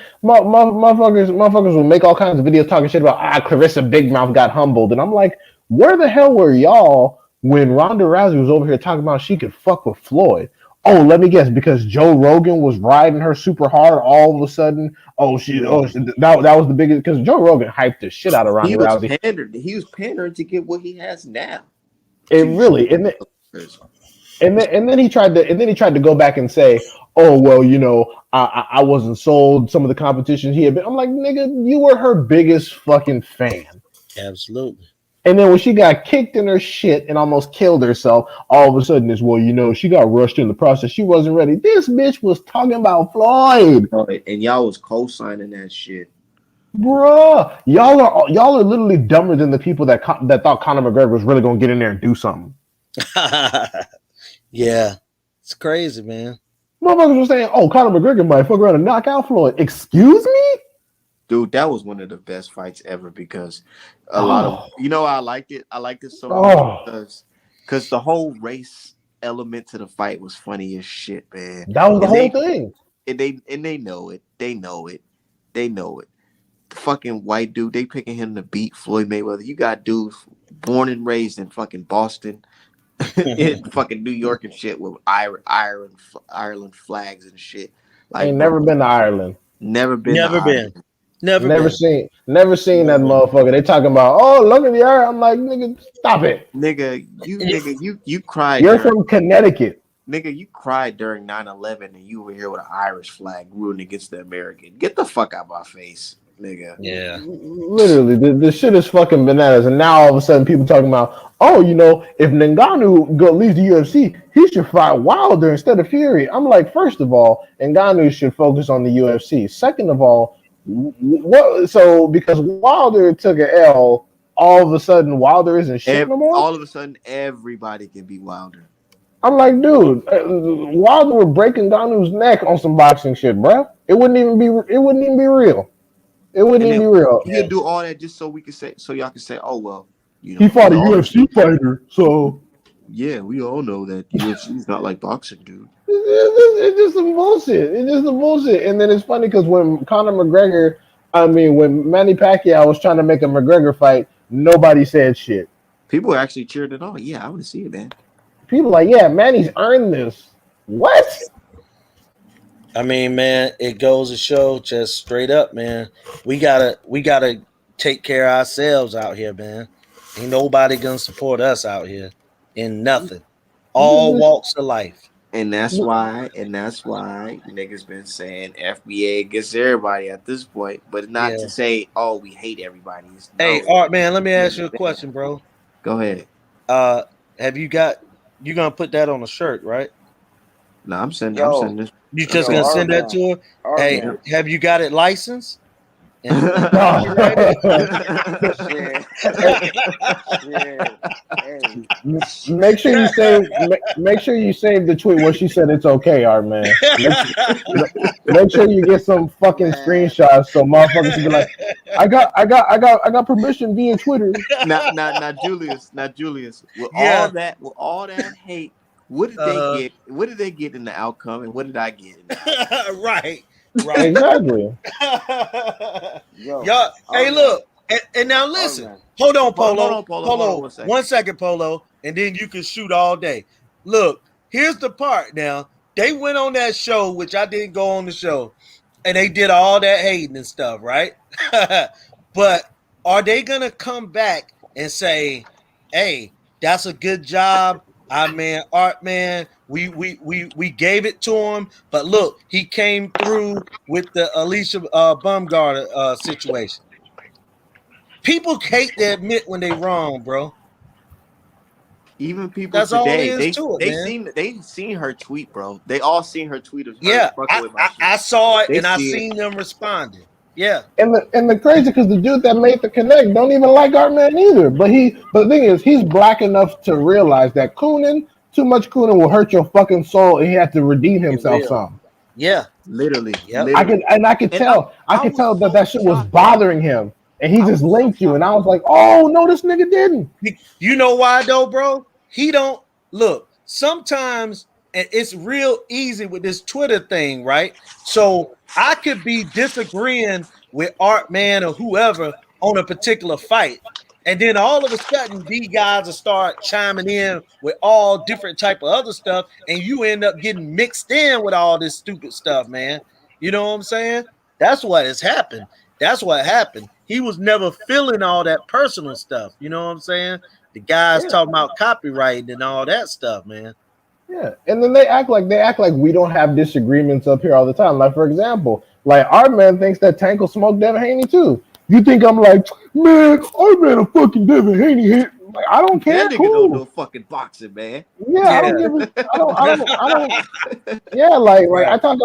will make all kinds of videos talking shit about Clarissa Big Mouth got humbled, and I'm like, where the hell were y'all when Ronda Rousey was over here talking about she could fuck with Floyd? Oh, let me guess, because Joe Rogan was riding her super hard. All of a sudden, that was the biggest because Joe Rogan hyped the shit out of He Ronda was Rousey. pandered. He was pandering to get what he has now. It To really and then he tried to go back and say, oh well, I wasn't sold some of the competition he had been. I'm like, nigga, you were her biggest fucking fan. Absolutely. And then when she got kicked in her shit and almost killed herself, all of a sudden it's, well, she got rushed in the process. She wasn't ready. This bitch was talking about Floyd. and y'all was co-signing that shit. Bruh. Y'all are literally dumber than the people that thought Conor McGregor was really gonna get in there and do something. Yeah. It's crazy, man. Motherfuckers were saying, oh, Conor McGregor might fuck around and knock out Floyd. Excuse me? Dude, that was one of the best fights ever because a lot of Oh, I liked it. I liked it so much oh. because the whole race element to the fight was funny as shit, man. That was the And whole they thing. they know it. They know it. They know it. The fucking white dude, they picking him to beat Floyd Mayweather. You got dudes born and raised in fucking Boston, in fucking New York and shit with Ireland flags and shit. Like, Ain't bro, never been to Ireland. never been to Never been. Ireland. Never been. Never seen that motherfucker. They talking about, oh, look at the art. I'm like, nigga, stop it. You cried You're during from Connecticut. nigga, you cried during 9/11 and you were here with an Irish flag rooting against the American. Get the fuck out of my face, nigga. Yeah. Literally, the shit is fucking bananas. And now all of a sudden, people talking about, oh, if Ngannou leaves the UFC, he should fight Wilder instead of Fury. I'm like, first of all, Ngannou should focus on the UFC. Second of all, what? So because Wilder took an L, all of a sudden Wilder isn't shit no more. All of a sudden, everybody can be Wilder. I'm like, dude, Wilder would break Ngannou's neck on some boxing shit, bro. It wouldn't even be. It wouldn't even be real. It wouldn't even be real. He'll do all that just so we can say, so y'all can say, oh well, he fought a UFC fighter, so yeah, we all know that UFC's not like boxing, dude. It's just some bullshit. It's just some bullshit. And then it's funny because when when Manny Pacquiao was trying to make a McGregor fight, nobody said shit. People actually cheered it on. Yeah, I want to see it, man. People like, yeah, Manny's earned this. What? I mean, man, it goes to show just straight up, man. We gotta take care of ourselves out here, man. Ain't nobody gonna support us out here in nothing. All walks of life. And that's why niggas been saying FBA against everybody at this point, but not to say, oh, we hate everybody. Hey, Art, man, let me ask you a question, bro. Go ahead. You gonna put that on a shirt, right? No, I'm sending this. You just gonna send that to her? Hey, have you got it licensed? Make sure you save. Make sure you save the tweet where she said it's okay, Art man. Make sure you get some fucking screenshots so motherfuckers can be like, I got permission via Twitter. Now, Julius. With all that hate, what did they get? What did they get in the outcome, and what did I get in the outcome? Right. Exactly. Y'all, hey, look, and now listen. Hold on, Polo. 1 second, Polo, and then you can shoot all day. Look, here's the part now. They went on that show, which I didn't go on the show, and they did all that hating and stuff, right? But are they going to come back and say, hey, that's a good job? I mean, Art man, we gave it to him, but look, he came through with the Alicia Bumgarner situation. People hate to admit when they wrong, bro. Even people That's today, all it is to it, they seen her tweet, bro. They all seen her tweet of her. Yeah, I saw it, and I seen them responding. Yeah, and the crazy because the dude that made the connect don't even like Artman either. But the thing is, he's black enough to realize that too much cooning will hurt your fucking soul, and he had to redeem himself some. Yeah, literally. Yep. I could tell that shit was bothering him, and he just linked you, and I was like, oh no, this nigga didn't. You know why though, bro? He don't look. Sometimes it's real easy with this Twitter thing, right? So I could be disagreeing with Art Man or whoever on a particular fight, and then all of a sudden these guys will start chiming in with all different type of other stuff, and you end up getting mixed in with all this stupid stuff, man. You know what I'm saying? That's what has happened. That's what happened. He was never feeling all that personal stuff. You know what I'm saying? The guys talking about copyright and all that stuff, man. Yeah, and then they act like we don't have disagreements up here all the time. Like for example, like our man thinks that Tank will smoke Devin Haney too. You think I'm like, man, our man a fucking Devin Haney hit? Like I don't care. That nigga don't know fucking boxing, man. Yeah, I don't give a. I don't. Yeah, like I talk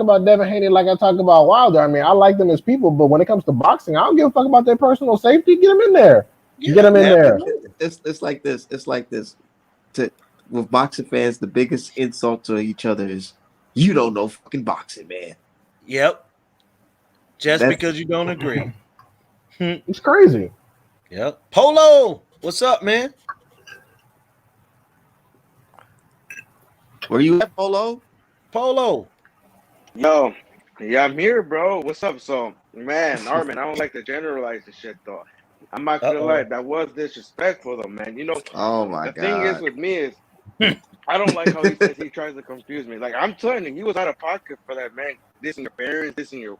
about Devin Haney like I talk about Wilder. I mean, I like them as people, but when it comes to boxing, I don't give a fuck about their personal safety. Get them in there. Get them in there. It's like this. It's like this. With boxing fans, the biggest insult to each other is you don't know fucking boxing, man. Yep. Just because you don't agree. It's crazy. Yep. Polo, what's up, man? Where you at, Polo? Polo. Yo, yeah, I'm here, bro. What's up? So, man, Armin, I don't like to generalize the shit, though. I'm not gonna lie, that was disrespectful, though, man. You know, oh my the thing is with me is I don't like how he says he tries to confuse me. Like I'm telling you, he was out of pocket for that, man. Dissing your parents, dissing your.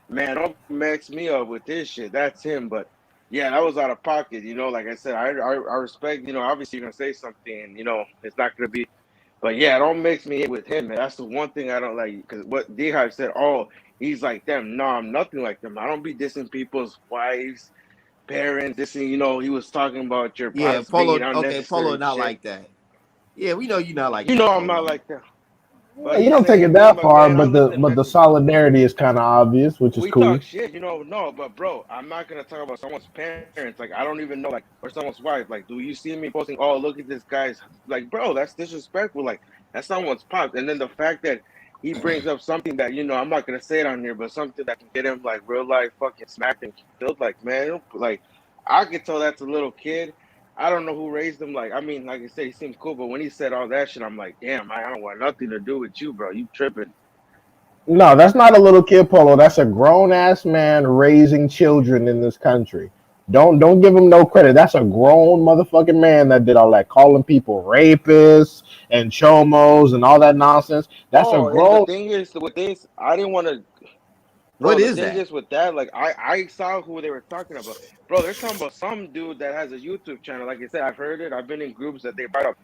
Man, don't mix me up with this shit. That's him. But yeah, that was out of pocket. Like I said, I respect. Obviously you're gonna say something, and it's not gonna be. But yeah, don't mix me with him, man. That's the one thing I don't like. Because what D-Hype said, oh, he's like them. No, I'm nothing like them. I don't be dissing people's wives, parents. Dissing, he was talking about your Yeah, pops being Polo. Okay, Polo unnecessary not shit. like that. Yeah, we know you're not like that, I'm not Polo. like that. Yeah, But you he's don't take it saying, me and that my far, man, I but lived the in but the Mexico. solidarity is kind of obvious, which is We cool. talk shit, no, but bro, I'm not gonna talk about someone's parents. Like, I don't even know, like, or someone's wife. Like, do you see me posting? Oh, look at this guy's. Like, bro, that's disrespectful. Like, that's someone's pops. And then the fact that he brings up something that I'm not gonna say it on here, but something that can get him like real life fucking smacked and killed. Like, man, like, I could tell that's a little kid. I don't know who raised him. Like, I mean, like I said, he seemed cool, but when he said all that shit, I'm like, damn, I don't want nothing to do with you, bro. You tripping? No, that's not a little kid, Polo. That's a grown ass man raising children in this country. Don't give him no credit. That's a grown motherfucking man that did all that, calling people rapists and chomos and all that nonsense. That's a Oh, and the grown. thing is with this, I didn't want to. What Bro, the is thing that? is with that, like I saw who they were talking about. Bro, they're talking about some dude that has a YouTube channel. Like I said, I've heard it. I've been in groups that they brought up.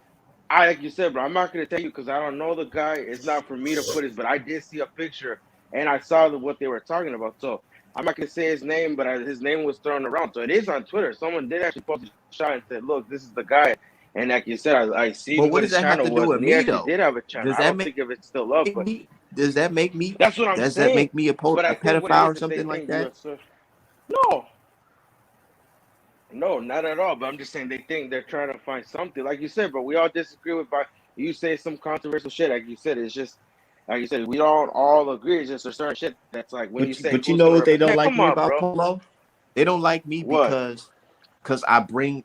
Like you said, bro, I'm not gonna tell you because I don't know the guy. It's not for me to put his, but I did see a picture and I saw what they were talking about. So I'm not gonna say his name, but his name was thrown around. So it is on Twitter. Someone did actually post a shot and said, "Look, this is the guy." And like you said, I But seen what what does his that have channel to do was, with and he me actually though? did have a channel. Does I that don't make think if it's still up, but me? Does that make me? that's what I'm Does that saying. make me But a I think what it pedophile or is they something like think that? no, no, not at all. But I'm just saying they think they're trying to find something, like you said. But we all disagree with. By you say some controversial shit, like you said, it's just like you said. We don't all agree. It's just a certain shit that's like when you say But you who's know gonna what they represent. don't Man, like come me on, about, bro. Polo? They don't like me What? because I bring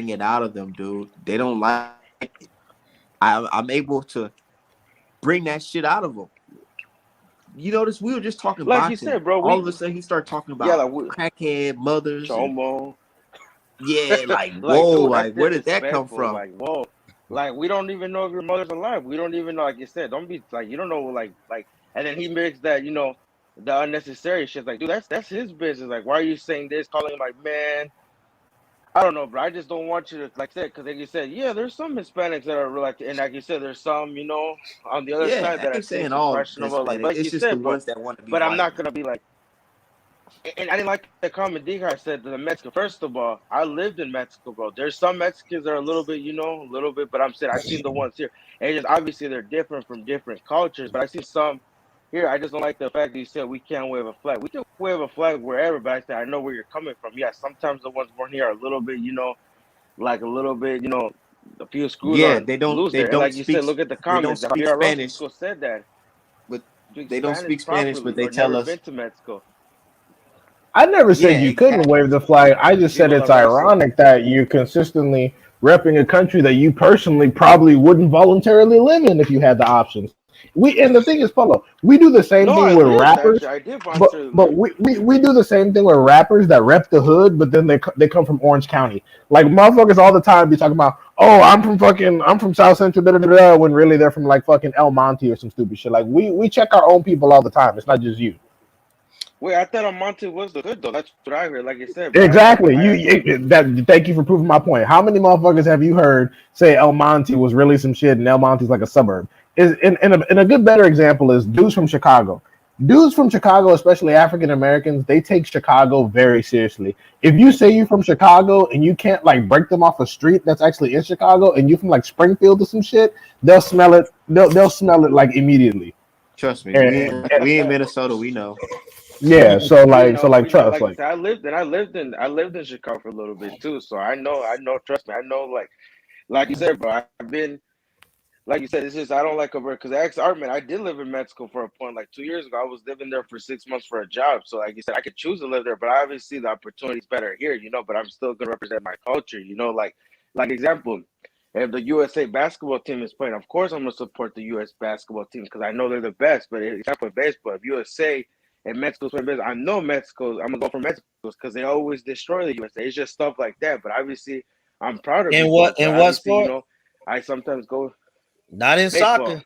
it out of them, dude. They don't like it. I'm able to bring that shit out of them. You notice we were just talking Like you boxing. said, bro. All of a sudden he started talking Yeah, about like we crackhead mothers and chomo. yeah, like Like, whoa, dude, that's like where did that come disrespectful. from? Like, whoa. Like, we don't even know if your mother's alive. We don't even know. Like you said, don't be like you don't know. Like, and then he makes that the unnecessary shit. Like, dude, that's his business. Like, why are you saying this? Calling him like man. I don't know, bro. I just don't want you to like say because like you said, yeah, there's some Hispanics that are like, and like you said, there's some on the other Yeah, side I that I ain't see saying some all questionable. Hispanic. Like It's you just the said, ones that want to be but I'm white. not gonna be like. And I didn't like the comment Digar said to the Mexico. First of all, I lived in Mexico, bro. There's some Mexicans that are a little bit, a little bit, but I'm saying I've seen the ones here. And just obviously they're different from different cultures, but I see some here. I just don't like the fact that you said we can't wave a flag. We can wave a flag wherever, but I said I know where you're coming from. Yeah, sometimes the ones born here are a little bit, like a little bit, a few screws Yeah, on loose they there. And don't like you speak said, look at the they don't comments. speak Javier Spanish, Rosco said that. but Speak they don't Spanish speak Spanish, but properly they or tell never us been to Mexico. I never yeah, said you couldn't exactly. wave the flag. I just said Viva la it's raza. ironic that you're consistently repping a country that you personally probably wouldn't voluntarily live in if you had the options. And the thing is, Polo, we do the same No, thing I with lived rappers, actually. I did but voluntarily but live. we do the same thing with rappers that rep the hood, but then they come from Orange County. Like motherfuckers all the time be talking about, oh, I'm from South Central, da da da da, when really they're from like fucking El Monte or some stupid shit. Like we check our own people all the time. It's not just you. Wait, I thought Almonte was the hood though. That's what I heard. Like I said, bro. Exactly. I That. Thank you for proving my point. How many motherfuckers have you heard say El Monte was really some shit and El Monte's like a suburb? Is in a good better example is dudes from Chicago. Dudes from Chicago, especially African Americans, they take Chicago very seriously. If you say you're from Chicago and you can't like break them off a street that's actually in Chicago, and you from like Springfield or some shit, they'll smell it. They'll smell it like immediately. Trust me, And, we in Minnesota, we know. yeah, we so know, like we know. trust Like I like said, I lived in Chicago for a little bit too. So I know. Trust me, I know. Like you said, bro. I've been like you said. It's just I don't like over because ex Artman. I did live in Mexico for a point. Like 2 years ago, I was living there for 6 months for a job. So like you said, I could choose to live there, but obviously the opportunity's better here. But I'm still gonna represent my culture. Like example. If the USA basketball team is playing, of course I'm gonna support the US basketball team because I know they're the best. But example in baseball, if USA and Mexico's playing baseball, I know Mexico. I'm gonna go for Mexico because they always destroy the USA. It's just stuff like that. But obviously, I'm proud of In you what boys. But in what obviously, sport? I sometimes go Not in baseball soccer.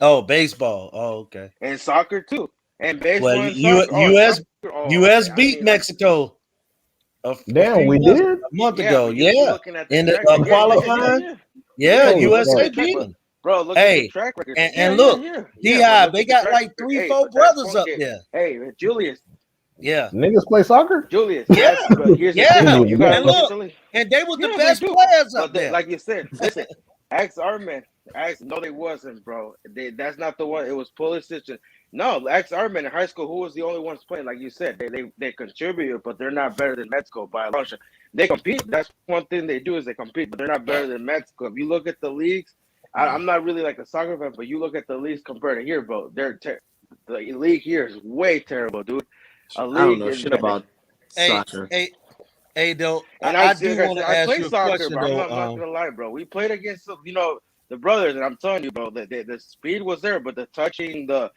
Oh, baseball. Oh, okay. and soccer too. And Well, baseball and soccer. Oh, U.S. soccer. Oh, U.S. okay. I beat mean, like, Mexico a Damn, few we months, did. a month yeah, ago. but you Yeah, looking at the in the track record. qualifying. Yeah. Yeah, You Holy look at USA the fuck. track, beat but them. bro, look at the Hey, track record. and look, But D-High, look they at the got track like record. three, Hey, four but that's brothers point up game. there. Hey, Julius, Yeah, Niggas play soccer? Julius. yeah, But here's the thing, yeah. though. You gotta Yeah. And look at look, the league. and they was the Yeah, they best do. players up But they, there. like you said, listen, ask our man. Ask no, they wasn't, bro. That's not the one. It was Pulisic. No, ask our men in high school who was the only ones playing. Like you said, they contribute, but they're not better than Mexico by a long shot. They compete. That's one thing they do is they compete, but they're not better than Mexico. If you look at the leagues, I'm not really like a soccer fan, but you look at the leagues compared to here, bro. The league here is way terrible, dude. A I don't league know is shit about Hey, soccer. hey, hey, though, And I like do I want said, to I ask play you a soccer, question bro. I'm not though. gonna lie, bro. We played against the brothers, and I'm telling you, bro, the speed was there, but the touching, the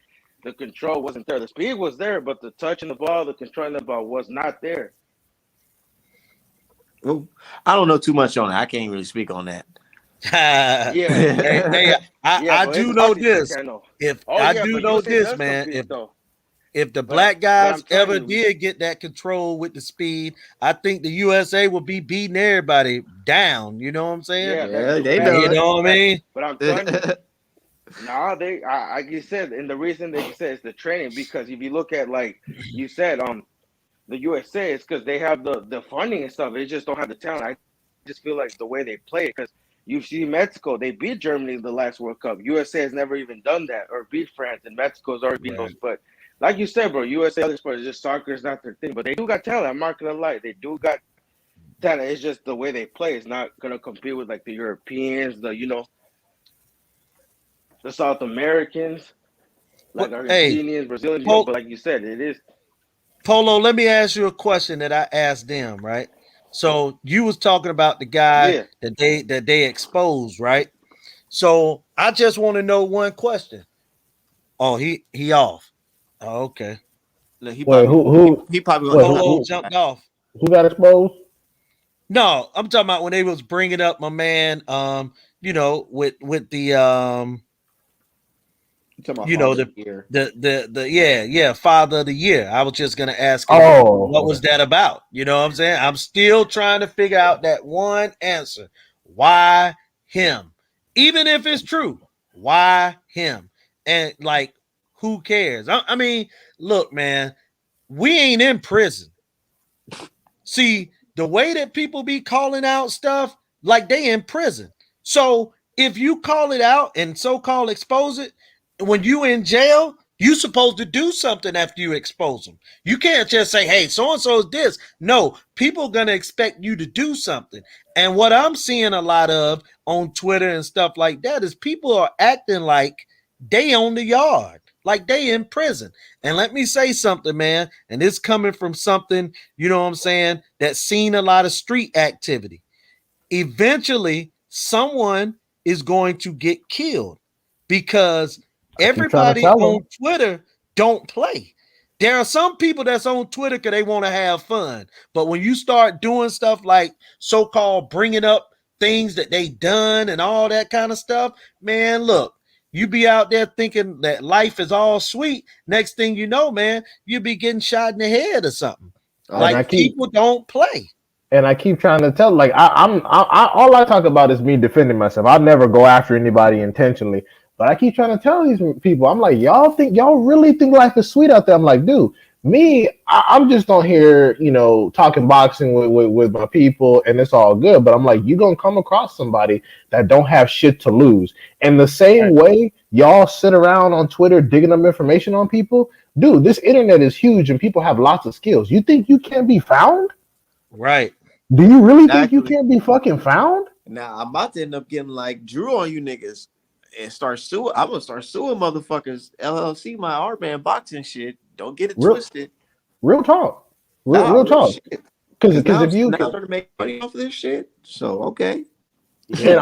control wasn't there. The speed was there, but the touching the ball, the controlling the ball was not there. Well, I don't know too much on it. I can't really speak on that. Yeah, Hey, yeah, I but do it's know boxing still this. can't know. If Oh I yeah, do but know USA this, does man, compete though. if the But black guys I'm telling ever you, did get that control with the speed, I think the USA will be beating everybody down. You know what I'm saying? yeah, that's Yeah, a they fact. You done. That's a know what I fact. mean? But I'm telling you, nah, like you said, and the reason they said is the training because if you look at like you said, the USA is because they have the funding and stuff. They just don't have the talent. I just feel like the way they play it because you see Mexico, they beat Germany in the last World Cup. USA has never even done that or beat France, and Mexico's already beat those. Right. But like you said, bro, USA other sports just soccer is not their thing, but they do got talent. I'm not gonna lie, they do got talent. It's just the way they play. It's not gonna compete with like the Europeans, the South Americans, like Hey, Argentinians, Brazilians. But Pol- like you said, it is. Polo, let me ask you a question that I asked them, right? So you was talking about the guy Yeah. that they exposed, right? So I just want to know one question. Oh, he off. Oh, okay. Look, he Wait, probably who he probably wait, he probably Polo jumped off. who got exposed? No, I'm talking about when they was bringing up my man, with the you talking about you know father the here. the father of the year. I was just gonna ask him what Oh, was that about. You know what I'm saying? I'm still trying to figure out that one answer. Why him? Even if it's true, why him? And like, who cares? I mean, look, man, we ain't in prison. See, the way that people be calling out stuff, like they in prison. So if you call it out and so-called expose it, when you in jail, you supposed to do something after you expose them. You can't just say, hey, so-and-so is this. No, people gonna expect you to do something. And what I'm seeing a lot of on Twitter and stuff like that is people are acting like they own the yard, like they in prison. And let me say something, man, and this coming from something, you know what I'm saying, that's seen a lot of street activity. Eventually, someone is going to get killed because I keep trying to everybody tell on them. Twitter don't play. There are some people that's on Twitter because they want to have fun. But when you start doing stuff like so-called bringing up things that they done and all that kind of stuff, man, look, you be out there thinking that life is all sweet. Next thing you know, man, you be getting shot in the head or something. And I Like Oh, keep people don't play. and I keep trying to tell, like all I talk about is me defending myself. I never go after anybody intentionally, but I keep trying to tell these people, I'm like, y'all really think life is sweet out there? I'm like, dude, I'm just on here, talking boxing with my people, and it's all good. But I'm like, you gonna come across somebody that don't have shit to lose, and the same Right. way y'all sit around on Twitter digging up information on people, dude. This internet is huge, and people have lots of skills. You think you can't be found? Right. Do you really think you exactly. can't be fucking found? Now I'm about to end up getting like Drew on you niggas and start suing. I'm gonna start suing motherfuckers. LLC, my art man boxing shit. Don't get it Real, twisted. real talk. Real, Nah, real real talk. shit. Because Because now if you now I'm starting to make money off of this shit. So okay. and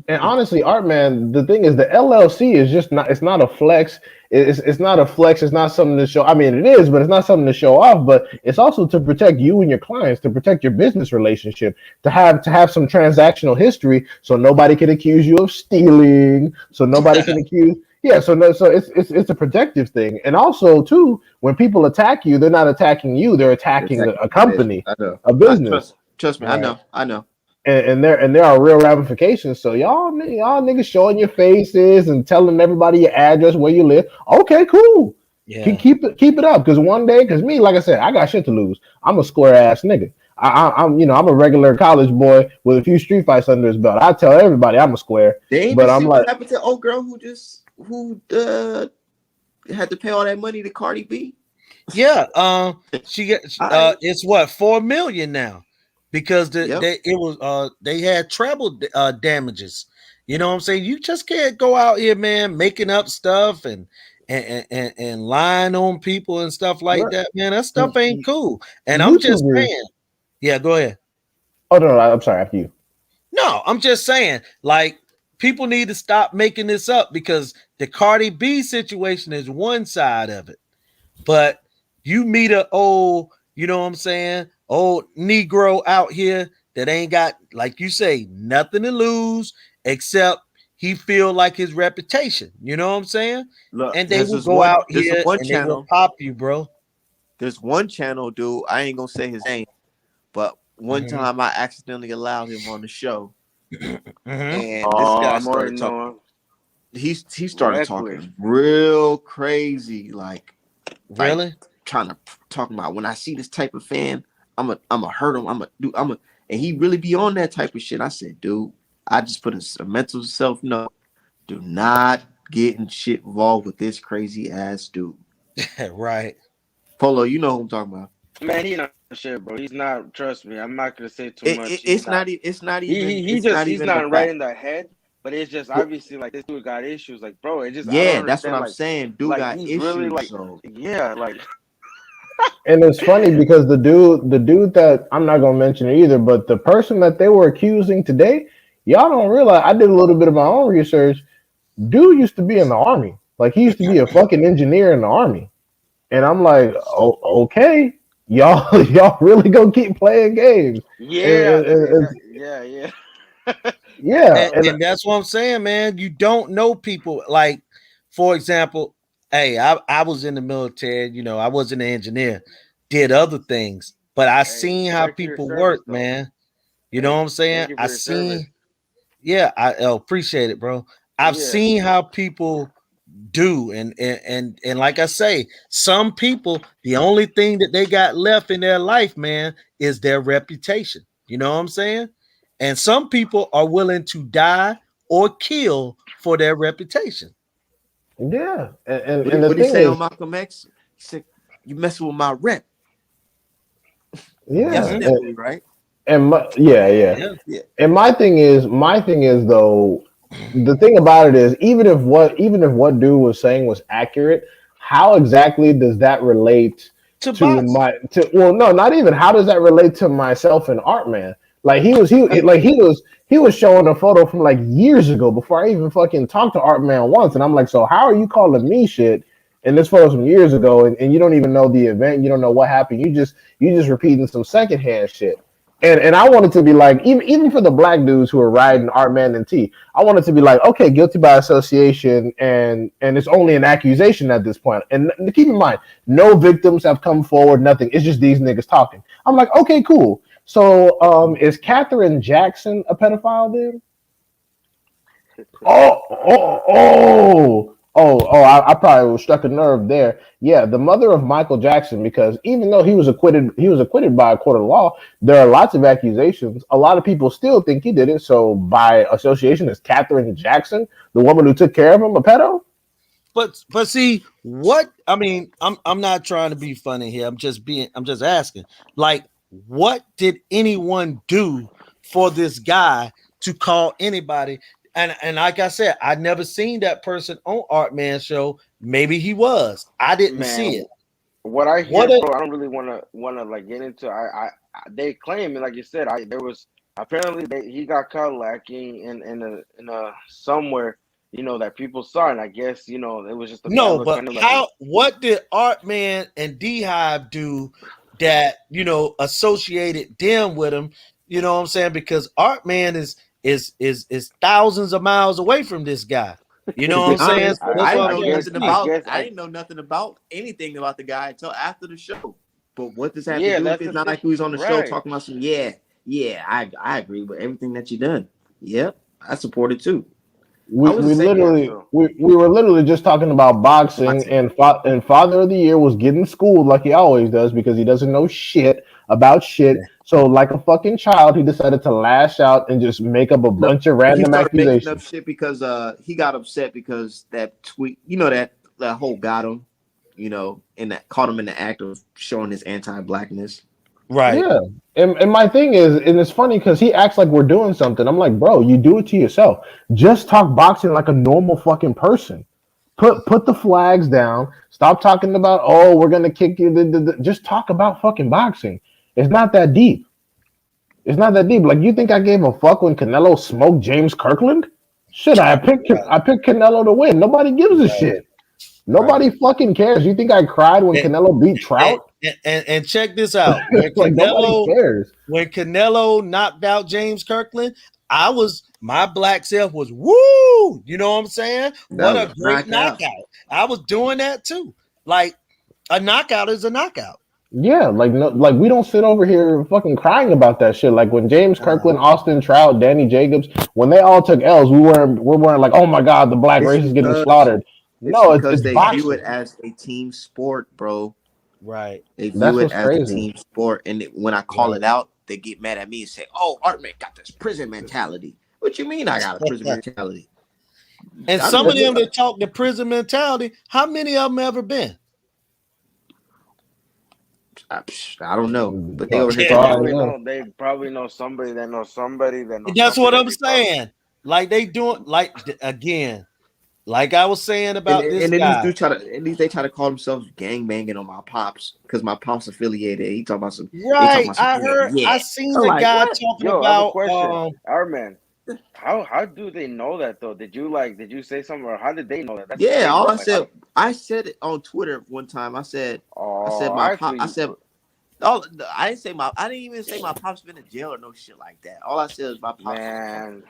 Yeah. honestly, Art Man, the thing is the LLC is just not. It's not a flex. It's not a flex. It's not something to show. I mean, it is, but it's not something to show off. But it's also to protect you and your clients, to protect your business relationship, to have some transactional history, so nobody can accuse you of stealing. So nobody can accuse. Yeah, so no, so it's a protective thing, and also too, when people attack you, they're not attacking you; they're They're attacking attacking a the business. company, I know. a I business, trust me. I right? know. I know. And there are real ramifications. So y'all niggas showing your faces and telling everybody your address where you live. Okay, cool. Yeah. Keep it up. Because one day, because me, like I said, I got shit to lose. I'm a square ass nigga. I'm a regular college boy with a few street fights under his belt. I tell everybody I'm a square, They ain't even but I'm see what like, happened to the old girl who had to pay all that money to Cardi B. Yeah. She get I it's what 4 million now because Yep. they had treble damages. You know what I'm saying? You just can't go out here, man, making up stuff and lying on people and stuff like that, man. That stuff ain't cool. And I'm just YouTubers. saying, yeah, go ahead. Oh no, I'm sorry. After you. No, I'm just saying, like, people need to stop making this up because the Cardi B situation is one side of it. But you meet a old, you know what I'm saying, old Negro out here that ain't got, like you say, nothing to lose except he feel like his reputation. You know what I'm saying? Look, And they will go out there's this here one and they will channel. pop you, bro. There's one channel, dude. I ain't gonna say his name, but one Mm-hmm. time I accidentally allowed him on the show, Mm-hmm. and this Oh, guy I'm already started talking. knowing. He started Reckless. talking real crazy, like Really? trying to talking about when I see this type of fan, I'm a hurt him. And he really be on that type of shit. I said, dude, I just put a mental self note. Do not get in shit involved with this crazy ass dude. Right. Polo, you know who I'm talking about. Man, he not shit, bro. He's not. Trust me. I'm not gonna say too much. He's It's not. not. It's not He he even. he It's just not he's even the not right fact. in the head. But it's just Look, obviously like this dude got issues. Like, bro, it just I don't yeah, that's what understand. I'm saying. Dude Like got he's really issues. like So yeah, like And it's funny because the dude that I'm not gonna mention it either, but the person that they were accusing today, y'all don't realize. I did a little bit of my own research. Dude used to be in the army. Like he used to be a fucking engineer in the army. And I'm like, oh, okay, y'all really gonna keep playing games? And, yeah, and, and, yeah, yeah. yeah, And, and and that's what I'm saying, man. You don't know people. Like, for example, hey, I was in the military, you know, I wasn't an engineer, did other things, but I Hey, seen how respect for your people service work, though. man. You know what Hey, I'm saying? thank you I for your service. seen, yeah, I appreciate it, bro. I've Yeah. seen how people do, and like I say, some people, the only thing that they got left in their life, man, is their reputation. You know what I'm saying? And some people are willing to die or kill for their reputation. yeah, and the what he thing say on is, Malcolm X? He said, "You messing with my rep." That's yeah, Mhm. Nipsey, right? yeah. Yeah. Yeah. And my thing is though, the thing about it is, even if what dude was saying was accurate, how exactly does that relate To to box. my to well no, not even how does that relate to myself and art man? Like he was showing a photo from like years ago before I even fucking talked to art man once, and I'm like, so how are you calling me shit? And this photo's from years ago, and you don't even know the event, you don't know what happened, you just repeating some secondhand shit. And I wanted to be like, even for the black dudes who are riding Art Man and T, I wanted to be like, okay, guilty by association, and it's only an accusation at this point. And keep in mind, no victims have come forward, nothing. It's just these niggas talking. I'm like, okay, cool. So, is Catherine Jackson a pedophile then? I probably was struck a nerve there. Yeah, the mother of Michael Jackson, because even though he was acquitted by a court of law. There are lots of accusations. A lot of people still think he did it. So by association, is Catherine Jackson, the woman who took care of him, a pedo? But see what I mean. I'm not trying to be funny here. I'm just asking. Like, what did anyone do for this guy to call anybody? And like I said, I never seen that person on Art Man show. Maybe he was. I didn't see Man, it. what I What hear, a bro, I don't really wanna like get into. They claim, and like you said, I there was apparently he got caught lacking in a somewhere, that people saw, and I guess it was just a bad no, look but on him. Like, what did Art Man and D Hive do that associated them with him? You know what I'm saying? Because Art Man is thousands of miles away from this guy. You know To what be I'm saying? honest, So that's what I'm I trying to see. didn't know nothing about anything about the guy until after the show. But what does that have to yeah, do with that's it? the It's not thing, like he was on the show right? talking about some. Yeah, yeah, I agree with everything that you done. Yep, I support it too. I we was the we same Yeah, literally so we were literally just talking about boxing, boxing. and Father of the Year was getting schooled like he always does because he doesn't know shit about shit. So like a fucking child, he decided to lash out and just make up a No, bunch of he random started making up accusations. shit because he got upset because that tweet, you know, that whole got him, you know, and that caught him in the act of showing his anti-blackness. Right. Yeah, and my thing is, and it's funny because he acts like we're doing something. I'm like, bro, you do it to yourself. Just talk boxing like a normal fucking person. Put the flags down. Stop talking about, oh, we're gonna kick you. Just talk about fucking boxing. It's not that deep. It's not that deep. Like, you think I gave a fuck when Canelo smoked James Kirkland? Shit, Right. I picked Canelo to win. Nobody gives a Right. shit. Right. Nobody fucking cares. You think I cried when And, Canelo beat Trout? and check this out. When Like, nobody Canelo cares. when Canelo knocked out James Kirkland, my black self was woo. You know what I'm saying? That What was a a great knockout. knockout. I was doing that too. Like a knockout is a knockout. Yeah, like, no, like we don't sit over here fucking crying about that shit. Like when James Uh, Kirkland, Austin Trout, Danny Jacobs, when they all took L's, we weren't like, oh my god, the black it's race is getting because slaughtered. it's No, because it's they view it boxing. as a team sport, bro. Right. They view That's it what's as a crazy. team sport, and when I call Right. it out, they get mad at me and say, "Oh, Artman got this prison mentality." What you mean I got a prison mentality? And I'm some of just, them that talk the prison mentality, how many of them ever been? I don't know, but they over here they Yeah. talking. probably know. They probably know somebody that knows somebody that knows That's what somebody. I'm They probably saying. Like they doing like again, like I was saying And about this and then these guy. dudes try to, and these they try to call themselves gang banging on my pops because my pops affiliated. He talking about some. They talking Right. about some. I Yeah, heard I yeah. seen I'm a like, guy what? talking Yo, I have a about question. Our man, how do they know that though? Did you say something, or how did they know that? That's the Yeah, thing all though. I Like how? said, I said it on Twitter one time. I said Oh, my pop. I actually, said, oh, I didn't say my. I didn't even say my pop's been in jail or no shit like that. All I said is my pops was man,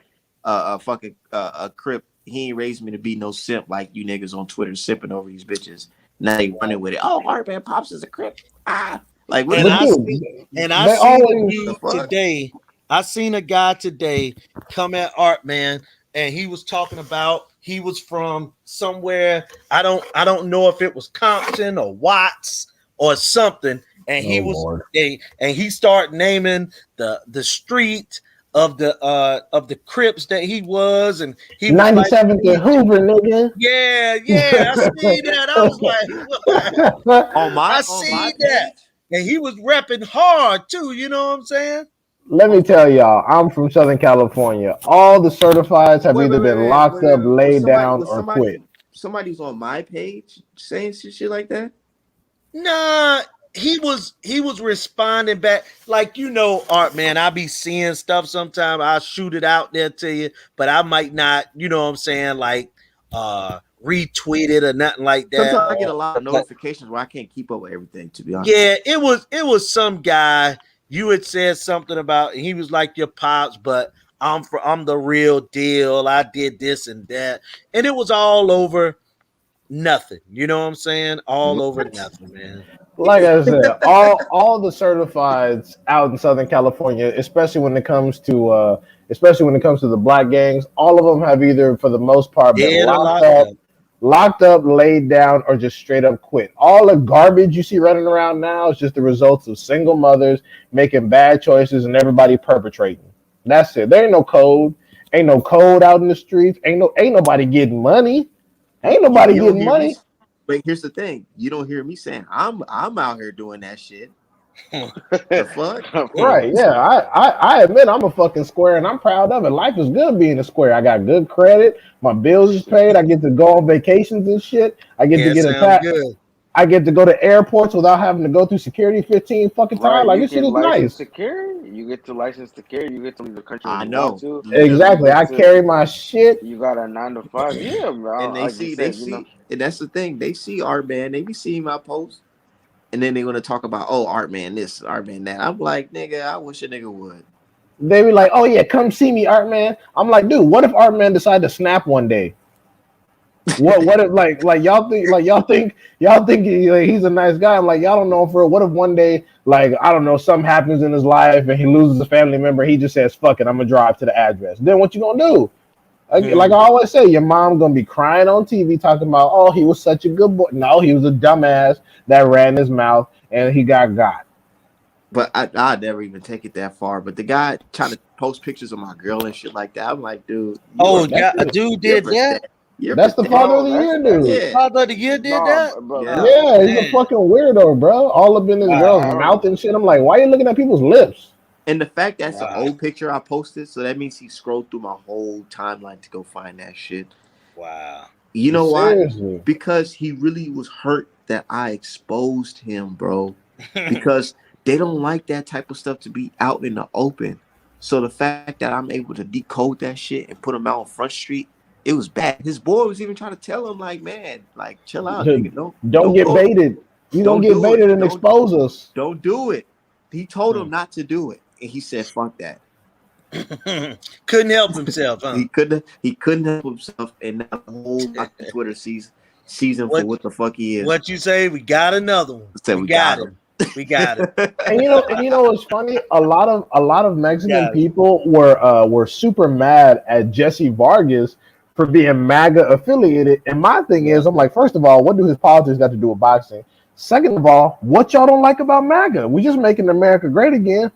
a fucking a crip. He ain't raised me to be no simp like you niggas on Twitter simping over these bitches. Now they running with it. Oh, Art Man Pops is a crip. Ah, like what and But the dude, I they seen a always the dude fuck? today. I seen a guy today come at Art Man, and he was talking about he was from somewhere. I don't know if it was Compton or Watts or something. And oh Lord. and he started naming the street of the Crips that he was, and he was like 97th and he Hoover, nigga. yeah, I see that. I was like, what? I On my see that. page, And he was repping hard too, you know what I'm saying? Let me on tell y'all, I'm from Southern California. All the certifieds have either been locked up, laid down, Was or quit. somebody's on my page saying shit like that? Nah, he was responding back. Like, Art Man, I be seeing stuff sometimes. I'll shoot it out there to you, but I might not, you know what I'm saying, like retweet it or nothing like that. Sometimes I get Or a lot of but notifications where I can't keep up with everything. To be honest, yeah, it was some guy you had said something about, and he was like your pops, but I'm the real deal. I did this and that, and it was all over nothing. You know what I'm saying? All over what? nothing, man. Like I said, all the certifieds out in Southern California, especially when it comes to the black gangs, all of them have either, for the most part, been Dead or locked up. locked up, laid down, or just straight up quit. All the garbage you see running around now is just the results of single mothers making bad choices and everybody perpetrating. That's it. There ain't no code. Ain't no code out in the streets. Ain't nobody getting money. Ain't nobody You don't getting hear me. money. But here's the thing: you don't hear me saying I'm out here doing that shit. The fuck? Right, yeah. I admit I'm a fucking square and I'm proud of it. Life is good being a square. I got good credit. My bills is paid. I get to go on vacations and shit. I get to Yeah, it get sounds attacked. good. I get to go to airports without having to go through security 15 fucking times. right? Like, You this shit can is license nice. to carry. You get to license to carry. You get to leave the country when I you want know. to. You Exactly. Literally. get I to. carry my shit. You got a 9 to 5. Yeah, And like you they said, see, and that's the thing. They see Art Man. They be seeing my posts, and then they're gonna talk about, oh, Art Man this, Art Man that. I'm like, nigga, I wish a nigga would. They be like, oh yeah, come see me, Art Man. I'm like, dude, what if Art Man decided to snap one day? What if y'all think he's a nice guy? I'm like, y'all don't know him for real. What if one day, like, I don't know, something happens in his life and he loses a family member, he just says, fuck it, I'm gonna drive to the address. Then what you gonna do? Like I always say, your mom gonna be crying on TV talking about, oh, he was such a good boy. No, he was a dumbass that ran his mouth and he got. But I'd never even take it that far. But the guy trying to post pictures of my girl and shit like that, I'm like, dude, Oh, That's yeah, a it. dude you're did that. pathetic. You're That's the father pathetic. of No, the year, that's dude. Yeah, Father of the year did no, that. bro. yeah. Nah, Yeah, he's a Man, fucking weirdo, bro. All up in this girl's I mouth don't. and shit. I'm like, why are you looking at people's lips? And the fact that's an wow, old picture I posted, so that means he scrolled through my whole timeline to go find that shit. wow. You know why? Seriously. Because he really was hurt that I exposed him, bro. Because they don't like that type of stuff to be out in the open. So the fact that I'm able to decode that shit and put him out on Front Street, it was bad. His boy was even trying to tell him, like, man, like, chill out, nigga. Don't Don't get go, baited. You gonna don't get do it. baited and expose us. Don't do it. He told Hmm. him not to do it, and he said, fuck that. Couldn't help himself, huh? He couldn't help himself, and now the whole fucking Twitter sees him for What what the fuck he is. what you say? We got another one. Said We we got got him. him. We got him. And what's funny? A lot of Mexican Got him. people were super mad at Jesse Vargas for being MAGA affiliated. And my thing Yeah. is, I'm like, first of all, what do his politics got to do with boxing? Second of all, what y'all don't like about MAGA? We just making America great again.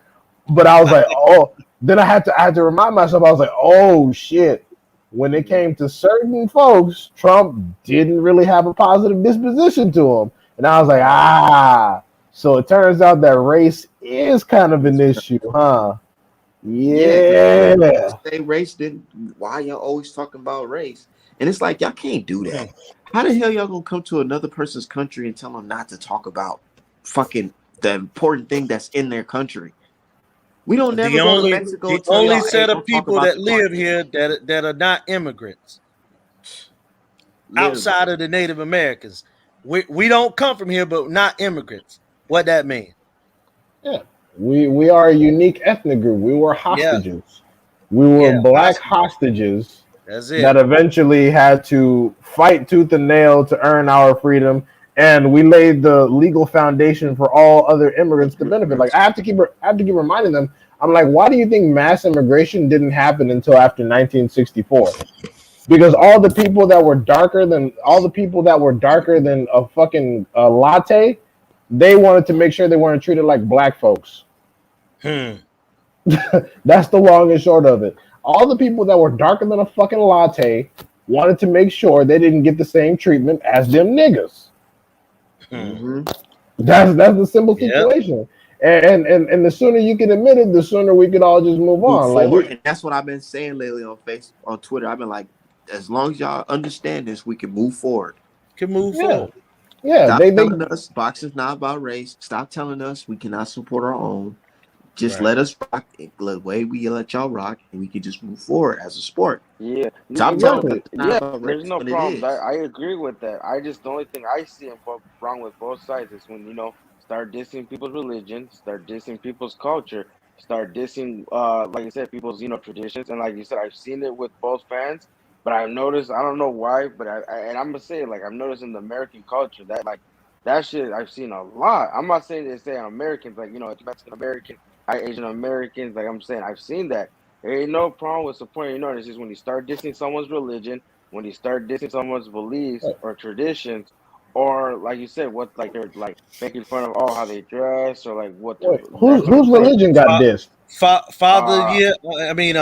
But I was like, oh, then I had to remind myself, I was like, oh shit. When it came to certain folks, Trump didn't really have a positive disposition to him. And I was like, ah. So it turns out that race is kind of an issue, huh? Yeah, because Yeah. say race didn't. Why y'all always talking about race? And it's like y'all can't do Hmm. that. How the hell y'all gonna come to another person's country and tell them not to talk about fucking the important thing that's in their country? We don't never The go to only Mexico the and tell only y'all, hey, set of don't talk people about that the live cartel. here that are not immigrants Literally. outside of the Native Americans. We don't come from here, but not immigrants. What that mean? Yeah. We are a unique ethnic group. We were Yeah, hostages. We were yeah. black Hostages. hostages That's that it. eventually had to fight tooth and nail to earn our freedom. And we laid the legal foundation for all other immigrants to benefit. Like I have to keep reminding them. I'm like, why do you think mass immigration didn't happen until after 1964? Because all the people that were darker than a fucking latte, they wanted to make sure they weren't treated like black folks. Hmm. That's the long and short of it. All the people that were darker than a fucking latte wanted to make sure they didn't get the same treatment as them niggas. Hmm. Mm-hmm. That's the simple Yep. situation. And the sooner you can admit it, the sooner we could all just move Move on. Like forward, we, and that's what I've been saying lately on Twitter. I've been like, as long as y'all understand this, we can move forward. Can move yeah, forward. yeah. Stop They telling us boxing's not about race. Stop telling us we cannot support our own. Just Right. let us rock the way we let y'all rock, and we can just move forward as a sport. Yeah, Stop telling us exactly. it's not yeah. about There's race no when it problems. I, is. I agree with that. I just the only thing I see wrong with both sides is when start dissing people's religion, start dissing people's culture, start dissing like I said people's traditions, and like you said, I've seen it with both fans. But I've noticed I don't know why, but and I'm gonna say it, like I'm noticing the American culture that shit I've seen a lot. I'm not saying they say Americans like it's Mexican American, Asian Americans. Like I'm saying I've seen that. There ain't no problem with supporting it's just when you start dissing someone's religion, when you start dissing someone's beliefs or traditions, or like you said, what like they're like making fun of how they dress or like what their Wait, that sort of whose stuff. religion got Fa- dissed? Father, Uh yeah. I mean,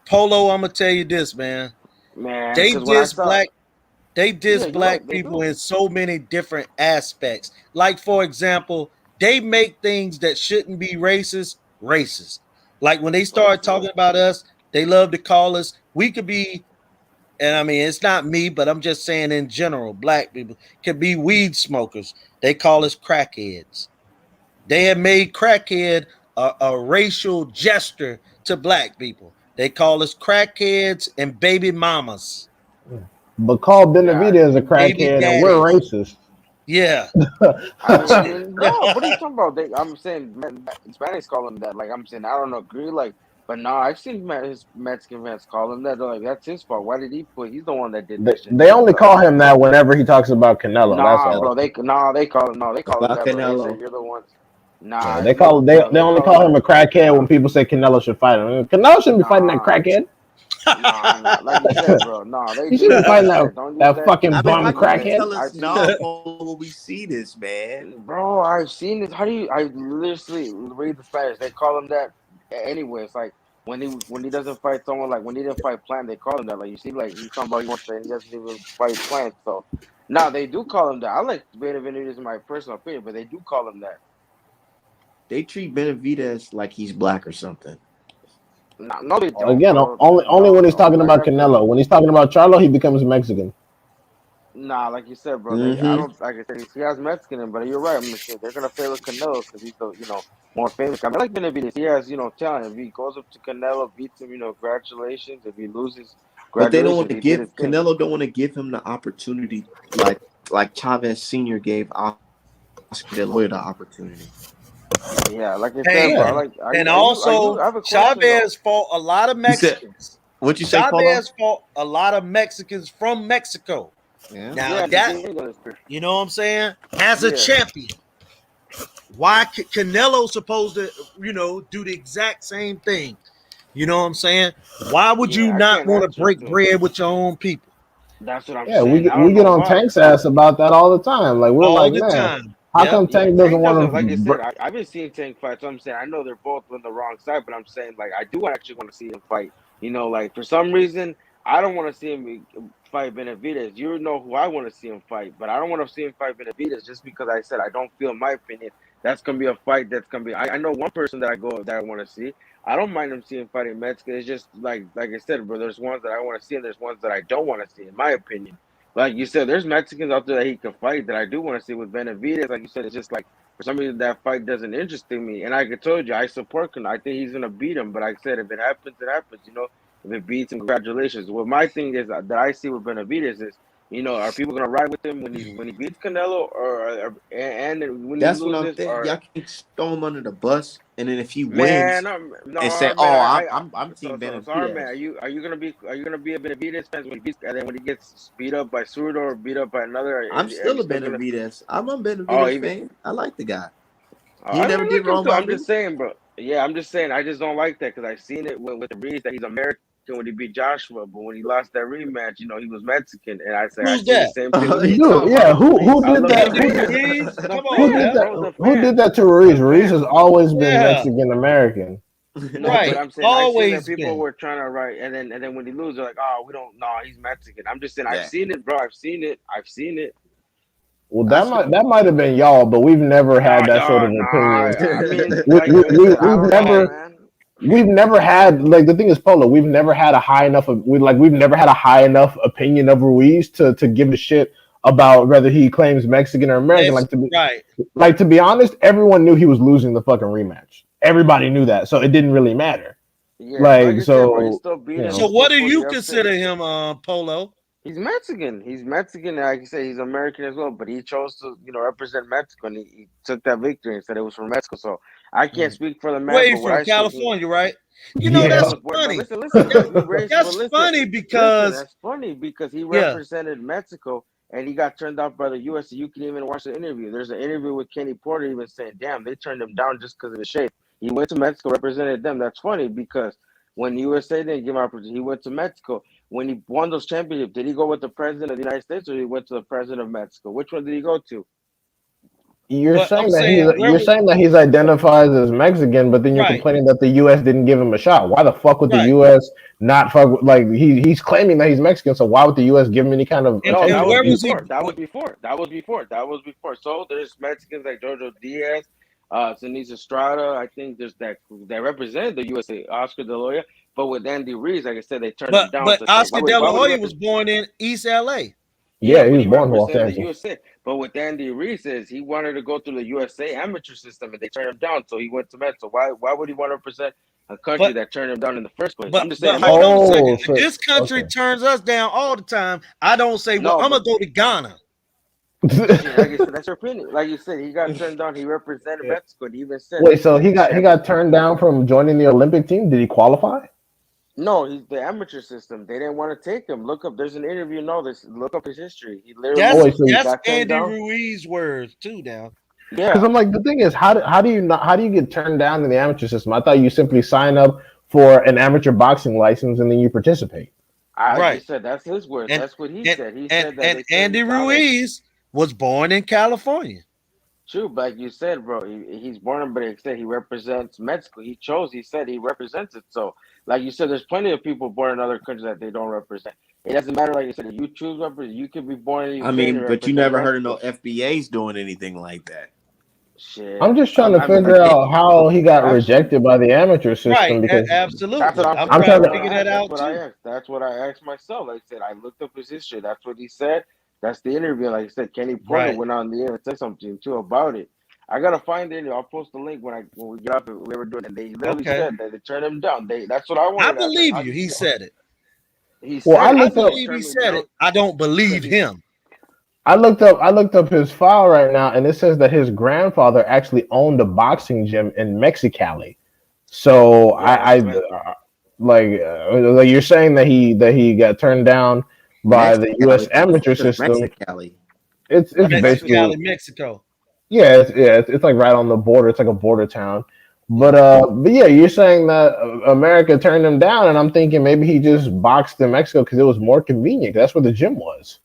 Polo. I'm gonna tell you this, man. man, They because when I diss saw black. They yeah, diss you're right, black they people do. in so many different aspects. Like, for example, they make things that shouldn't be racist racist. Like when they start Racist, talking about us, they love to call us. We could be, and I mean, it's not me, but I'm just saying in general, black people could be weed smokers. They call us crackheads. They have made crackhead a racial gesture to black people. They call us crackheads and baby mamas, But call yeah. Benavidez a baby crackhead, and we're daddies. racist. Yeah. I mean, no. What are you talking about? I'm saying Hispanics call them that. Like I'm saying, I don't agree. Like But no, I've seen his Mexican fans call him that. They're like, that's his fault. Why did he put? He's the one that did that shit. They only call him that whenever he talks about Canelo. That's Nah, all. bro. They call him. No, they call him About that, bro. They say Canelo. you're the ones. Yeah, Nah, it's no, bro. they They only call him call him that. a crackhead when Nah, people say Canelo should fight him. Canelo shouldn't be fighting that nah, crackhead. nah. Like you said, bro. Nah, they He shouldn't do. be Like you fighting said, don't use that that. fucking I mean, bum how can you crackhead. tell I've us seen nah, Polo, when we see this, man? Bro, I've seen this. How do you? I literally read the Spanish. They call him that anyway. It's like when he doesn't fight someone, like when he didn't fight Plant, they call him that. Like you see, like he's talking about he wants to, and he doesn't even fight Plant. So now they do call him that. I like Benavidez in my personal opinion, but they do call him that. They treat Benavidez like he's black or something. No, no, they don't, Again, bro. only when he's No, talking like about I said, Canelo. When he's talking about Charlo, he becomes Mexican. nah, like you said, bro. I Mm-hmm. don't like I said. He has Mexican in, but you're right. I'm gonna say they're gonna favor Canelo because he's the more famous guy. I like Benavidez. He has talent. If he goes up to Canelo, beats him, congratulations. If he loses, But they don't want congratulations. to He did his give thing. Canelo don't want to give him the opportunity like Chavez Senior gave Oscar De La Hoya the opportunity. Yeah, like I said, Hey, bro. I Yeah, like. and Are you? also I have a question though. Chavez fought a lot of You said Mexicans. what you say, Polo? Chavez fought a lot of Mexicans from Mexico. Yeah. Now Yeah, at the that beginning of his career. you know what I'm saying? As a Yeah, champion, why Canelo supposed to do the exact same thing? You know what I'm saying? Why would you yeah. I not can't want to answer break to. bread with your own people That's what I'm yeah. saying. I We don't get know on why. Tank's ass about that all the time. Like we're all like, the man, time? how Yep. come Yeah, Tank doesn't Tank want doesn't. Like I to? said, I've been seeing Tank fight. So I'm saying I know they're both on the wrong side, but I'm saying like I do actually want to see him fight. Like for some reason I don't want to see him fight Benavidez. You know who I want to see him fight, but I don't want to see him fight Benavidez just because I said I don't feel, in my opinion, that's gonna be a fight. That's gonna be. I know one person that I want to see. I don't mind him seeing fighting Mexican. It's just like I said, bro. There's ones that I want to see, and there's ones that I don't want to see, in my opinion. Like you said, there's Mexicans out there that he can fight that I do want to see with Benavidez. Like you said, it's just like for some reason that fight doesn't interest me. And like I told you, I support him. I think he's gonna beat him. But like I said, if it happens, it happens. If it beats him, congratulations. What my thing is that I see with Benavidez is, are people gonna ride with him when he beats Canelo, and when he That's what I'm loses, thinking. Y'all or can't throw him under the bus, and then if he man, wins and say, man, "Oh, I'm so Team sorry, man. Benavidez." Are you gonna be a Benavidez fan when he beats, and then when he gets beat up by Sudo or beat up by another, I'm are still you a still gonna? Benavidez. I'm a Oh, Benavidez even fan. I like the guy. He I ain't never don't did like him wrong too. by I'm me. just saying, bro. Yeah, I'm just saying. I just don't like that because I seen it with the Reeds that he's American when he beat Joshua, but when he lost that rematch, he was Mexican, and I say I Who's seen the that? same thing with You Dude, talking about yeah. Drew Who Reese? did look that? the Anthony fans, Ruiz? the Come Who on fans, did now. that? bro, the Who did fans, that to the Ruiz? Ruiz has fans. always been Yeah, Mexican American. No, but right. I'm saying I seen that Always people been. were trying to write, and then when he loses, they're like, oh, we don't, no, he's Mexican. I'm just saying I've Yeah, seen it, bro. I've seen it. I've seen it. Well, I still. that might have been y'all, but we've never No, had that sort no, of no. opinion. I mean, like I said, I We've don't know, never Right. man. had like the thing is Polo. We've never had a high enough of we've never had a high enough opinion of Ruiz to give a shit about whether he claims Mexican or American. That's right. To be honest, everyone knew he was losing the fucking rematch. Everybody knew that, so it didn't really matter. Yeah, but like Like I said, bro, he so, still you beat him. know. He So still what do pulled you the upset. consider him, Polo? He's Mexican. He's Mexican. Like you said, he's American as well. But he chose to, represent Mexico, and he took that victory and said it was from Mexico. So I can't Mm. speak for the man, Where you but what from? I see, California, right? Yeah, That's California. But funny. listen, listen. That, But he raised. But that's listen, funny listen. because That's funny because he yeah. represented Mexico, and he got turned off by the U.S. So you can even watch the interview. There's an interview with Kenny Porter even saying, "Damn, they turned him down just because of the shape." He went to Mexico, represented them. That's funny because when USA didn't give him opportunity, he went to Mexico. When he won those championships, did he go with the president of the United States or he went to the president of Mexico? Which one did he go to? But I'm saying where you're was saying that he's identifies as Mexican, but then you're right, complaining that the U.S. didn't give him a shot. Why the fuck would the right. U.S. not fuck like he's claiming that he's Mexican? So why would the U.S. give him any kind of No, And that attention? was where was he? before. That was before. That was before. That was before. So there's Mexicans like Jojo Diaz, Sinise Estrada. I think there's that represented the USA, Oscar De La Hoya. But with Andy Reid, like I said, they turned him down. But So it's like, Oscar De why La would he Hoya was represent? born in East LA. Yeah, Yeah, he but was he born in Los represented the Angeles. USA. But with Andy Reid says he wanted to go through the USA amateur system, and they turned him down. So he went to Mexico. Why would he want to represent a country But that turned him down in the first place? I'm just saying, but in my hold on a opinion. second. Oh, If so this country okay. turns us down all the time, I don't say, well, No, I'm but gonna go to Ghana. Shit, like I said, that's your opinion. Like you said, he got turned down. He represented Yeah. Mexico. And he even said, Wait, so he shit. got turned down from joining the Olympic team? Did he qualify? No, he's the amateur system. They didn't want to take him. Look up. There's an interview. No, this. Look up his history. He Oh, literally wait, so That's got turned Andy down. Ruiz words too. Now, because Yeah, I'm like, the thing is, how do you get turned down in the amateur system? I thought you simply sign up for an amateur boxing license and then you participate. I right? just said that's his words. And That's what he and said. He said that and they turned Andy him down. And Ruiz was born in California. true, but like you said, bro, he's born, but he said he represents Mexico. He chose. He said he represents it. So, like you said, there's plenty of people born in other countries that they don't represent. It doesn't matter. Like you said, if you choose represent, you could be born in I Ukraine and mean, but you represent never heard of no Mexico. FBA's doing anything like that. I'm Shit, just trying to I mean, figure out how he got that's rejected by the amateur Right? system because That's what Absolutely. I'm I'm I'm saying. trying trying to That's to. what figure I that asked. That's out what I too. asked. That's what I asked myself. Like I said, I looked up his history. That's what he said. That's the interview. Like I said, Kenny Porter Right. went on the air and said something too about it. I gotta find it. I'll post the link when we get up and we were doing it. They literally Okay. said that they turned him down. That's what I I wanted to ask. Like, believe how you. did he He get? said it. He Well, said it. I He looked said up. they believe he turned me said down it. I don't because believe he. him. I looked up his file right now, and it says that his grandfather actually owned a boxing gym in Mexicali. So Yeah, I that's right. like you're saying that he got turned down by the U.S. Mexicali. amateur What's system. Mexicali? It's That's Mexicali, basically Mexico. it's like right on the border. It's like a border town. But yeah, you're saying that America turned him down, and I'm thinking maybe he just boxed in Mexico because it was more convenient. That's where the gym was.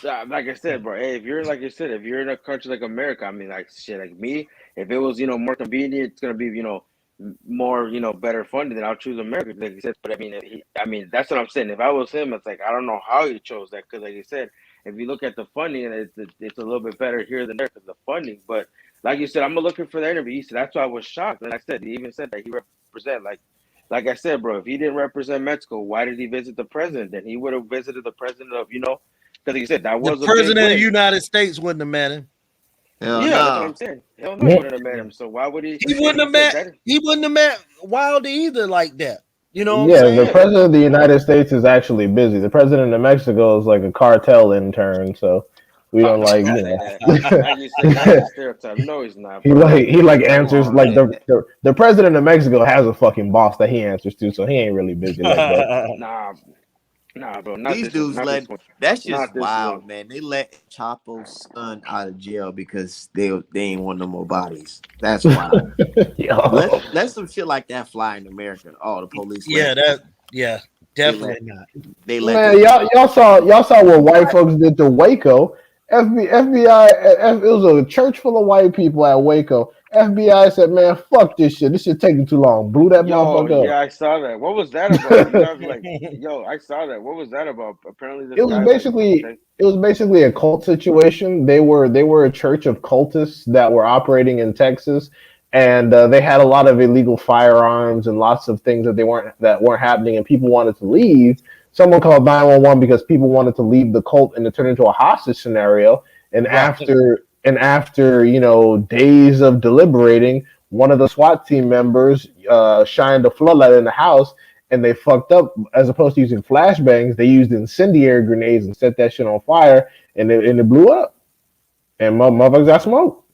like I said, bro. Hey, if you're like I said, if you're in a country like America, I mean, like shit, like me, if it was more convenient, it's gonna be more better funded, then I'll choose America. Like you said, but I mean that's what I'm saying. If I was him, it's like I don't know how he chose that because, like you said, if you look at the funding, it's a little bit better here than there because the funding. But like you said, I'm looking for the interview. He said that's why I was shocked. And I said he even said that he represent like I said, bro. If he didn't represent Mexico, why did he visit the president? Then he would have visited the president of because he said that The was a big president of the win. United States wouldn't have met him. Hell Yeah, that's what no. I'm saying. Hell no, he Yeah, wouldn't have met him. So why would he? He If wouldn't he have said met. that, He wouldn't have met Wilder either like that. You know what I'm yeah, the saying? yeah. president of the United States is actually busy. The president of Mexico is like a cartel intern, so we Oh don't no, like don't say that. Like you said, that's a stereotype. No, he's not, bro. he like Come answers on, like man. the president of Mexico has a fucking boss that he answers to, so he ain't really busy like that. Nah, nah, bro. Not These this one. dudes Not this let one. that's just Not this one. wild, man. They let Chapo's son out of jail because they ain't want no more bodies. That's wild. Yo. Let some shit like that fly in America. Oh, the police let yeah, that. Yeah, they let definitely not. they let Man, this man. y'all saw what white folks did to Waco. FBI, it was a church full of white people at Waco. FBI said, "Man, fuck this shit. This shit taking too long." Blew that Yo, motherfucker yeah, I saw that. What was that about? You have up. like, yo, I saw that. What was that about? Apparently, this it was guy like was basically take. it was basically a cult situation. They were a church of cultists that were operating in Texas, and they had a lot of illegal firearms and lots of things that weren't happening, and people wanted to leave. Someone called 911 because people wanted to leave the cult and it turned into a hostage scenario. And Right. after days of deliberating, one of the SWAT team members shined a floodlight in the house and they fucked up. As opposed to using flashbangs, they used incendiary grenades and set that shit on fire, and it blew up. And motherfuckers got smoked.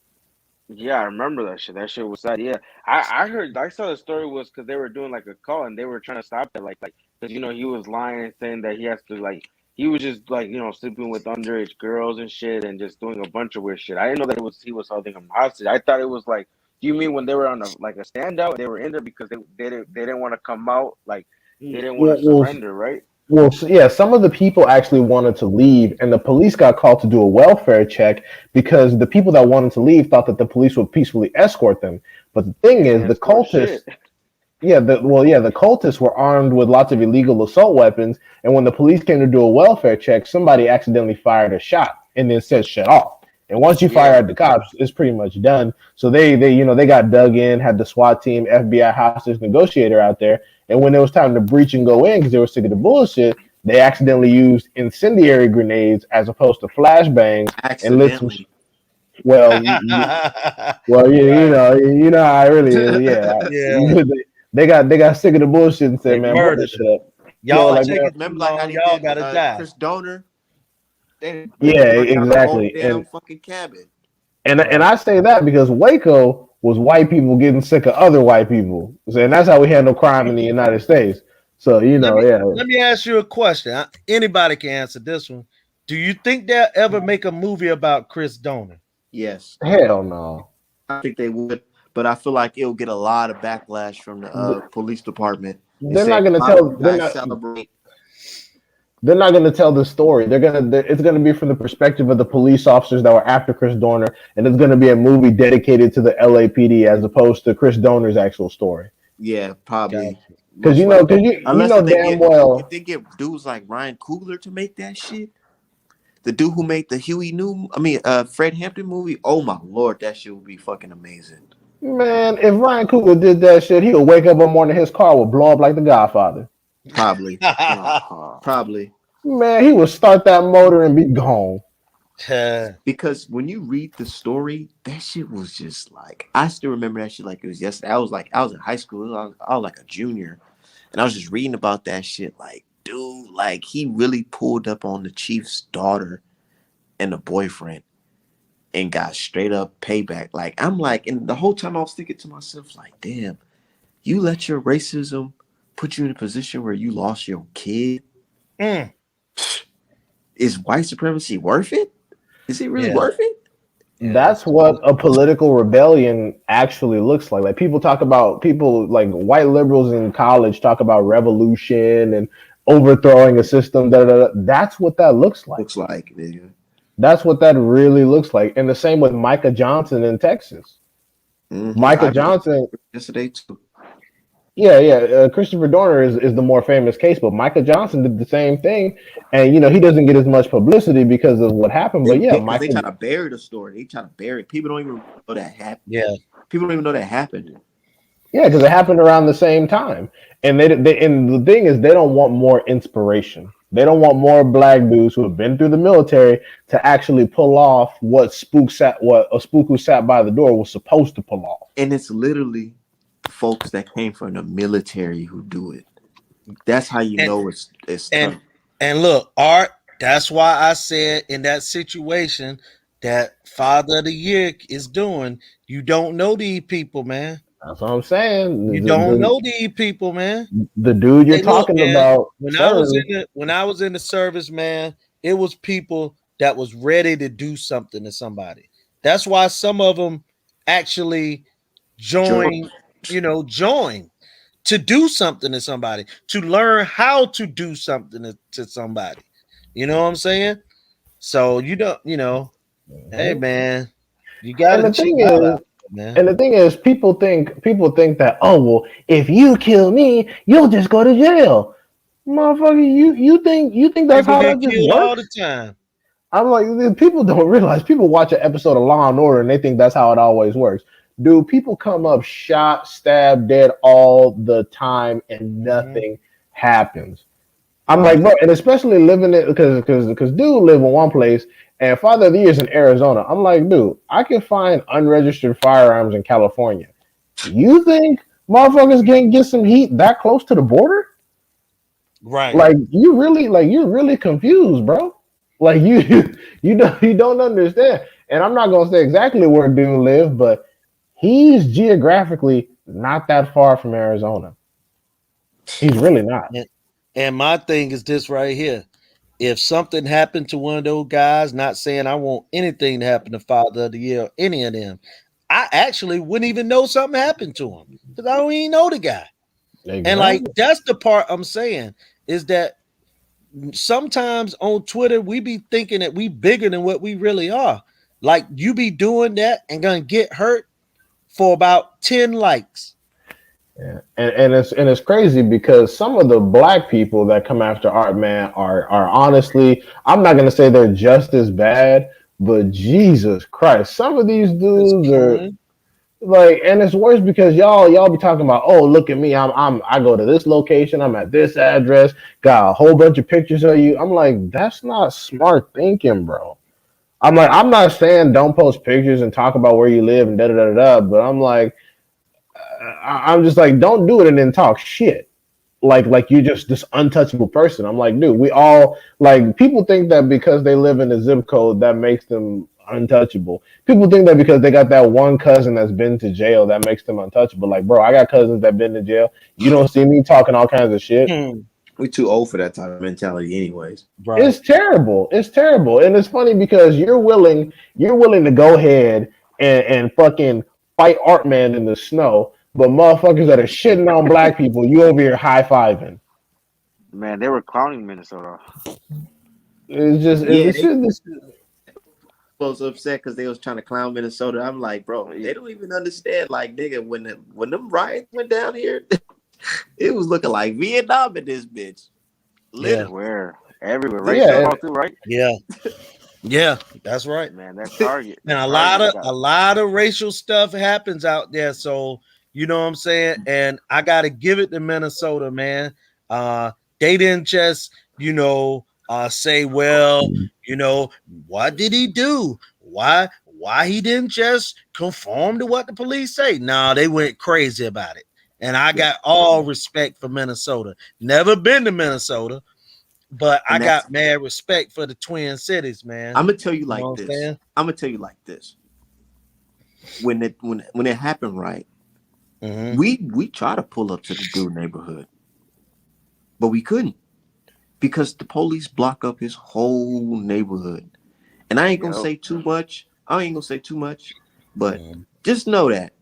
Yeah, I remember that shit. That shit was sad. Yeah, I heard. I saw the story was because they were doing like a call and they were trying to stop it. Like because he was lying and saying that he has to he was just sleeping with underage girls and shit and just doing a bunch of weird shit. I didn't know that he was holding him hostage. I thought it was like, do you mean when they were on a standout? They were in there because they didn't want to come out. Like they didn't want Well, to well, surrender, right? yeah, some of the people actually wanted to leave, and the police got called to do a welfare check because the people that wanted to leave thought that the police would peacefully escort them. But the thing They is, didn't the escort cultists, shit. the cultists were armed with lots of illegal assault weapons, and when the police came to do a welfare check, somebody accidentally fired a shot and then said shut off. And once you fire Yeah, at the cops, it's pretty much done. So they got dug in, had the SWAT team, FBI hostage negotiator out there, and when it was time to breach and go in because they were sick of the bullshit, they accidentally used incendiary grenades as opposed to flashbangs and lit some. Accidentally. Well, Right. you know how it really is. Yeah, Yeah. they got sick of the bullshit and They said, "Man, blow murdered this shit him. up." You know, Y'all like taking man, too Remember like how long. they Y'all did gotta die. Chris Donor? They Yeah, burnt down the whole exactly. damn fucking cabin. And I say that because Waco was white people getting sick of other white people, and that's how we handle crime in the United States. So Let me yeah, let me ask you a question. Anybody can answer this one. Do you think they'll ever make a movie about Chris Donor? Yes, hell no. I think they would, but I feel like it'll get a lot of backlash from the police department and They're say, not gonna "Why would tell. you guys celebrate?" They're not gonna tell the story. It's gonna be from the perspective of the police officers that were after Chris Dorner, and it's gonna be a movie dedicated to the LAPD as opposed to Chris Dorner's actual story. Yeah, probably, Gotcha. Because most likely. you Unless know if they damn get if well they get dudes like Ryan Coogler to make that shit, the dude who made the Fred Hampton movie. Oh my lord, that shit would be fucking amazing. man, if Ryan Coogler did that shit, he would wake up one morning, his car would blow up like the Godfather. Probably, Uh-huh. probably. Man, he would start that motor and be gone. Because when you read the story, that shit was just like I still remember that shit like it was yesterday. I was in high school. I was like a junior, and I was just reading about that shit. Like, dude, like he really pulled up on the chief's daughter and the boyfriend and got straight up payback. Like I'm like, and the whole time I was thinking to myself, like, damn, you let your racism put you in a position where you lost your kid. Mm, Is white supremacy worth it? Is it really yeah, worth it? yeah. That's what a political rebellion actually looks like. Like people like white liberals in college talk about revolution and overthrowing a system. That's what that looks like. Looks like, nigga. That's what that really looks like. And the same with Micah Johnson in Texas. I Micah just Johnson, yesterday too. yeah. Christopher Dorner is the more famous case, but Micah Johnson did the same thing, and he doesn't get as much publicity because of what happened. They But yeah, did because they Michael, try to bury the story. They try to bury it. People don't even know that happened. Yeah. People don't even know that happened. yeah, because it happened around the same time, and and the thing is, they don't want more inspiration. They don't want more black dudes who have been through the military to actually pull off what a spook who sat by the door was supposed to pull off. And it's literally folks that came from the military who do it. That's how you And know it's and tough. and look, Art. That's why I said in that situation that Father of the Year is doing. You don't know these people, man. That's what I'm saying. You don't know these people, man. The dude you're Hey, look, talking man. about When served. I was in the service, man, it was people that was ready to do something to somebody. That's why some of them actually Joe, join to do something to somebody, to learn how to do something to somebody. You know what I'm saying? So hey man, you And gotta the chill thing out is, there, man. people think that, oh well, if you kill me, you'll just go to jail. Motherfucker, you think that's People how get that just killed all the works? time. I'm like, people don't realize. People watch an episode of Law and Order and they think that's how it always works. Dude, people come up shot, stabbed, dead all the time, and Mhm. nothing happens. I'm like, Right. bro, and especially living it because dude live in one place and Father of the Year is in Arizona. I'm like, dude, I can find unregistered firearms in California. You think motherfuckers can get some heat that close to the border? Right. You're really confused, bro. Like you don't understand. And I'm not gonna say exactly where dude live, but he's geographically not that far from Arizona. He's really not. And, and my thing is this right here. If something happened to one of those guys, not saying I want anything to happen to Father of the Year or any of them, I actually wouldn't even know something happened to him because I don't even know the guy. And like Exactly. that's the part I'm saying is that sometimes on Twitter we be thinking that we bigger than what we really are. Like you be doing that and gonna get hurt for about 10 likes. Yeah. And it's crazy because some of the black people that come after Art Man are honestly, I'm not gonna say they're just as bad, but Jesus Christ, some of these It's dudes are killing. like, and it's worse because y'all be talking about, oh, look at me, I go to this location, I'm at this address, got a whole bunch of pictures of you. I'm like, that's not smart thinking, bro. I'm like, I'm not saying don't post pictures and talk about where you live and da da da da, but I'm like, I'm just like, don't do it and then talk shit. like you're just this untouchable person. I'm like, dude, we all like people think that because they live in a zip code that makes them untouchable. People think that because they got that one cousin that's been to jail that makes them untouchable. Like, bro, I got cousins that been to jail. You don't see me talking all kinds of shit. We too old for that type of mentality, anyways. Right. It's terrible. It's terrible. And it's funny because you're willing to go ahead and fucking fight Art Man in the snow, but motherfuckers that are shitting on black people, you over here high fiving. Man, they were clowning Minnesota. It's just Yeah, it's, they it's, was upset because they was trying to clown Minnesota. I'm like, bro, they don't even understand. Like, nigga, when them riots went down here, it was looking like Vietnam in this bitch. Yeah. Literally. Everywhere, right? yeah. SoCal too, right? Yeah. Yeah. That's right. Man, that Target, And that a lot Target of got a lot of racial stuff happens out there. So you know what I'm saying? And I gotta give it to Minnesota, man. They didn't just, say, well, what did he do? Why he didn't just conform to what the police say? No, they went crazy about it. And I got all respect for Minnesota. Never been to Minnesota, but I And that's got mad respect for the Twin Cities, man. I'm gonna tell you You know like what I'm this. saying? I'm gonna tell you like this. When it happened, right? Mm-hmm. We try to pull up to the dude neighborhood, but we couldn't because the police block up his whole neighborhood. And I ain't gonna yep. say too much. I ain't gonna say too much, but Mm-hmm. just know that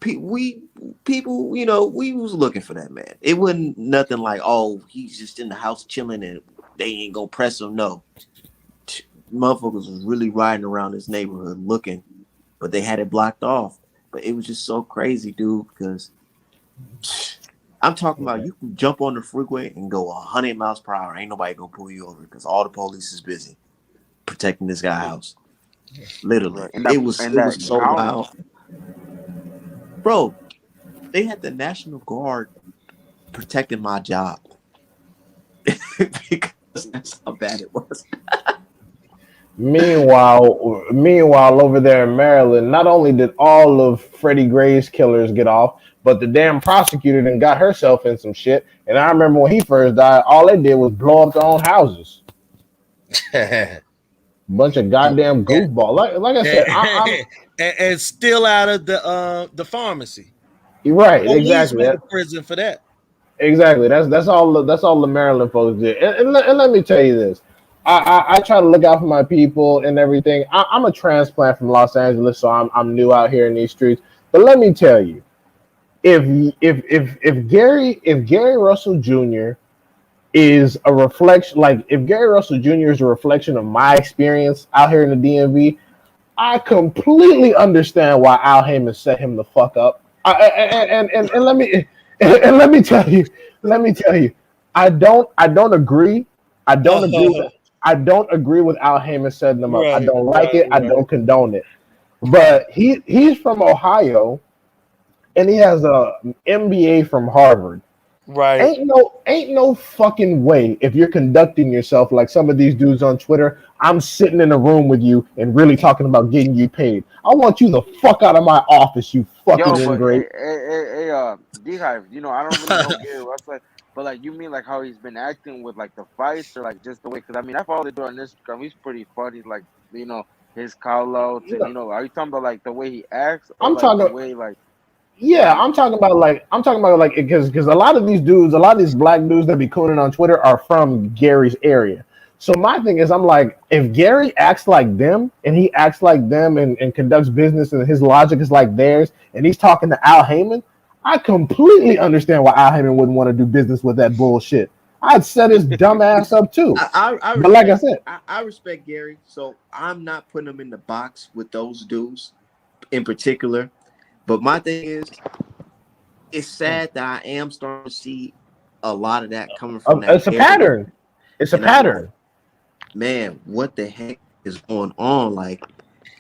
we people, we was looking for that man. It wasn't nothing like, oh, he's just in the house chilling and they ain't gonna press him. No, motherfuckers was really riding around this neighborhood looking, but they had it blocked off. But it was just so crazy, dude, because I'm talking about you can jump on the freeway and go 100 miles per hour. Ain't nobody gonna pull you over because all the police is busy protecting this guy's house. Literally, Right. And it that was and it was that so county. wild, bro. They had the National Guard protecting my job because that's how bad it was. Meanwhile, over there in Maryland, not only did all of Freddie Gray's killers get off, but the damn prosecutor then got herself in some shit. And I remember when he first died, all they did was blow up their own houses. Bunch of goddamn and, goofball. Like I said, I'm and still out of the pharmacy. you're right. Police Exactly. went to prison for that. Exactly. That's all the Maryland folks did. And let me tell you this. I try to look out for my people and everything. I'm a transplant from Los Angeles, so I'm new out here in these streets. But let me tell you, if Gary Russell Jr. is a reflection, like if Gary Russell Jr. is a reflection of my experience out here in the DMV, I completely understand why Al Heyman set him the fuck up. And let me and let me tell you, I don't agree. I don't agree with I don't agree with Al Heyman setting them up. I Right, don't like right, it. I right, don't condone it. But he's from Ohio and he has a MBA from Harvard. right. Ain't no fucking way if you're conducting yourself like some of these dudes on Twitter. I'm sitting in a room with you and really talking about getting you paid. I want you the fuck out of my office, you fucking Yo, but ingrate. Beehive, I don't really know Gary Russell, but like, you mean like how he's been acting with like the fights or like just the way? Because I mean, I follow the dude on Instagram. He's pretty funny, like his call outs and Yeah, are you talking about like the way he acts or I'm like the talking. way like Yeah, he? I'm talking about like because a lot of these dudes, a lot of these black dudes that be cooning on Twitter are from Gary's area. So my thing is, I'm like, if Gary acts like them and he acts like them and conducts business and his logic is like theirs, and he's talking to Al Heyman, I completely understand why Al Heyman wouldn't want to do business with that bullshit. I'd set his dumb ass up too. I But like I respect said, I respect Gary, so I'm not putting him in the box with those dudes in particular. But my thing is, it's sad that I am starting to see a lot of that coming from that it's a area, pattern. It's a and I'm like, pattern. man, what the heck is going on? Like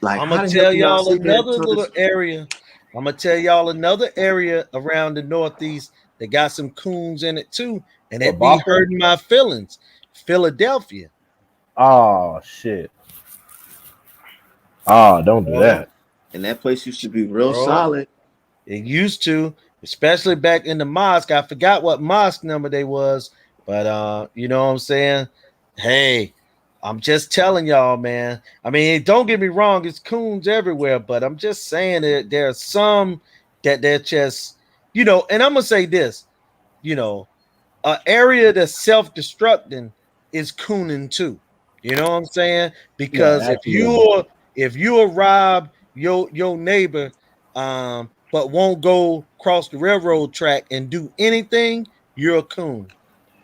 I'm how gonna the hell tell can y'all y'all sit there and another tell little this? area. I'm gonna tell y'all another area around the Northeast that got some coons in it too, and What, it be Boston? hurting my feelings. Philadelphia. Oh shit. Oh, don't do Bro, that. And that place used to be real bro. solid. It used to. especially back in the mosque. I forgot what mosque number they was, but you know what I'm saying? Hey, I'm just telling y'all, man. I mean, don't get me wrong, it's coons everywhere, but I'm just saying that there are some that they're just, and I'm gonna say this, you know, an area that's self-destructing is cooning too. You know what I'm saying? Yeah, Because absolutely. if you rob your neighbor, but won't go cross the railroad track and do anything, you're a coon.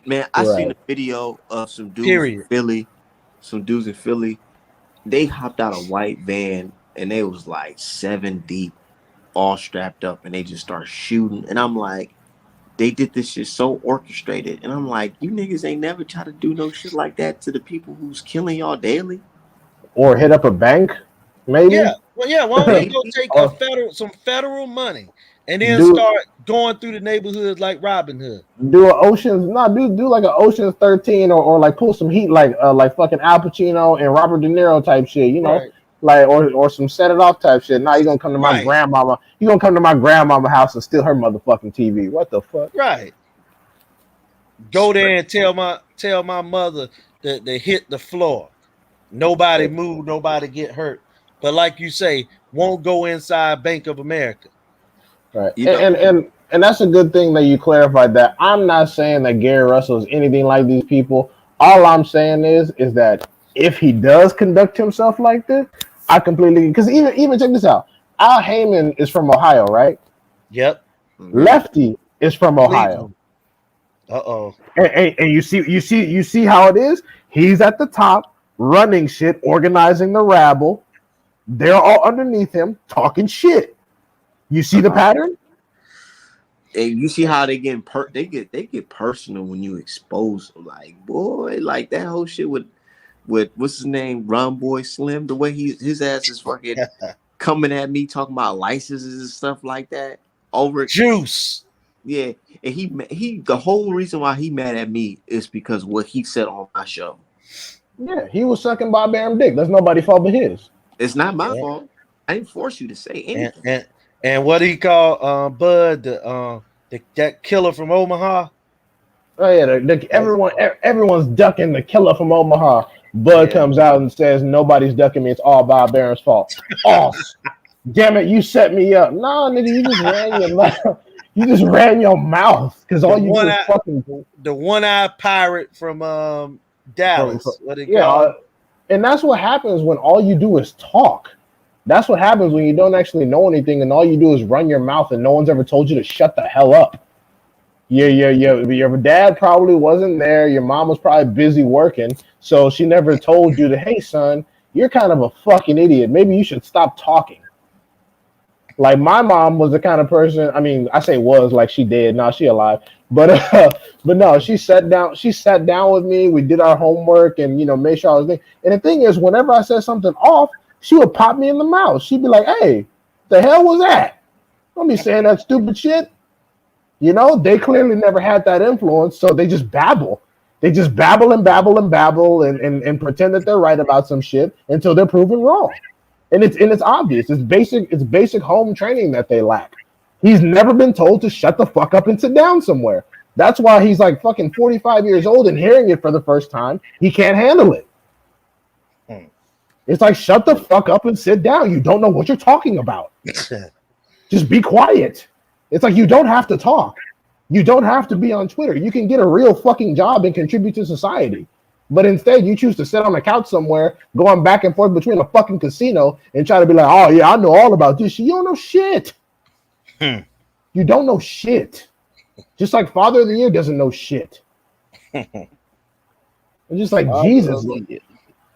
Man, I seen Right. a video of some dudes in Period. Philly. Some dudes in Philly. They hopped out a white van and they was like 7 deep, all strapped up, and they just start shooting. And I'm like, they did this shit so orchestrated. And I'm like, you niggas ain't never try to do no shit like that to the people who's killing y'all daily. Or hit up a bank, Yeah. maybe. Well, yeah. Why don't you go Maybe. take Or some federal money and then do start going through the neighborhoods like Robin Hood? do a Ocean's no do like an Ocean's 13 or like pull some heat like fucking Al Pacino and Robert De Niro type shit, Right. like or some set it off type shit. Now you gonna come to my Right. grandmama, you gonna come to my grandmama house and steal her motherfucking TV. What the fuck? Right. Go there and tell my mother that they hit the floor. Nobody move, nobody get hurt. But like you say, won't go inside Bank of America. Right. You know, And that's a good thing that you clarified that. I'm not saying that Gary Russell is anything like these people. All I'm saying is that if he does conduct himself like this, I completely because even check this out. Al Heyman is from Ohio, right? Yep. mhm. Lefty is from Ohio. Cleveland. Uh-oh. And you see how it is? He's at the top, running shit, organizing the rabble. They're all underneath him, talking shit. You see the pattern? And you see how they get personal when you expose them. Like, boy, like that whole shit with what's his name, Ron Boy Slim, the way his ass is fucking coming at me talking about licenses and stuff like that. Over Juice. Yeah, and he the whole reason why he mad at me is because what he said on my show. Yeah, he was sucking Bob Arum dick. That's nobody's fault but his. It's not my Yeah. fault. I didn't force you to say And anything. and and what he call Bud that killer from Omaha? Oh yeah, everyone's ducking the killer from Omaha. Bud Yeah. comes out and says nobody's ducking me. It's all Bob Aron's fault. Oh, damn it! You set me up. Nah, nigga, you just ran your mouth. You just ran your mouth because The all you do one is eye fucking the one-eyed pirate from from Dallas. What they yeah. call him? And that's what happens when all you do is talk. That's what happens when you don't actually know anything and all you do is run your mouth and no one's ever told you to shut the hell up. Your dad probably wasn't there. Your mom was probably busy working, so she never told you that. Hey, son, you're kind of a fucking idiot. Maybe you should stop talking. Like my mom was the kind of person. I mean, I say was like she did. Now she alive, but but no, she sat down. She sat down with me. We did our homework and made sure I was there. And the thing is, whenever I said something off, she would pop me in the mouth. She'd be like, "Hey, the hell was that? Don't be saying that stupid shit." They clearly never had that influence, so they just babble. They just babble and babble and babble and pretend that they're right about some shit until they're proven wrong. And it's obvious. It's basic home training that they lack. He's never been told to shut the fuck up and sit down somewhere. That's why he's like fucking 45 years old and hearing it for the first time. He can't handle it. Hmm. It's like shut the fuck up and sit down. You don't know what you're talking about. Just be quiet. It's like you don't have to talk. You don't have to be on Twitter. You can get a real fucking job and contribute to society. But instead, you choose to sit on a couch somewhere, going back and forth between a fucking casino and try to be like, oh, yeah, I know all about this shit. You don't know shit. You don't know shit. Just like Father of the Year doesn't know shit. It's just like, Jesus.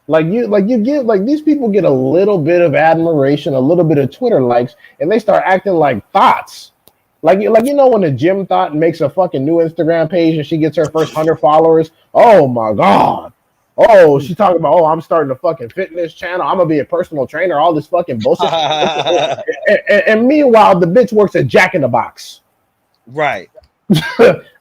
These people get a little bit of admiration, a little bit of Twitter likes, and they start acting like thoughts. When a gym thought makes a fucking new Instagram page and she gets her first 100 followers. Oh my god. Oh, she's talking about, I'm starting a fucking fitness channel. I'm gonna be a personal trainer. All this fucking bullshit. And meanwhile, the bitch works at Jack in the Box. Right.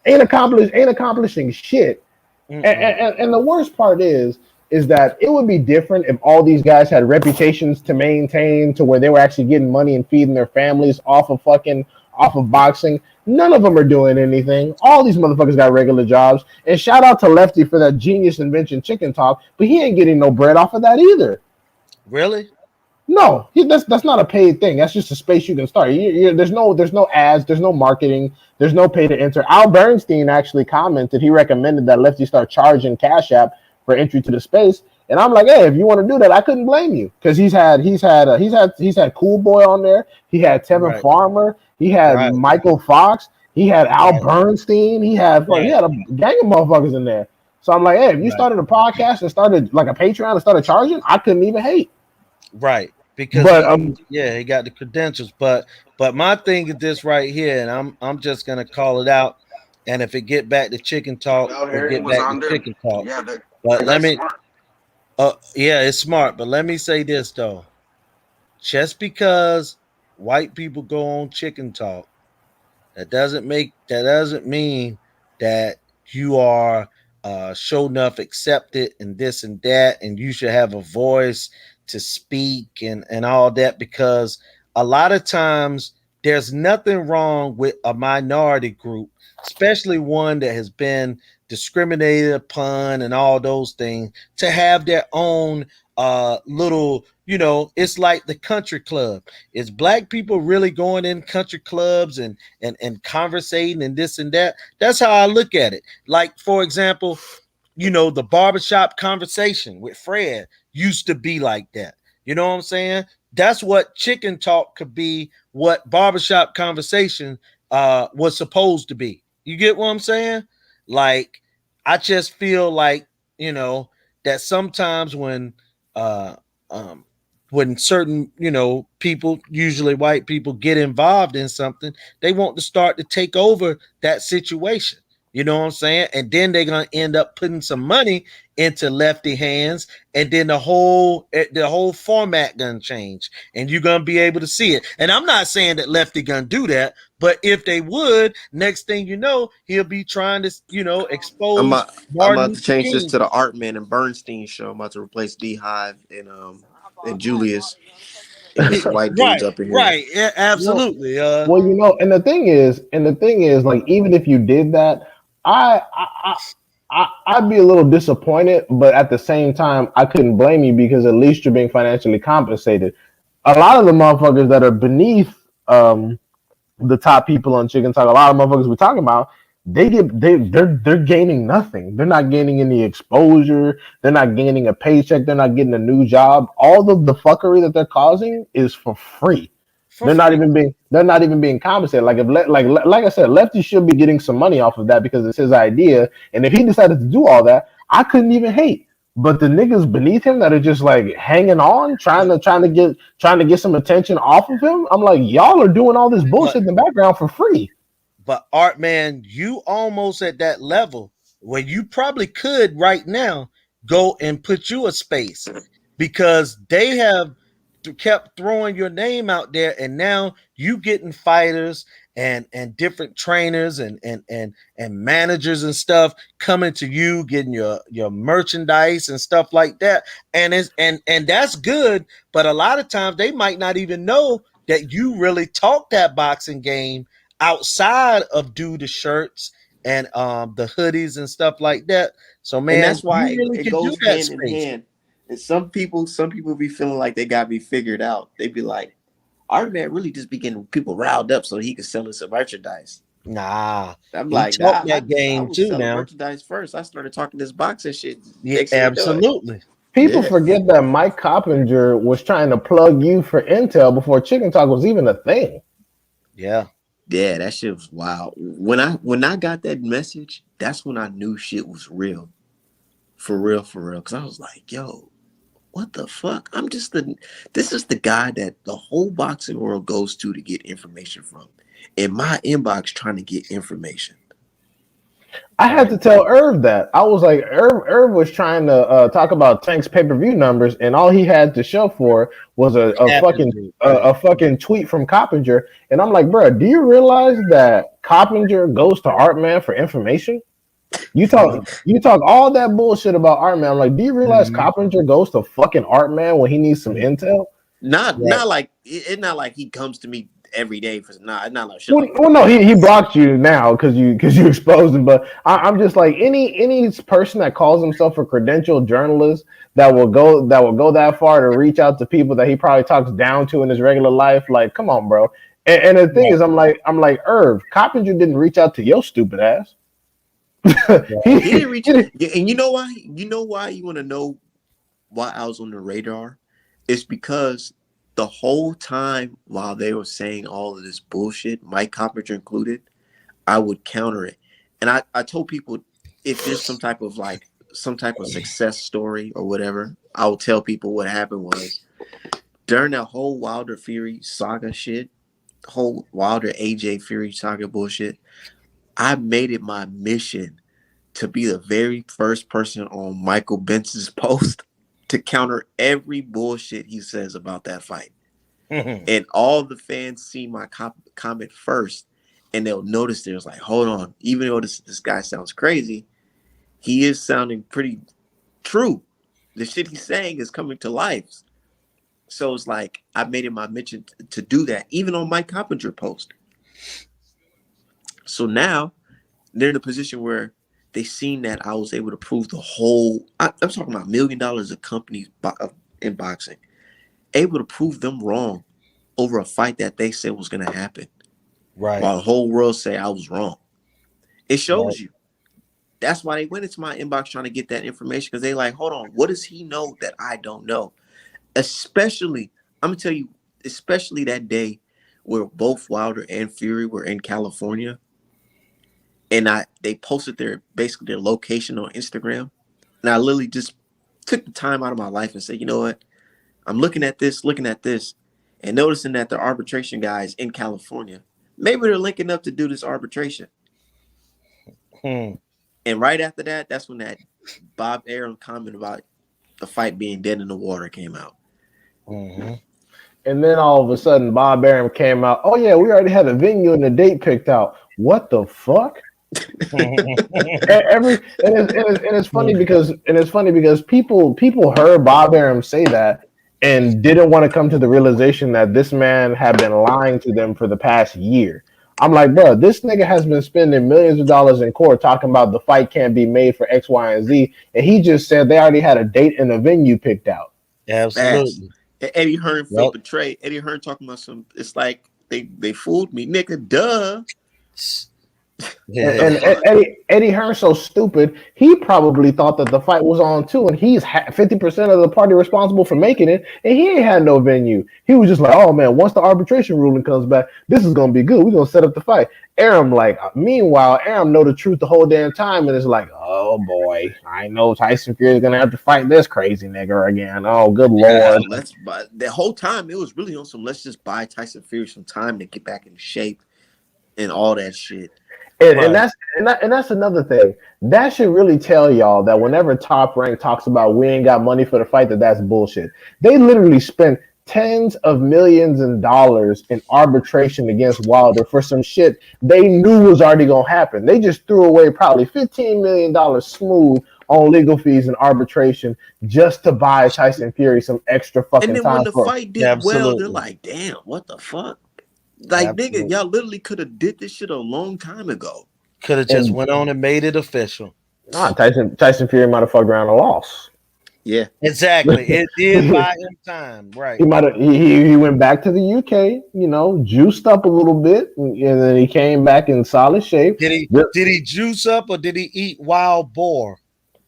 ain't accomplishing shit. And the worst part is that it would be different if all these guys had reputations to maintain to where they were actually getting money and feeding their families off of boxing. None of them are doing anything. All these motherfuckers got regular jobs. And shout out to Lefty for that genius invention, Chicken Talk. But he ain't getting no bread off of that either. Really? No, that's not a paid thing. That's just a space you can start. There's no ads, there's no marketing, there's no pay to enter. Al Bernstein actually commented he recommended that Lefty start charging Cash App for entry to the space. And I'm like, hey, if you want to do that, I couldn't blame you because he's had Cool Boy on there. He had Tevin Right. Farmer. He had Right. Michael Fox. He had Al Right. Bernstein. He had a Right. gang of motherfuckers in there. So I'm like, hey, if you Right. started a podcast and started like a Patreon and started charging, I couldn't even hate. Right. Because But he got the credentials. But my thing is this right here, and I'm just gonna call it out. And if it get back to chicken talk, Out we'll here, it get was back to on there. chicken talk. Yeah, But let that's me smart. yeah, it's smart. But let me say this though. Just because white people go on chicken talk, that doesn't mean that you are show enough accepted and this and that, and you should have a voice to speak and all that, because a lot of times there's nothing wrong with a minority group, especially one that has been discriminated upon and all those things, to have their own little, it's like the country club. Is black people really going in country clubs and conversating and this and that? That's how I look at it. Like, for example, the barbershop conversation with Fred used to be like that. You know what I'm saying? That's what chicken talk could be, what barbershop conversation was supposed to be. You get what I'm saying? Like, I just feel like, that sometimes uh when certain, people, usually white people, get involved in something, they want to start to take over that situation. You know what I'm saying? And then they're gonna end up putting some money into Lefty hands, and then the whole format gonna change, and you're gonna be able to see it. And I'm not saying that Lefty gonna do that, but if they would, next thing you know, he'll be trying to, I'm expose about, I'm Martin about to Luther change this King. to the Artman and Bernstein show. I'm about to replace D Hive and Julius and get some white dudes Right, up in here. right, yeah, well, absolutely. and the thing is, like, even if you did that, I'd be a little disappointed, but at the same time, I couldn't blame you because at least you're being financially compensated. A lot of the motherfuckers that are beneath the top people on Chicken Talk, a lot of motherfuckers we're talking about, they're gaining nothing. They're not gaining any exposure. They're not gaining a paycheck. They're not getting a new job. All of the fuckery that they're causing is for free. For free. They're not even being compensated. Like I said, Lefty should be getting some money off of that because it's his idea. And if he decided to do all that, I couldn't even hate. But the niggas beneath him that are just like hanging on, trying to get some attention off of him, I'm like, y'all are doing all this bullshit in the background for free. But Art, man, you almost at that level where you probably could right now go and put you a space, because they have kept throwing your name out there, and now you getting fighters and different trainers and managers and stuff coming to you, getting your merchandise and stuff like that. And that's good, but a lot of times they might not even know that you really talk that boxing game outside of do the shirts and the hoodies and stuff like that. So, And man, that's why you really it could do goes that hand in space. hand. And some people be feeling like they got me figured out. They be like, our man really just be getting people riled up so he could sell us some merchandise. Nah, I'm he like, nah, talked that I game was too selling now. merchandise first. I started talking this boxing shit. Yeah, Next thing you know it. absolutely. People Yeah. forget that Mike Coppinger was trying to plug you for Intel before Chicken Talk was even a thing. Yeah. Yeah, that shit was wild. When I got that message, that's when I knew shit was real. For real, for real. Cause I was like, yo, what the fuck? This is the guy that the whole boxing world goes to get information from. In my inbox trying to get information. I had to tell Irv that. I was like, Irv was trying to talk about Tank's pay-per-view numbers, and all he had to show for was a fucking tweet from Coppinger. And I'm like, bro, do you realize that Coppinger goes to Artman for information? You talk all that bullshit about Artman. I'm like, do you realize Coppinger goes to fucking Artman when he needs some intel? Not Right. not like it's not like he comes to me every day for not like shit Well, like well, that. no, he blocked you now because you exposed him. But I'm just like any person that calls himself a credentialed journalist that will go that far to reach out to people that he probably talks down to in his regular life. Like, come on, bro. And the thing Right, is, I'm like Irv Coppinger didn't reach out to your stupid ass. he, right. He didn't reach, he didn't- yeah, and you know why? You know why you want to know why I was on the radar? It's because the whole time while they were saying all of this bullshit, Mike Coppinger included, I would counter it. And I told people if there's some type of success story or whatever, I will tell people what happened was during that whole Wilder Fury saga shit, whole Wilder AJ Fury saga bullshit, I made it my mission to be the very first person on Michael Benson's post to counter every bullshit he says about that fight. And all the fans see my comment first, and they'll notice there's like, hold on, even though this guy sounds crazy, he is sounding pretty true. The shit he's saying is coming to life. So it's like I made it my mission to do that, even on Mike Coppinger post. So now they're in a position where they seen that I was able to prove the whole. I'm talking about $1 million of companies in boxing, able to prove them wrong over a fight that they said was going to happen, Right, while the whole world say I was wrong. It right. shows you. That's why they went into my inbox trying to get that information because they like, hold on, what does he know that I don't know? Especially, I'm gonna tell you, especially that day where both Wilder and Fury were in California, and they posted their location on Instagram, and I literally just took the time out of my life and said, you know what, I'm looking at this, and noticing that the arbitration guys in California, maybe they're linking up to do this arbitration. Hmm. And right after that, that's when that Bob Arum comment about the fight being dead in the water came out. Mhm. and then all of a sudden, Bob Arum came out. Oh yeah, we already had a venue and a date picked out. What the fuck? And it's funny because people heard Bob Arum say that and didn't want to come to the realization that this man had been lying to them for the past year. I'm like, bro, this nigga has been spending millions of dollars in court talking about the fight can't be made for X, Y, and Z, and he just said they already had a date and a venue picked out. Fast. Absolutely. And Eddie Hearn Yep. felt betrayed. Eddie Hearn talking about some. It's like they fooled me, nigga. Duh. What And, the Yeah. and fuck? Eddie Hearn's so stupid. He probably thought that the fight was on too, and he's 50% of the party responsible for making it, and he ain't had no venue. He was just like, "Oh man, once the arbitration ruling comes back, this is gonna be good. We're gonna set up the fight." Aram, meanwhile, Aram know the truth the whole damn time, and it's like, "Oh boy, I know Tyson Fury is gonna have to fight this crazy nigga again. Oh, good Yeah, lord." let's. But the whole time it was really on some. Let's just buy Tyson Fury some time to get back in shape and all that shit. And Right. that's another thing. That should really tell y'all that whenever Top Rank talks about we ain't got money for the fight, that's bullshit. They literally spent tens of millions of dollars in arbitration against Wilder for some shit they knew was already gonna happen. They just threw away probably $15 million smooth on legal fees and arbitration just to buy Tyson Fury some extra And fucking then when time the for. fight did well, they're Absolutely. like, "Damn, what the fuck?" Like, nigga, Absolutely. y'all literally could have did this shit a long time ago. Could have just And went on and made it official. nah, Tyson Fury might have fucked around and lost. Yeah, Exactly. It did buy him time. He Right. might have. He went back to the UK, juiced up a little bit, and then he came back in solid shape. Did he juice up or did he eat wild boar?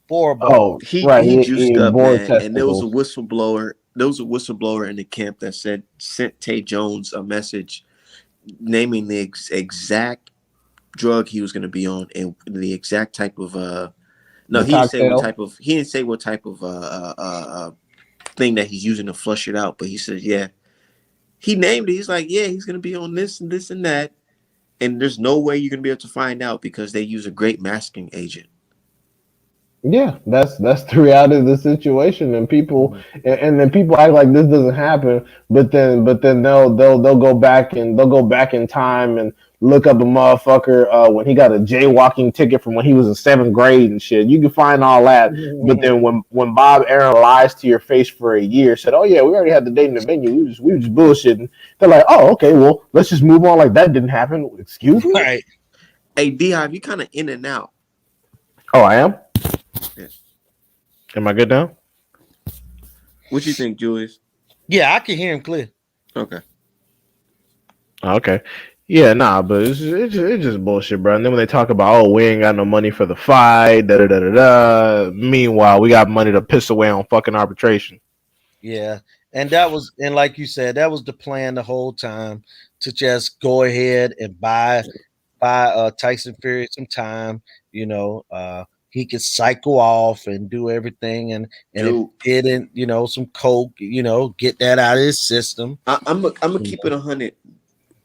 Boar Oh, balls. right. he He juiced up, bore man. And there was a testicles. whistleblower. There was a whistleblower in the camp that sent Tay Jones a message naming the exact drug he was going to be on and the exact type of no, The cocktail. he didn't say what type of thing that he's using to flush it out, but he said, yeah, he named it. He's like, yeah, he's going to be on this and this and that, and there's no way you're going to be able to find out because they use a great masking agent. Yeah, that's the reality of the situation, and people Mhm. and then people act like this doesn't happen, but then they'll go back in time and look up a motherfucker when he got a jaywalking ticket from when he was in seventh grade and shit. You can find all that. But then when Bob Aaron lies to your face for a year, said, "Oh yeah, we already had the date in the venue. We were just bullshitting." They're like, "Oh okay, well let's just move on like that didn't happen." Excuse me. Right. Hey, Beehive, you kind of in and out. Oh, I am. Yeah. Am I good now? What you think, Julius? Yeah, I can hear him clear. Okay. Okay. Yeah, nah, but it's just bullshit, bro. And then when they talk about, oh, we ain't got no money for the fight, da da da da da. Meanwhile, we got money to piss away on fucking arbitration. Yeah. And that was, and like you said, that was the plan the whole time, to just go ahead and buy Tyson Fury some time. He could cycle off and do everything, and if Dude, he didn't, some coke, get that out of his system. I'm gonna You keep it know, 100.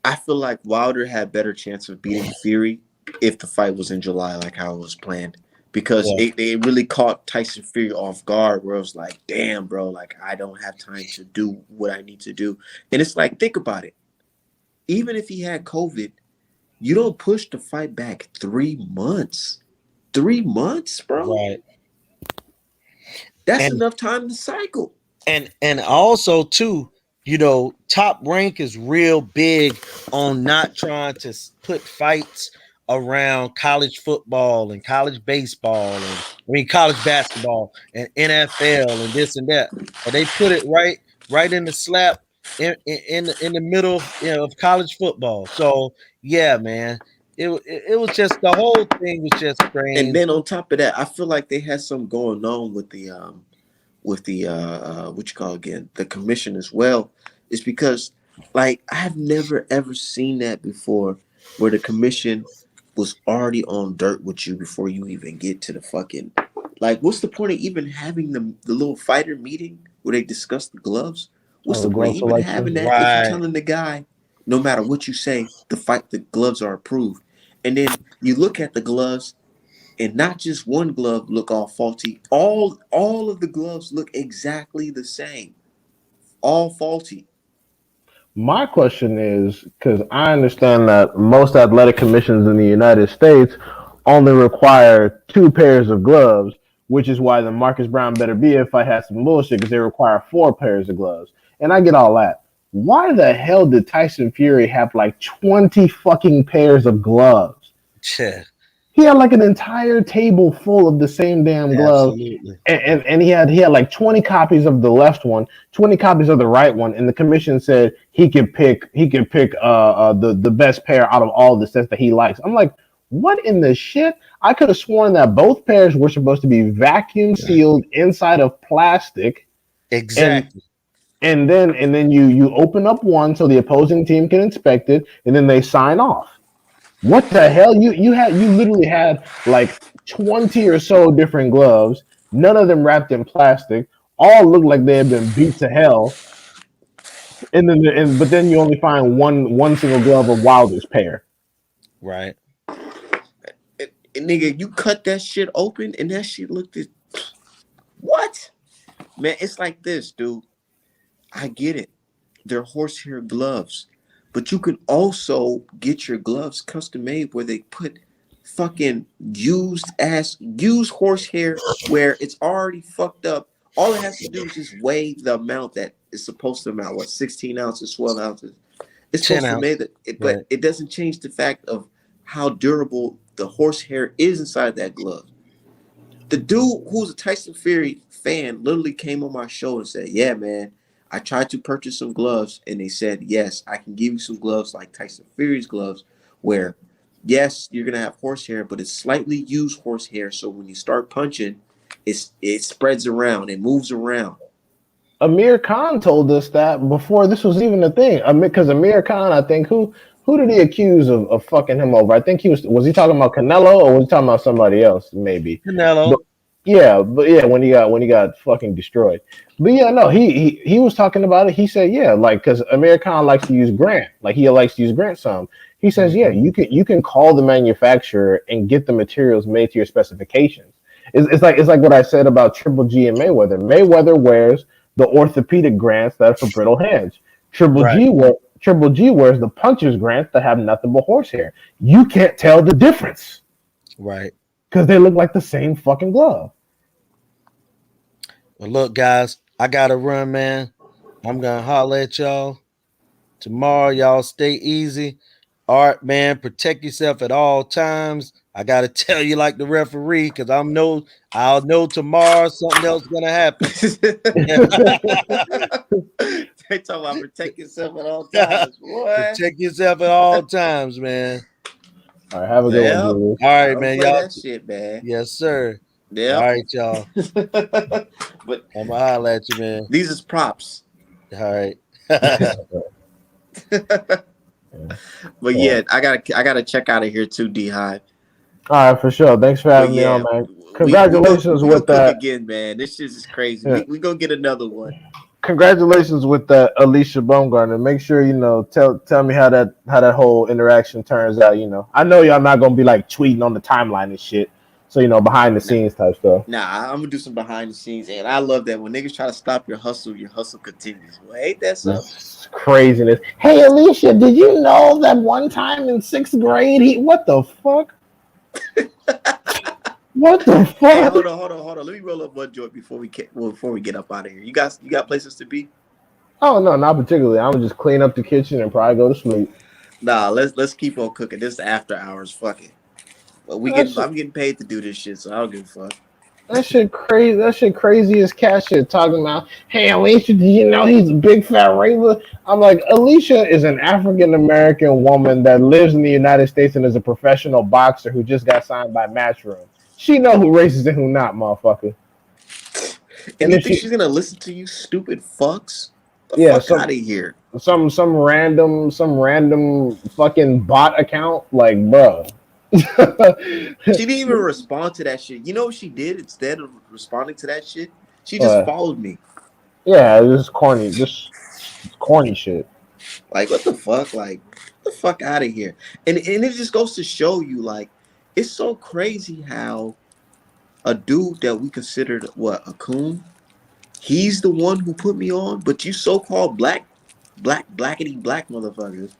I feel like Wilder had better chance of beating Fury if the fight was in July, like how it was planned, because yeah, they really caught Tyson Fury off guard, where it was like, damn, bro, like I don't have time to do what I need to do, and it's like, think about it. Even if he had COVID, you don't push the fight back 3 months. 3 months, bro. right. That's And enough time to cycle. and also too, Top Rank is real big on not trying to put fights around college football and college baseball, and college basketball and NFL and this and that, but they put it right in the slap in the middle, of college football. So yeah, man, it was just, the whole thing was just And strange. then on top of that, I feel like they had something going on with the what you call again, the commission as well. Is because like I have never ever seen that before, where the commission was already on dirt with you before you even get to the fucking, like, what's the point of even having the little fighter meeting where they discuss the gloves? What's Oh, the the point glove of even selection. having that if you're Right. telling the guy no matter what you say, the gloves are approved? And then you look at the gloves, and not just one glove look all faulty. All of the gloves look exactly the same, all faulty. My question is because I understand that most athletic commissions in the United States only require two pairs of gloves, which is why the Marcus Brown better be if I had some bullshit because they require four pairs of gloves. And I get all that. Why the hell did Tyson Fury have like 20 fucking pairs of gloves? Yeah, He had like an entire table full of the same damn gloves, absolutely. and he had like 20 copies of the left one, 20 copies of the right one, and the commission said he could pick the best pair out of all the sets that he likes. I'm like, what in the shit? I could have sworn that both pairs were supposed to be vacuum sealed inside of plastic, and Exactly. and then you open up one so the opposing team can inspect it, and then they sign off. What the hell? You literally had like 20 or so different gloves, none of them wrapped in plastic, all looked like they had been beat to hell. But then you only find one single glove of Wilder's pair. Right. And nigga, you cut that shit open, and that shit looked at what? Man, it's like this, dude. I get it. They're horsehair gloves. But you can also get your gloves custom made where they put fucking used horsehair where it's already fucked up. All it has to do is just weigh the amount that is supposed to amount. What, 16 ounces, 12 ounces? It's 10 supposed to make ounces. it, but Right. it doesn't change the fact of how durable the horsehair is inside that glove. The dude who's a Tyson Fury fan literally came on my show and said, "Yeah, man, I tried to purchase some gloves, and they said, yes, I can give you some gloves like Tyson Fury's gloves, where, yes, you're gonna have horsehair, but it's slightly used horsehair, so when you start punching, it spreads around, it moves around." Amir Khan told us that before this was even a thing. Because Amir Khan, I think who did he accuse of fucking him over? I think he was he talking about Canelo or was he talking about somebody else maybe? But Canelo. but when he got fucking destroyed. But yeah, no, he was talking about it. He said, yeah, like because Amir Khan likes to use Grant, like he likes to use Grant some. He says, yeah, Mhm. you can call the manufacturer and get the materials made to your specifications. It's like what I said about Triple G and Mayweather. Mayweather wears the orthopedic grants that are for brittle hands. Triple Right. G wear, Triple G wears the puncher's grants that have nothing but horsehair. You can't tell the difference Right. because they look like the same fucking glove. Well, look, guys, I gotta run, man. I'm gonna holler at y'all tomorrow. Y'all stay easy. All right, man. Protect yourself at all times. I gotta tell you, like the referee, because I'll know tomorrow something else gonna happen. They talking about protect yourself at all times. What? Protect yourself at all times, man. All right, have a good one, Well, Julius. All I right, don't man. play Y'all. that shit, man. Yes, sir. All Yep. right, y'all. But I'm gonna holler at you, man. these is props. All right. But Yeah. yeah, I gotta check out of here too, D Hive. All right, for sure. Thanks for But having me on, yeah, man. we Congratulations go with cook that. again, man. This shit is crazy. Yeah. We gonna get another one. Congratulations with that, Alicia Baumgartner. Make sure tell me how that whole interaction turns out. I know y'all not gonna be like tweeting on the timeline and shit. So behind the Nah, scenes type stuff. I'm gonna do some behind the scenes, and I love that when niggas try to stop your hustle continues. Well, ain't that something? This craziness. Hey, Alicia, did you know that one time in 6th grade what the fuck? What the Hey, fuck? hold on. Let me roll up one joint before we get up out of here. You got places to be? Oh no, not particularly. I'm gonna just clean up the kitchen and probably go to sleep. Nah, let's keep on cooking. This is after hours. Fuck it. But That shit, I'm getting paid to do this shit, so I don't give a fuck. that shit crazy. That shit crazy as cat shit. Talking about, hey Alicia, did you know he's a big fat raver? I'm like, Alicia is an African American woman that lives in the United States and is a professional boxer who just got signed by Matchroom. She know who racist and who not, motherfucker. And And you if think she, she's gonna listen to you, stupid fucks? The yeah, fuck out of here. some random fucking bot account, like, bro. She didn't even respond to that shit. You know what she did instead of responding to that shit? She just uh, followed me. yeah, this is corny, just corny shit. Like, what the fuck? Like, get the fuck out of here. And it just goes to show you, like, it's so crazy how a dude that we considered what, a coon, he's the one who put me on, but you so-called blackety black motherfuckers.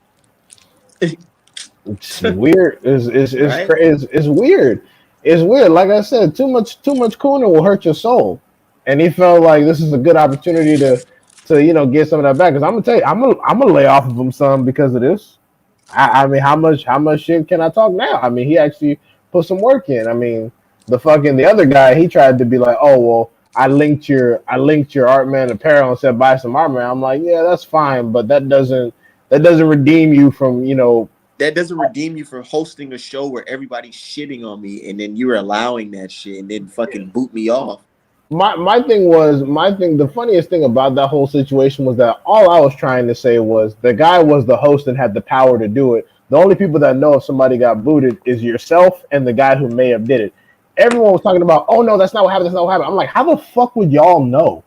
It's weird. Right? It's weird. It's weird. Like I said, too much cooning will hurt your soul. And he felt like this is a good opportunity to get some of that back. Because I'm gonna tell you, I'm gonna lay off of him some because of this. I mean, how much shit can I talk now? I mean, he actually put some work in. I mean, the other guy, he tried to be like, oh well, I linked your Art Man apparel and said buy some Art Man. I'm like, yeah, that's fine, but that doesn't redeem you from That doesn't redeem you for hosting a show where everybody's shitting on me and then you're allowing that shit and then fucking boot me off. My thing, the funniest thing about that whole situation was that all I was trying to say was the guy was the host and had the power to do it. The only people that know if somebody got booted is yourself and the guy who may have did it. Everyone was talking about, oh no, that's not what happened, that's not what happened. I'm like, how the fuck would y'all know?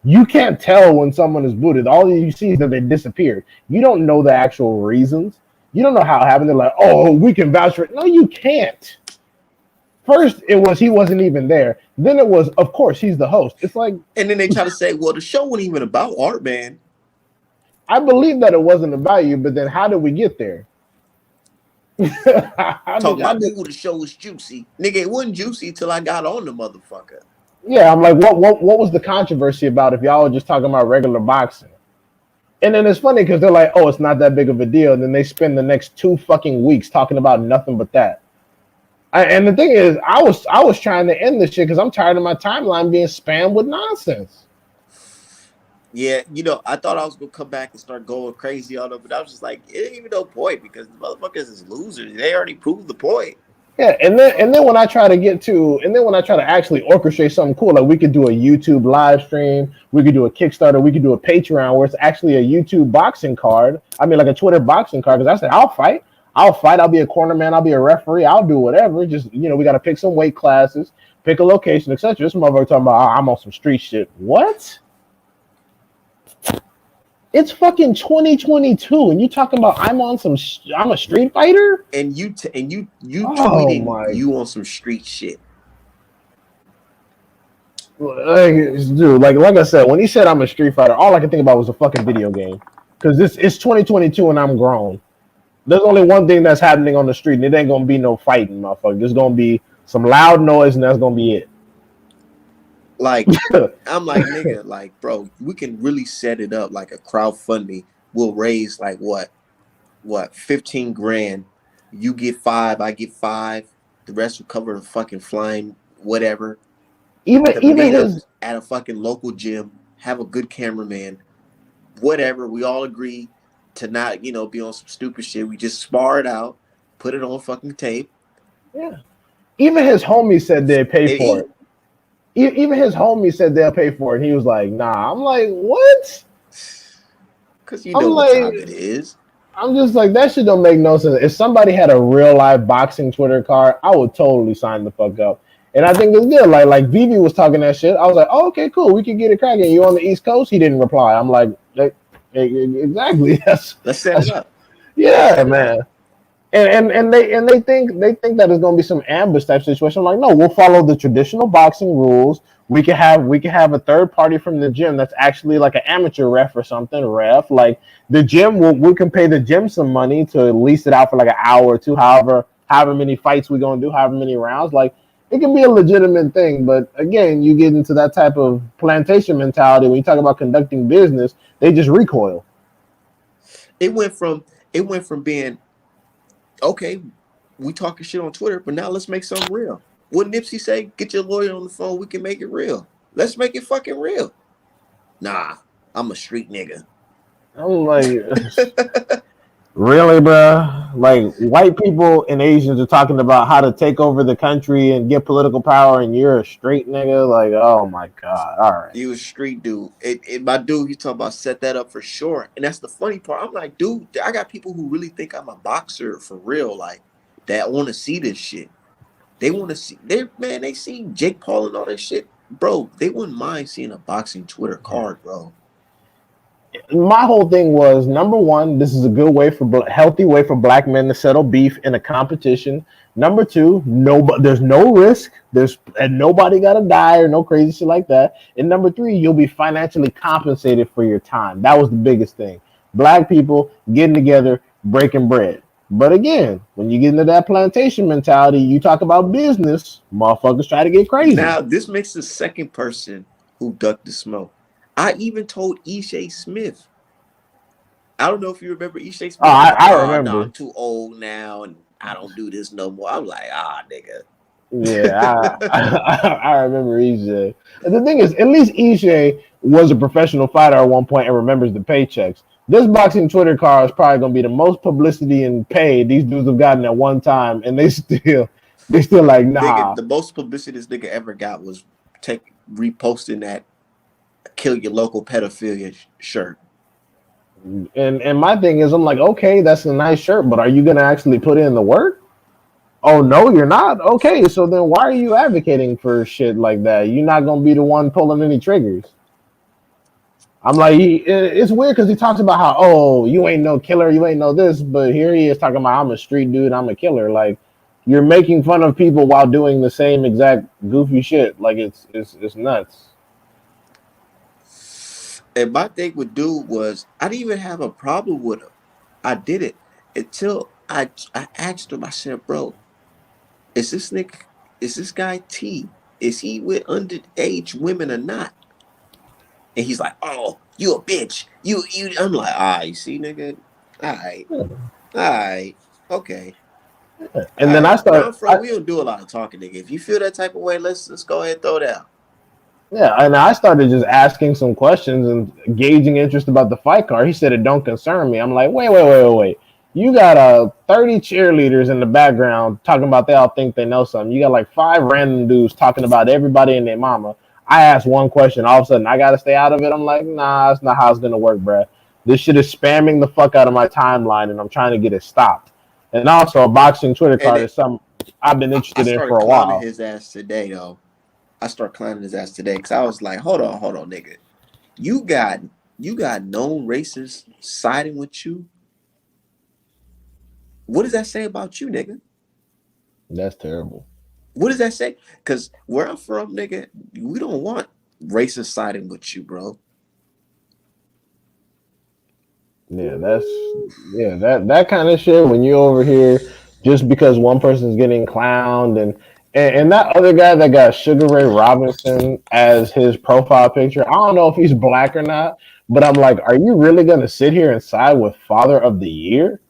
You can't tell when someone is booted. All you see is that they disappeared. You don't know the actual reasons. You don't know how it happened. They're like, oh, we can vouch for it. No, you can't. First, it was he wasn't even there. Then it was, of course, he's the host. It's like, And then they try to say, well, the show wasn't even about Art Man. I believe that it wasn't about you, but then how did we get there? Talking about, ooh, the show was juicy. Nigga, it wasn't juicy till I got on the motherfucker. Yeah, I'm like, what was the controversy about if y'all were just talking about regular boxing? And then it's funny because they're like, oh, it's not that big of a deal. And then they spend the next 2 fucking weeks talking about nothing but that. And the thing is, I was trying to end this shit because I'm tired of my timeline being spammed with nonsense. Yeah, I thought I was gonna come back and start going crazy on them, but I was just like, it ain't even no point because the motherfuckers is losers. They already proved the point. Yeah, and then when I try to actually orchestrate something cool, like we could do a YouTube live stream, we could do a Kickstarter, we could do a Patreon where it's actually a YouTube boxing card. I mean, like a Twitter boxing card. Because I said, I'll fight. I'll be a corner man. I'll be a referee. I'll do whatever. Just we got to pick some weight classes, pick a location, etc. This motherfucker talking about, I'm on some street shit. What? It's fucking 2022, and you talking about I'm a street fighter? And you Oh tweeting my! you on some street shit. Dude, like I said, when he said I'm a street fighter, all I could think about was a fucking video game. because it's 2022 and I'm grown. There's only one thing that's happening on the street, and it ain't gonna be no fighting, motherfucker. There's gonna be some loud noise, and that's gonna be it. Like, I'm like, nigga, like, bro, we can really set it up like a crowdfunding. We'll raise like what, 15 grand. You get five, I get five. The rest will cover the fucking flying whatever. even To even meet up his at a fucking local gym, have a good cameraman, whatever. We all agree to not, be on some stupid shit. We just spar it out, put it on fucking tape, yeah, even his homie said they'd pay and for eat. it. Even his homie said they'll pay for it. And he was like, "Nah." I'm like, "What?" Cause you I'm know what time like, it is. I'm just like, that shit don't make no sense. If somebody had a real live boxing Twitter card, I would totally sign the fuck up. And I think it's good. Like Vivi was talking that shit. I was like, oh, okay, cool. We can get it cracking. You on the East Coast? He didn't reply. I'm like, exactly. Let's set it That's up. Let's yeah, set it man. up. And they think that it's gonna be some ambush type situation. I'm like, no, we'll follow the traditional boxing rules. We can have a third party from the gym that's actually like an amateur ref or something. Ref like the gym. We can pay the gym some money to lease it out for like an hour or two. However many fights we gonna do, however many rounds. Like it can be a legitimate thing. But again, you get into that type of plantation mentality when you talk about conducting business. They just recoil. It went from being okay, we talking shit on Twitter, but now let's make something real. What Nipsey say? Get your lawyer on the phone. We can make it real. Let's make it fucking real. Nah, I'm a street nigga. I'm like, really, bro? Like white people and Asians are talking about how to take over the country and get political power, and you're a straight nigga. Like, oh my god! All right. You a street dude. My dude, you talking about set that up for sure. And that's the funny part. I'm like, dude, I got people who really think I'm a boxer for real, like that want to see this shit. They want to see they see Jake Paul and all that shit. Bro, they wouldn't mind seeing a boxing Twitter card, bro. My whole thing was number one, this is a good way for healthy way for black men to settle beef in a competition. Number two, there's no risk. And nobody got to die or no crazy shit like that. And number three, you'll be financially compensated for your time. That was the biggest thing. Black people getting together, breaking bread. But again, when you get into that plantation mentality, you talk about business, motherfuckers try to get crazy. Now, this makes the second person who ducked the smoke. I even told Ishay Smith. I don't know if you remember Ishay Oh, Smith. He's like, I oh no, I'm remember. too old now and I don't do this no more. I'm like, nigga. Yeah, I remember EJ. And the thing is, at least EJ was a professional fighter at one point and remembers the paychecks. This boxing Twitter card is probably gonna be the most publicity and pay these dudes have gotten at one time, and they still like Nigga, nah. the most publicity this nigga ever got was reposting that kill your local pedophilia shirt. And my thing is, I'm like, okay, that's a nice shirt, but are you gonna actually put in the work? Oh no, you're not. Okay, so then why are you advocating for shit like that? You're not gonna be the one pulling any triggers. I'm like, it's weird because he talks about how, oh, you ain't no killer, you ain't no this, but here he is talking about I'm a street dude, I'm a killer. Like, you're making fun of people while doing the same exact goofy shit. Like, it's nuts. And my thing with dude was I didn't even have a problem with him. I did it until I asked him. I said, "Bro, is this nigga? Is this guy T? Is he with underage women or not?" And he's like, "Oh, you a bitch. You." I'm like, "You see, nigga. All right, all right, okay, And all then I right." Where start, I'm from, we don't do a lot of talking, nigga. If you feel that type of way, let's go ahead and throw down. yeah, and I started just asking some questions and gauging interest about the fight card. He said it don't concern me. I'm like, wait. You got 30 cheerleaders in the background talking about they all think they know something. You got like five random dudes talking about everybody and their mama. I asked one question, all of a sudden I gotta stay out of it. I'm like, nah, that's not how it's gonna work, bruh. This shit is spamming the fuck out of my timeline, and I'm trying to get it stopped. And also, a boxing Twitter And card is something I've been I interested in started for a clowning while. his ass today, though. I started clowning his ass today because I was like, hold on, nigga. You got you got known racists siding with you. What does that say about you, nigga? That's terrible. What does that say? Because where I'm from, nigga, we don't want racists siding with you, bro. Yeah, that kind of shit. When you over here, just because one person's getting clowned, and that other guy that got Sugar Ray Robinson as his profile picture. I don't know if he's black or not, but I'm like, are you really gonna sit here and side with Father of the Year?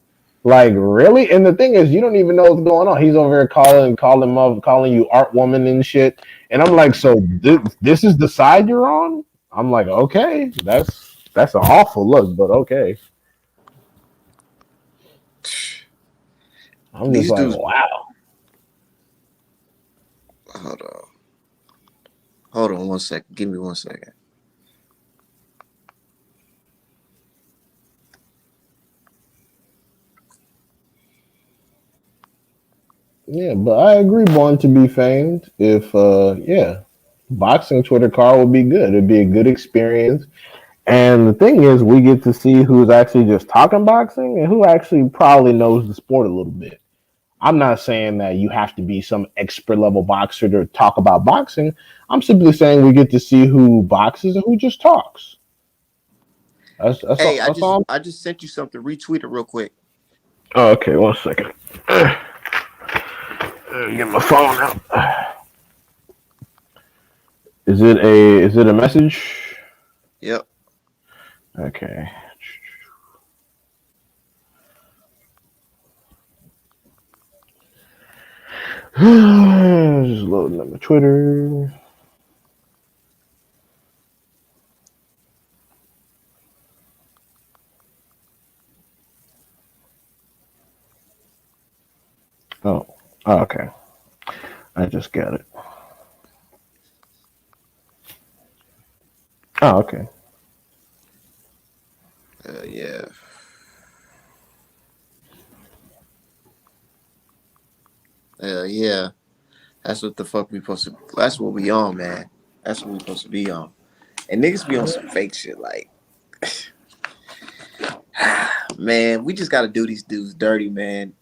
Like, really? And the thing is, you don't even know what's going on. He's over here calling you art woman and shit. And I'm like, so this is the side you're on? I'm like, okay, that's an awful look, but okay. I'm just These like, dudes. wow. Hold on. Hold on 1 second. Give me 1 second. Yeah, but I agree, born to be famed. If yeah, boxing Twitter car would be good. It'd be a good experience. And the thing is, we get to see who's actually just talking boxing and who actually probably knows the sport a little bit. I'm not saying that you have to be some expert level boxer to talk about boxing. I'm simply saying we get to see who boxes and who just talks. That's Hey, all. I That's just all. I just sent you something. Retweet it real quick. Oh, okay, 1 second. Get my phone out. Is it a message? Yep. Okay. Just loading up my Twitter. Oh, okay. I just got it. Oh, okay. Yeah. Yeah. That's what the fuck we supposed to. That's what we on, man. That's what we supposed to be on. And niggas be on some fake shit. Like, man, we just gotta do these dudes dirty, man.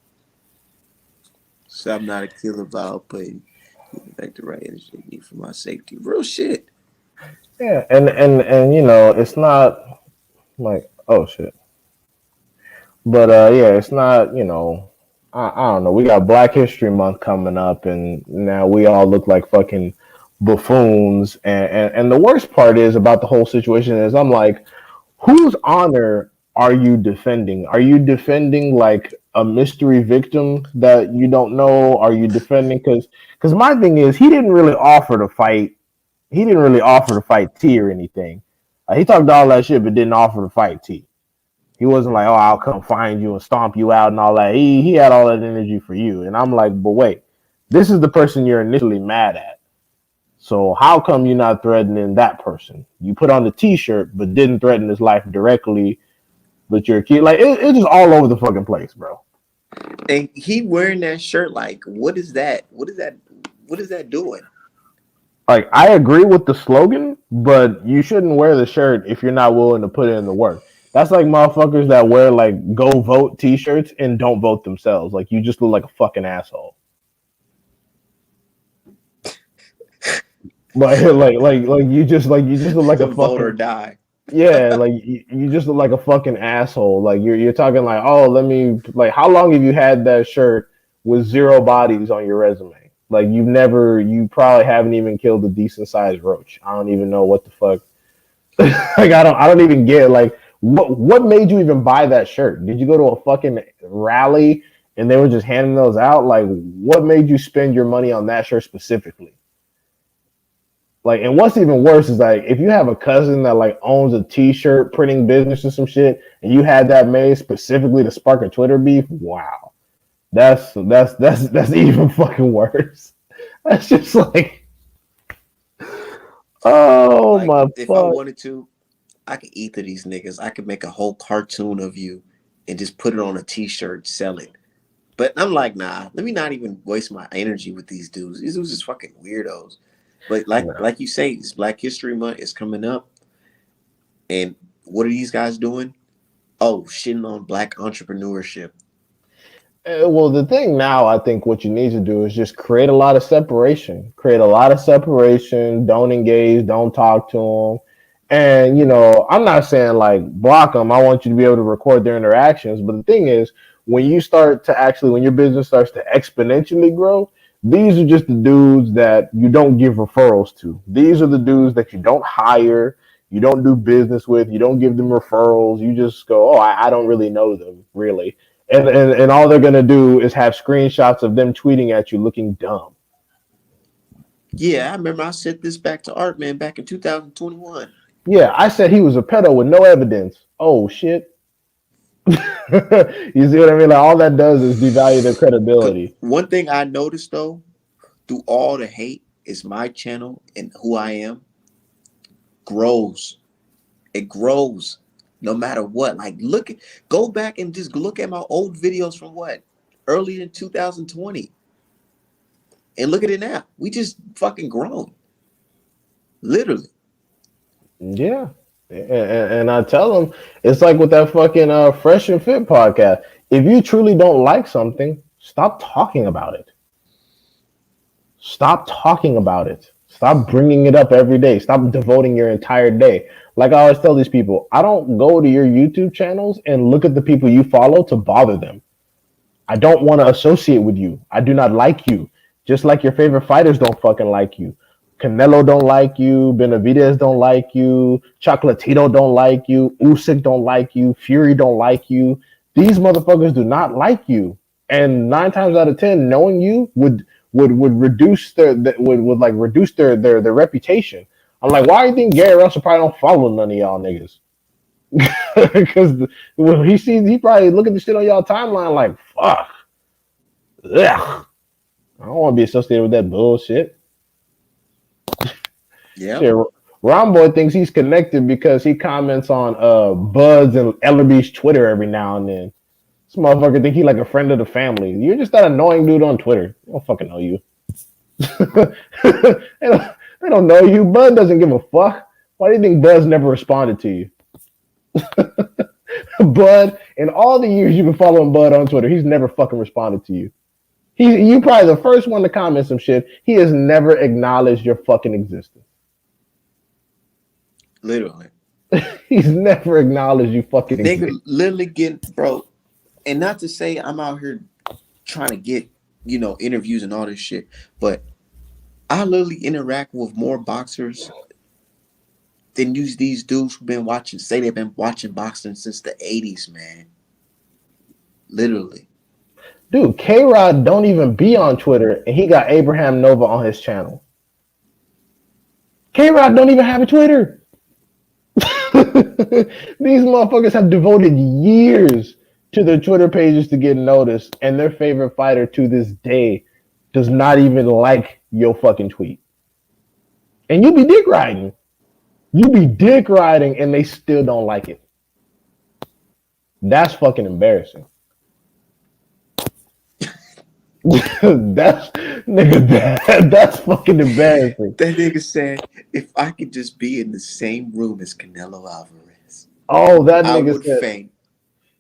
So I'm not a killer, but I'll pay back the right energy they need for my safety. Real shit. Yeah, and it's not like oh shit. But yeah, it's not, I don't know. We got Black History Month coming up, and now we all look like fucking buffoons. And the worst part is about the whole situation is I'm like, whose honor are you defending? Are you defending like a mystery victim that you don't know? Are you defending because my thing is he didn't really offer to fight. He didn't really offer to fight T or anything. He talked all that shit, but didn't offer to fight T. He wasn't like, oh, I'll come find you and stomp you out and all that. He had all that energy for you. And I'm like, but wait, this is the person you're initially mad at. So how come you're not threatening that person? You put on the T-shirt, but didn't threaten his life directly. But you're a kid. Like it's just all over the fucking place, bro. And he wearing that shirt. Like, what is that? What is that? What is that doing? Like I agree with the slogan, but you shouldn't wear the shirt if you're not willing to put in the work. That's like motherfuckers that wear like go vote T-shirts and don't vote themselves. Like you just look like a fucking asshole. Like you just look like a Vote or fucking die. yeah. Like you just look like a fucking asshole. Like you're talking like oh let me like how long have you had that shirt with zero bodies on your resume? Like you probably haven't even killed a decent sized roach. I don't even know what the fuck. Like I don't even get like what made you even buy that shirt? Did you go to a fucking rally and they were just handing those out? Like what made you spend your money on that shirt specifically? Like and what's even worse is like if you have a cousin that like owns a t-shirt printing business or some shit and you had that made specifically to spark a Twitter beef, wow. That's even fucking worse. That's just like oh Like, my if I fuck. wanted to, I could eat to these niggas. I could make a whole cartoon of you and just put it on a T-shirt, sell it. But I'm like, nah. Let me not even waste my energy with these dudes. These dudes is fucking weirdos. But like you say, it's Black History Month is coming up, and what are these guys doing? Oh, shitting on black entrepreneurship. Well, the thing now, I think what you need to do is just create a lot of separation. Create a lot of separation. Don't engage. Don't talk to them. And I'm not saying like block them. I want you to be able to record their interactions. But the thing is, when your business starts to exponentially grow, these are just the dudes that you don't give referrals to. These are the dudes that you don't hire, you don't do business with, you don't give them referrals. You just go, oh, I don't really know them, really. And all they're gonna do is have screenshots of them tweeting at you looking dumb. Yeah, I remember I said this back to Art Man back in 2021. Yeah, I said he was a pedo with no evidence. Oh shit. You see what I mean? Like all that does is devalue their 'Cause credibility. one thing I noticed though, through all the hate, is my channel and who I am grows. It grows no matter what. Like go back and just look at my old videos from what? Early in 2020. And look at it now. We just fucking grown. Literally. Yeah. And I tell them, it's like with that fucking Fresh and Fit podcast. If you truly don't like something, stop talking about it. Stop talking about it. Stop bringing it up every day. Stop devoting your entire day. Like I always tell these people, I don't go to your YouTube channels and look at the people you follow to bother them. I don't want to associate with you. I do not like you. Just like your favorite fighters don't fucking like you. Canelo don't like you. Benavidez don't like you. Chocolatito don't like you. Usyk don't like you. Fury don't like you. These motherfuckers do not like you. And 9 times out of 10, knowing you would reduce would like reduce their reputation. I'm like, why do you think Gary Russell probably don't follow none of y'all niggas? Because when he probably look at the shit on y'all timeline like, fuck. Ugh. I don't want to be associated with that bullshit. Yeah. Shit, Ron Boy thinks he's connected because he comments on Buzz and Ellerby's Twitter every now and then. This motherfucker think he like a friend of the family. You're just that annoying dude on Twitter. They don't fucking know you. They don't know you. Buzz doesn't give a fuck. Why do you think Buzz never responded to you? Bud, in all the years you've been following Bud on Twitter, he's never fucking responded to you. You probably the first one to comment some shit. He has never acknowledged your fucking existence. Literally. He's never acknowledged you fucking Nigga exist. literally getting, bro. And not to say I'm out here trying to get, interviews and all this shit, but I literally interact with more boxers than these dudes who've been say they've been watching boxing since the 80s, man. Literally. Dude, K-Rod don't even be on Twitter, and he got Abraham Nova on his channel. K-Rod don't even have a Twitter. These motherfuckers have devoted years to their Twitter pages to get noticed, and their favorite fighter to this day does not even like your fucking tweet. And you be dick riding. You be dick riding, and they still don't like it. That's fucking embarrassing. That's fucking embarrassing. That nigga said, if I could just be in the same room as Canelo Alvarez, Oh, that I nigga would said. faint.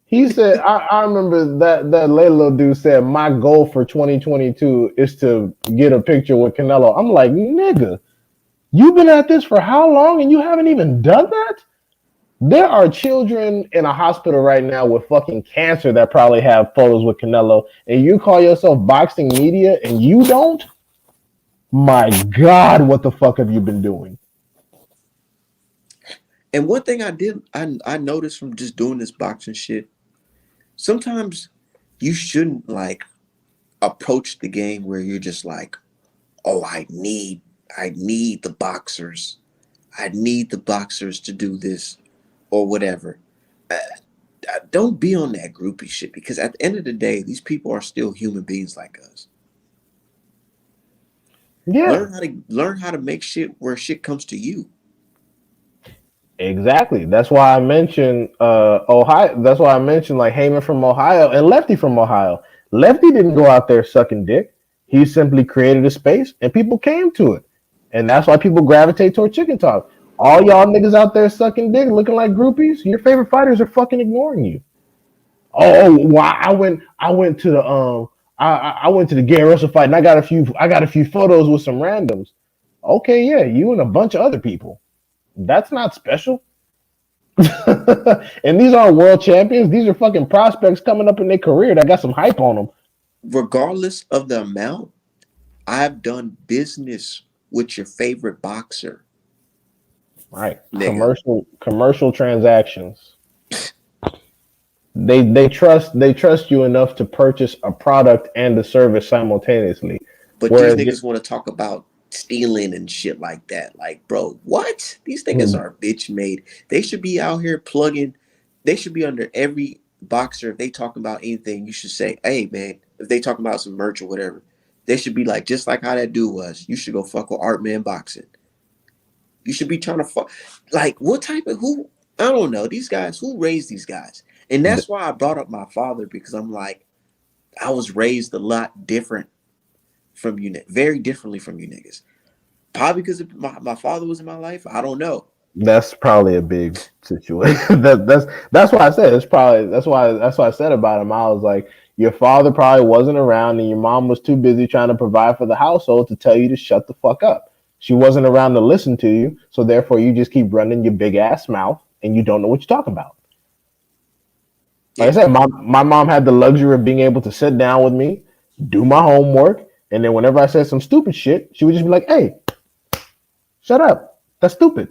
He said, I remember that little dude said, my goal for 2022 is to get a picture with Canelo. I'm like, nigga, you've been at this for how long and you haven't even done that? There are children in a hospital right now with fucking cancer that probably have photos with Canelo, and you call yourself boxing media and you don't? My God, what the fuck have you been doing? And one thing I noticed from just doing this boxing shit, sometimes you shouldn't like approach the game where you're just like, oh, I need the boxers. I need the boxers to do this or whatever. Don't be on that groupie shit, because at the end of the day, these people are still human beings like us. Yeah, Learn how to make shit where shit comes to you. exactly. That's why I mentioned Ohio. That's why I mentioned like Heyman from Ohio and Lefty from Ohio. Lefty didn't go out there sucking dick. He simply created a space and people came to it. And that's why people gravitate toward chicken talk. All y'all niggas out there sucking dick, looking like groupies, your favorite fighters are fucking ignoring you. Well, I went to the I went to the Gary Russell fight and I got a few photos with some randoms. Okay, yeah, you and a bunch of other people. That's not special. And these aren't world champions. These are fucking prospects coming up in their career that got some hype on them. Regardless of the amount, I've done business with your favorite boxer, Right. nigga. Commercial transactions. They trust you enough to purchase a product and a service simultaneously. But these Whereas niggas want to talk about stealing and shit like that. Like, bro, what? These niggas mm, are bitch made. They should be out here plugging. They should be under every boxer. If they talking about anything, you should say, hey, man, if they talking about some merch or whatever, they should be like, just like how that dude was, you should go fuck with Art Man Boxing. You should be trying to fuck. Like, what type of, who? I don't know. These guys, who raised these guys? And that's why I brought up my father, because I'm like, I was raised a lot different from you, very differently from you niggas. Probably because my father was in my life. I don't know. that's probably a big situation. That's why I said it's probably that's why I said about him. I was like, your father probably wasn't around, and your mom was too busy trying to provide for the household to tell you to shut the fuck up. She wasn't around to listen to you, so therefore you just keep running your big ass mouth, and you don't know what you're talking about. Like I Yeah, said, my mom had the luxury of being able to sit down with me, do my homework, and then whenever I said some stupid shit, she would just be like, "Hey, shut up. That's stupid."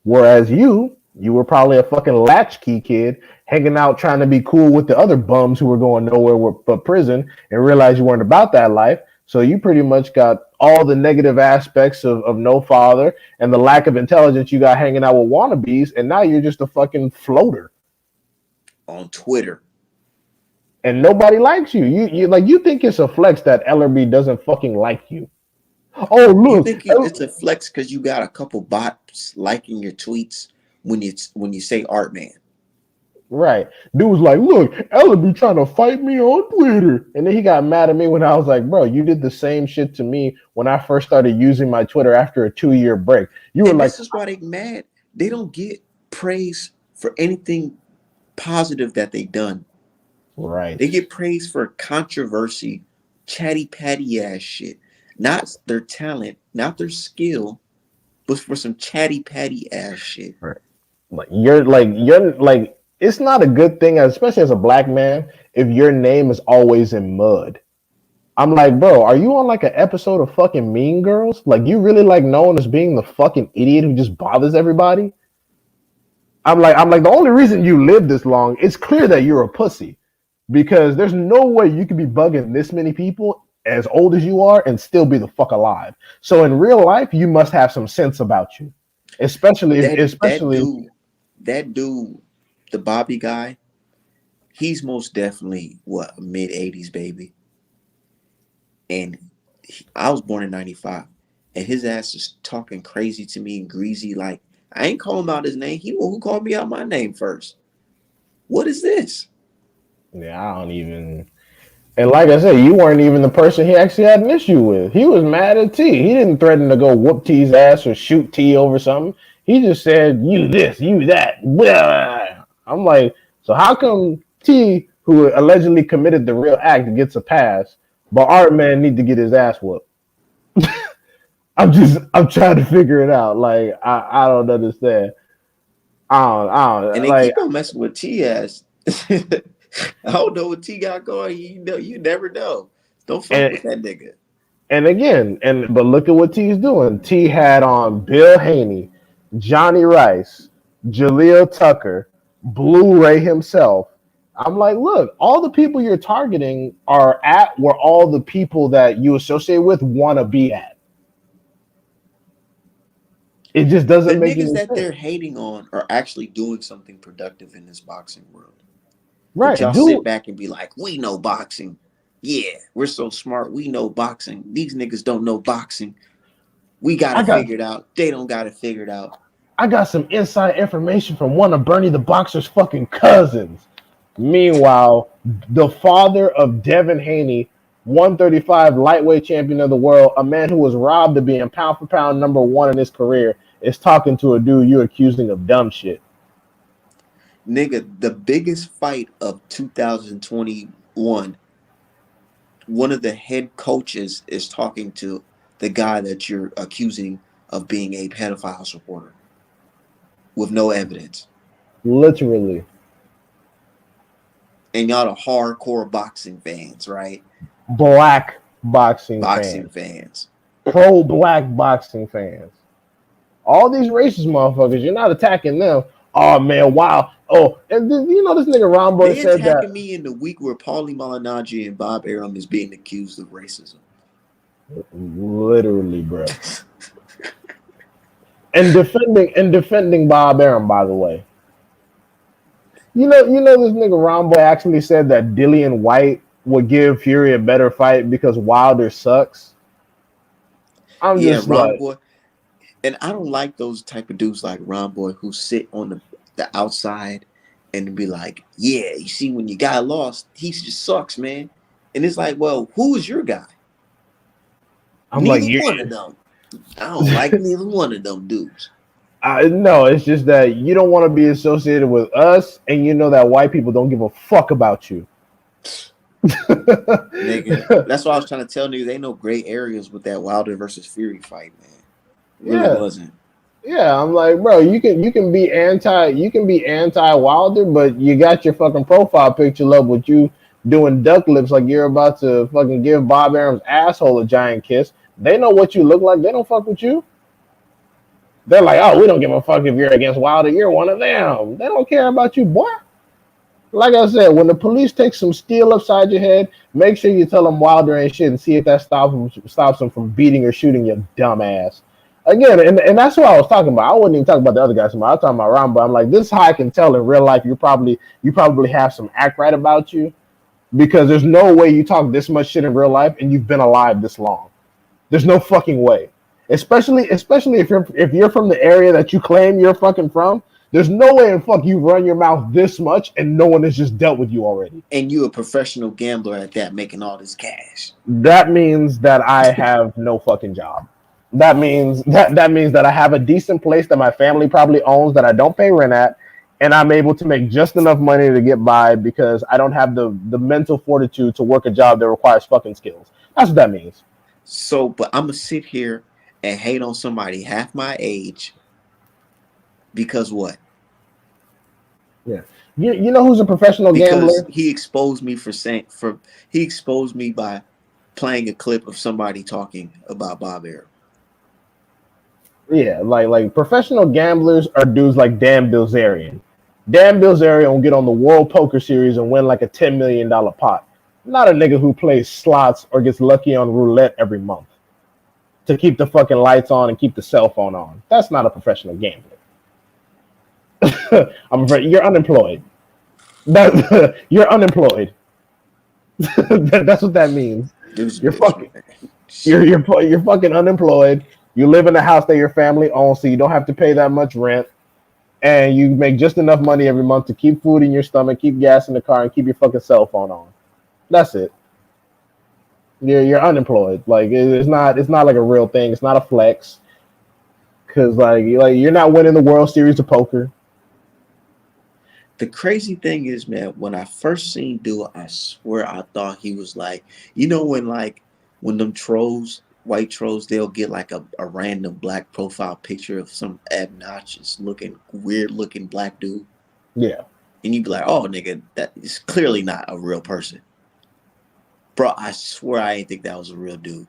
Whereas you were probably a fucking latchkey kid hanging out trying to be cool with the other bums who were going nowhere but prison and realized you weren't about that life. So you pretty much got all the negative aspects of no father and the lack of intelligence you got hanging out with wannabes, and now you're just a fucking floater. on Twitter. And nobody likes you. You think it's a flex that Ellerby doesn't fucking like you. Oh You look, think it's a flex because you got a couple bots liking your tweets when you say Art Man? right. Dude was like, look, Ella be trying to fight me on Twitter. And then he got mad at me when I was like, bro, you did the same shit to me when I first started using my Twitter after a 2 year break. You were And like, this is why they mad. They don't get praise for anything positive that they done. right. They get praised for controversy, chatty patty ass shit. Not their talent, not their skill, but for some chatty patty ass shit. Right. You're like, it's not a good thing, especially as a black man, if your name is always in mud. I'm like, bro, are you on like an episode of fucking Mean Girls? Like, you really like known as being the fucking idiot who just bothers everybody? I'm like, the only reason you live this long, it's clear that you're a pussy because there's no way you could be bugging this many people as old as you are and still be the fuck alive. So in real life, you must have some sense about you, especially if, That especially dude, the Bobby guy, he's most definitely what, a mid 80s baby. And I was born in 95, and his ass is talking crazy to me and greasy. Like, I ain't calling him out his name. He the one who called me out my name first. What is this? yeah, I don't even. And like I said, you weren't even the person he actually had an issue with. He was mad at T. He didn't threaten to go whoop T's ass or shoot T over something. He just said, "You this, you that." Blah. I'm like, so how come T, who allegedly committed the real act, gets a pass, but Art Man need to get his ass whooped? I'm trying to figure it out. Like I don't understand. I And don't they like. keep on messing with T ass. I don't know what T got going. You never know. Don't fuck And with that nigga. And again, but look at what T's doing. T had on Bill Haney, Johnny Rice, Jaleel Tucker, Blu-ray himself. I'm like, look, all the people you're targeting are at where all the people that you associate with want to be at. It just The doesn't make niggas any that sense. they're hating on are actually doing something productive in this boxing world. But Right, y'all sit dude. back and be like, we know boxing. Yeah, we're so smart. We know boxing. These niggas don't know boxing. We got I it got figured out. They don't got it figured out. I got some inside information from one of Bernie the Boxer's fucking cousins. Meanwhile, the father of Devin Haney, 135 lightweight champion of the world, a man who was robbed of being pound for pound number one in his career, is talking to a dude you're accusing of dumb shit. Nigga, the biggest fight of 2021, one of the head coaches is talking to the guy that you're accusing of being a pedophile supporter. with no evidence. Literally. And y'all the hardcore boxing fans, right? Black boxing Boxing fans. fans. Pro-black boxing fans. All these racist motherfuckers, you're not attacking them. Oh, man, wow. Oh, and you know this nigga Ron Boy They said attacking that. me in the week where Paulie Malignaggi and Bob Arum is being accused of racism. Literally, bro. And defending Bob Arum, by the way. You know this nigga Ron Boy actually said that Dillian White would give Fury a better fight because Wilder sucks. I'm Yeah, just Ron like, Boy. And I don't like those type of dudes like Ron Boy who sit on the outside and be like, yeah, you see, when your guy lost, he just sucks, man. And it's like, well, who is your guy? I'm like, Neither you. one of them. I don't like neither one of them dudes. No, it's just that you don't want to be associated with us, and you know that white people don't give a fuck about you. Nigga. That's what I was trying to tell you. They know gray areas with that Wilder versus Fury fight, man. It really Yeah, wasn't. yeah. I'm like, bro, you can be anti Wilder, but you got your fucking profile picture up with you doing duck lips like you're about to fucking give Bob Arum's asshole a giant kiss. They know what you look like. They don't fuck with you. They're like, oh, we don't give a fuck if you're against Wilder. You're one of them. They don't care about you, boy. Like I said, when the police take some steel upside your head, make sure you tell them Wilder ain't shit and see if that stops them from beating or shooting your dumb ass. Again, and that's what I was talking about. I wasn't even talking about the other guys. I was talking about Ron, but I'm like, this is how I can tell in real life you probably have some act right about you because there's no way you talk this much shit in real life and you've been alive this long. There's no fucking way. Especially if you're from the area that you claim you're fucking from. There's no way in fuck you run your mouth this much and no one has just dealt with you already. And you a professional gambler at that, making all this cash. That means that I have no fucking job. That means that I have a decent place that my family probably owns that I don't pay rent at, and I'm able to make just enough money to get by because I don't have the mental fortitude to work a job that requires fucking skills. That's what that means. So, but I'm gonna sit here and hate on somebody half my age because what? Yeah. You know who's a professional Because gambler? he exposed me he exposed me by playing a clip of somebody talking about Bob Arum. Yeah, like professional gamblers are dudes like Dan Bilzerian. Dan Bilzerian will get on the World Poker Series and win like a $10 million pot. Not a nigga who plays slots or gets lucky on roulette every month to keep the fucking lights on and keep the cell phone on. That's not a professional gambler. I'm afraid you're unemployed. You're unemployed. That's what that means. Dude's a You're bitch, fucking man. you're fucking unemployed. You live in a house that your family owns, so you don't have to pay that much rent, and you make just enough money every month to keep food in your stomach, keep gas in the car, and keep your fucking cell phone on. That's it. You're unemployed. Like it's not like a real thing. It's not a flex because like you're not winning the World Series of poker. The crazy thing is, man, when I first seen dude, I swear I thought he was like, when them trolls, white trolls, they'll get like a random black profile picture of some obnoxious looking, weird looking black dude. Yeah. And you'd be like, oh nigga, that is clearly not a real person. Bro, I swear I didn't think that was a real dude.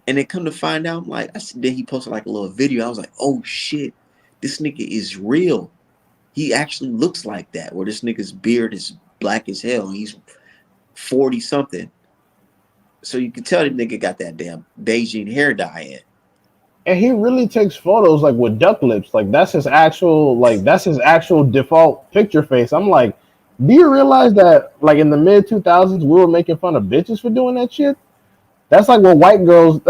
And then come to find out, I'm like, then he posted like a little video. I was like, oh shit, this nigga is real. He actually looks like that, where this nigga's beard is black as hell. And he's 40 something. So you can tell the nigga got that damn Beijing hair dye in. And he really takes photos like with duck lips. That's his actual default picture face. I'm like, do you realize that like in the mid 2000s we were making fun of bitches for doing that shit? That's like what white girls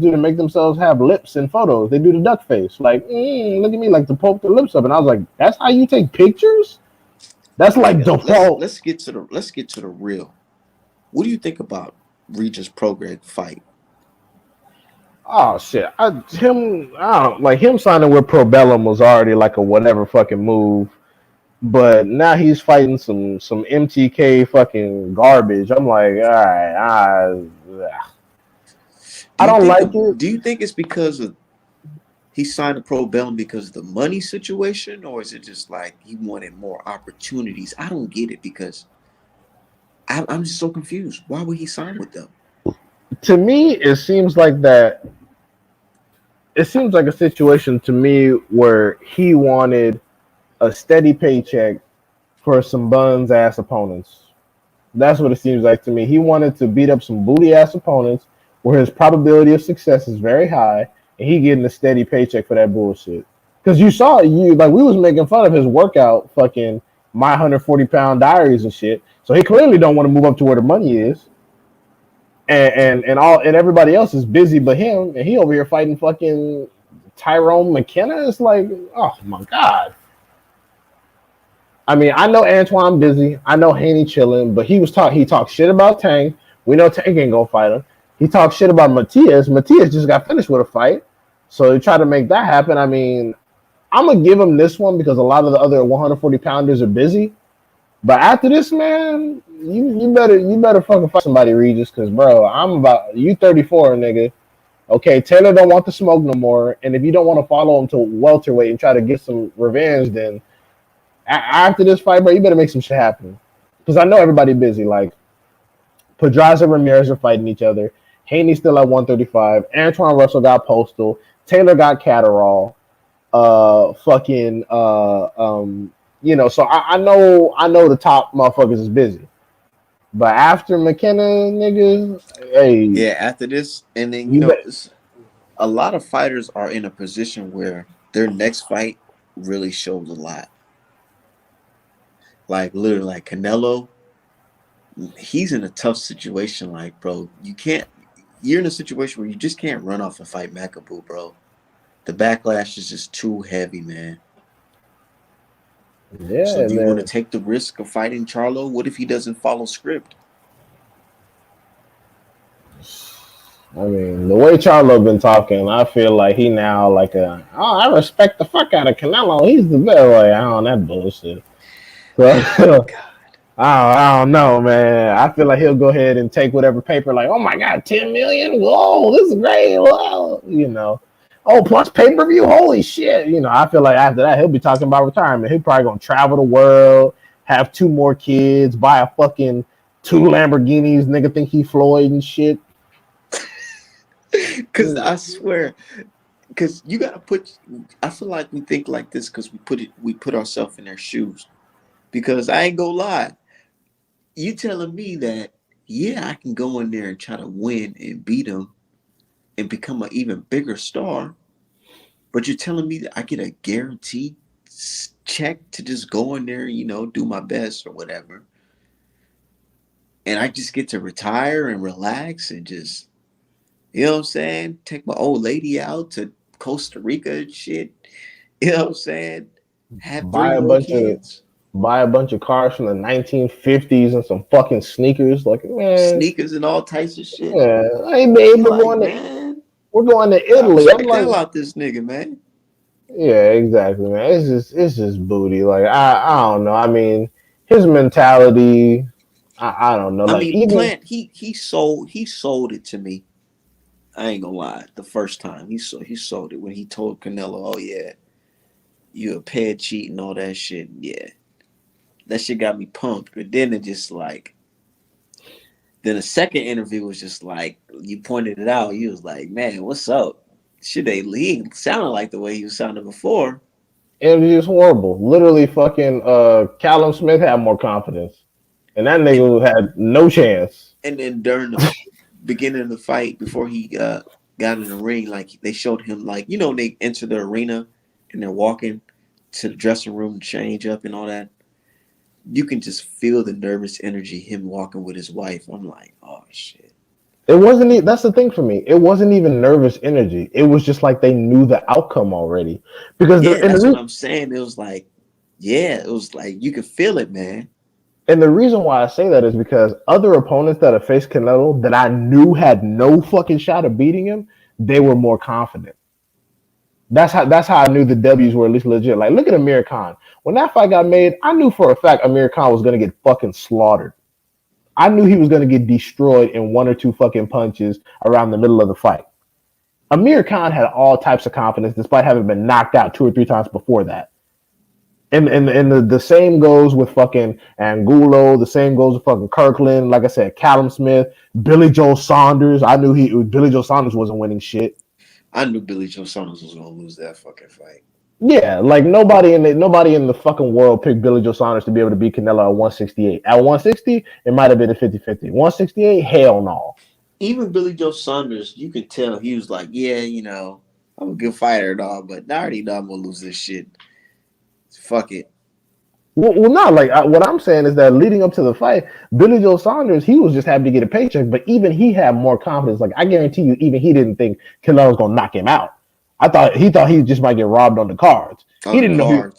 do to make themselves have lips in photos. They do the duck face. Like, look at me, like to poke their lips up. And I was like, that's how you take pictures? That's like Nigga, let's default. let's get to the real. What do you think about Regis Prograde fight? Oh shit. I don't like him signing with Probellum was already like a whatever fucking move. But now he's fighting some MTK fucking garbage. I'm like, all right, I Do you don't think like it. do you think it's because of he signed a pro bellum because of the money situation, or is it just like he wanted more opportunities? I don't get it because I'm just so confused. Why would he sign with them? To me, it seems like that. It seems like a situation to me where he wanted a steady paycheck for some buns ass opponents. That's what it seems like to me. He wanted to beat up some booty ass opponents where his probability of success is very high, and he getting a steady paycheck for that bullshit. Because you saw you like we was making fun of his workout, fucking my 140 pound diaries and shit. So he clearly don't want to move up to where the money is, and everybody else is busy but him, and he over here fighting fucking Tyrone McKenna. It's like, oh my god. I mean, I know Antoine busy. I know Haney chilling, but he talked shit about Tank. We know Tank ain't gonna fight him. He talked shit about Matias. Matias just got finished with a fight. So they try to make that happen. I mean, I'm gonna give him this one because a lot of the other 140 pounders are busy. But after this, man, you better fucking fight somebody, Regis, because bro, I'm about you 34, nigga. Okay, Taylor don't want the smoke no more, and if you don't want to follow him to welterweight and try to get some revenge, then after this fight, bro, you better make some shit happen. Because I know everybody busy. Like Pedraza and Ramirez are fighting each other. Haney's still at 135. Antoine Russell got Postal. Taylor got Catterall. Fucking so I know the top motherfuckers is busy. But after McKenna, niggas, hey, Yeah, after this, and then you bet. a lot of fighters are in a position where their next fight really shows a lot. Like literally, like Canelo, he's in a tough situation. Like, bro, you can't. You're in a situation where you just can't run off and fight Macaboo, bro. The backlash is just too heavy, man. So, Yeah, do you want to man. take the risk of fighting Charlo? What if he doesn't follow script? I mean, the way Charlo been talking, I feel like he now like I respect the fuck out of Canelo. He's the best. Like, I don't that bullshit. So, God. I don't know, man. I feel like he'll go ahead and take whatever paper, like, oh my god, 10 million. Whoa, this is great. Whoa. Oh, plus pay per view. Holy shit. I feel like after that he'll be talking about retirement. He'll probably gonna travel the world, have two more kids, buy a fucking two Lamborghinis. Nigga think he Floyd and shit. Because I swear, because you gotta put. I feel like we think like this because we put ourselves in their shoes. Because I ain't gonna lie, you telling me that yeah, I can go in there and try to win and beat them and become an even bigger star, but you're telling me that I get a guaranteed check to just go in there, do my best or whatever, and I just get to retire and relax and just, you know what I'm saying, take my old lady out to Costa Rica and shit. You know what I'm saying? Have three Buy a more bunch of kids. buy a bunch of cars from the 1950s and some fucking sneakers. Like, man, Sneakers and all types of shit. yeah, hey babe, Be like, man, we're going to I Italy. I'm respect the like, hell out this nigga, man. yeah, exactly, man. It's just booty. Like, I don't know. I mean, his mentality, I don't know. I Like, mean, even Plant, he sold it to me. I ain't gonna lie. The first time he sold it when he told Canelo, "Oh yeah, you a pair cheat and all that shit." Yeah, that shit got me pumped. But then it just like, then the second interview was just like you pointed it out. You was like, "Man, what's up?" Shit, he sounded like the way he was sounding before. it was just horrible. Literally, fucking Callum Smith had more confidence, and that And nigga had no chance. and then during the beginning of the fight, before he got in the ring, like they showed him, like they enter the arena and they're walking to the dressing room to change up and all that. You can just feel the nervous energy him walking with his wife. I'm like, oh shit. It wasn't. That's the thing for me. It wasn't even nervous energy. It was just like they knew the outcome already. Because Yeah, that's what I'm saying. It was like, yeah, it was like you could feel it, man. the reason why I say that is because other opponents that have faced Canelo that I knew had no fucking shot of beating him, they were more confident. That's how I knew the W's were at least legit. Like, look at Amir Khan. When that fight got made, I knew for a fact Amir Khan was gonna get fucking slaughtered. I knew he was gonna get destroyed in one or two fucking punches around the middle of the fight. Amir Khan had all types of confidence despite having been knocked out 2 or 3 times before that. And the same goes with fucking Angulo. The same goes with fucking Kirkland. Like I said, Callum Smith, Billy Joe Saunders. I knew Billy Joe Saunders wasn't winning shit. I knew Billy Joe Saunders was gonna lose that fucking fight. Yeah, like nobody in the fucking world picked Billy Joe Saunders to be able to beat Canelo at 168. At 160, it might have been a 50-50. 168, hell no. Even Billy Joe Saunders, you can tell he was like, yeah, I'm a good fighter and all, but I already know I'm gonna lose this shit. Fuck it. Well, no, like what I'm saying is that leading up to the fight, Billy Joe Saunders, he was just happy to get a paycheck, but even he had more confidence. Like I guarantee you, even he didn't think Canelo was gonna knock him out. He thought he just might get robbed on the cards. He didn't know.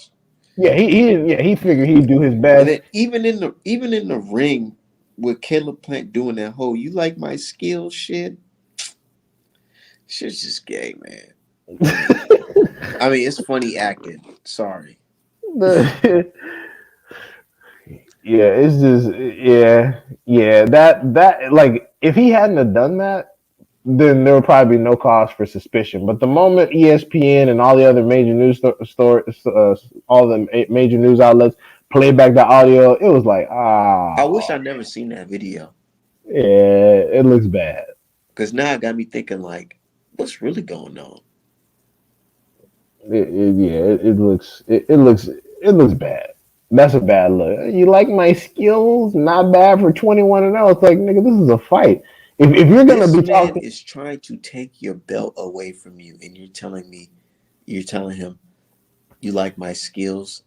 He didn't. Yeah, he figured he'd do his best. And then even in the ring with Caleb Plant doing that whole "you like my skills" shit, shit's just gay, man. I mean, it's funny acting. Sorry. Yeah, it's just that like if he hadn't have done that, then there would probably be no cause for suspicion. But the moment ESPN and all the other major news all the major news outlets played back the audio, it was like I wish I'd never seen that video. Yeah, it looks bad. Because now it got me thinking like, what's really going on? It looks bad. That's a bad look. You like my skills? Not bad for 21-0. It's like, nigga, this is a fight. If you're gonna this be man talking, is trying to take your belt away from you, and you're telling him, you like my skills.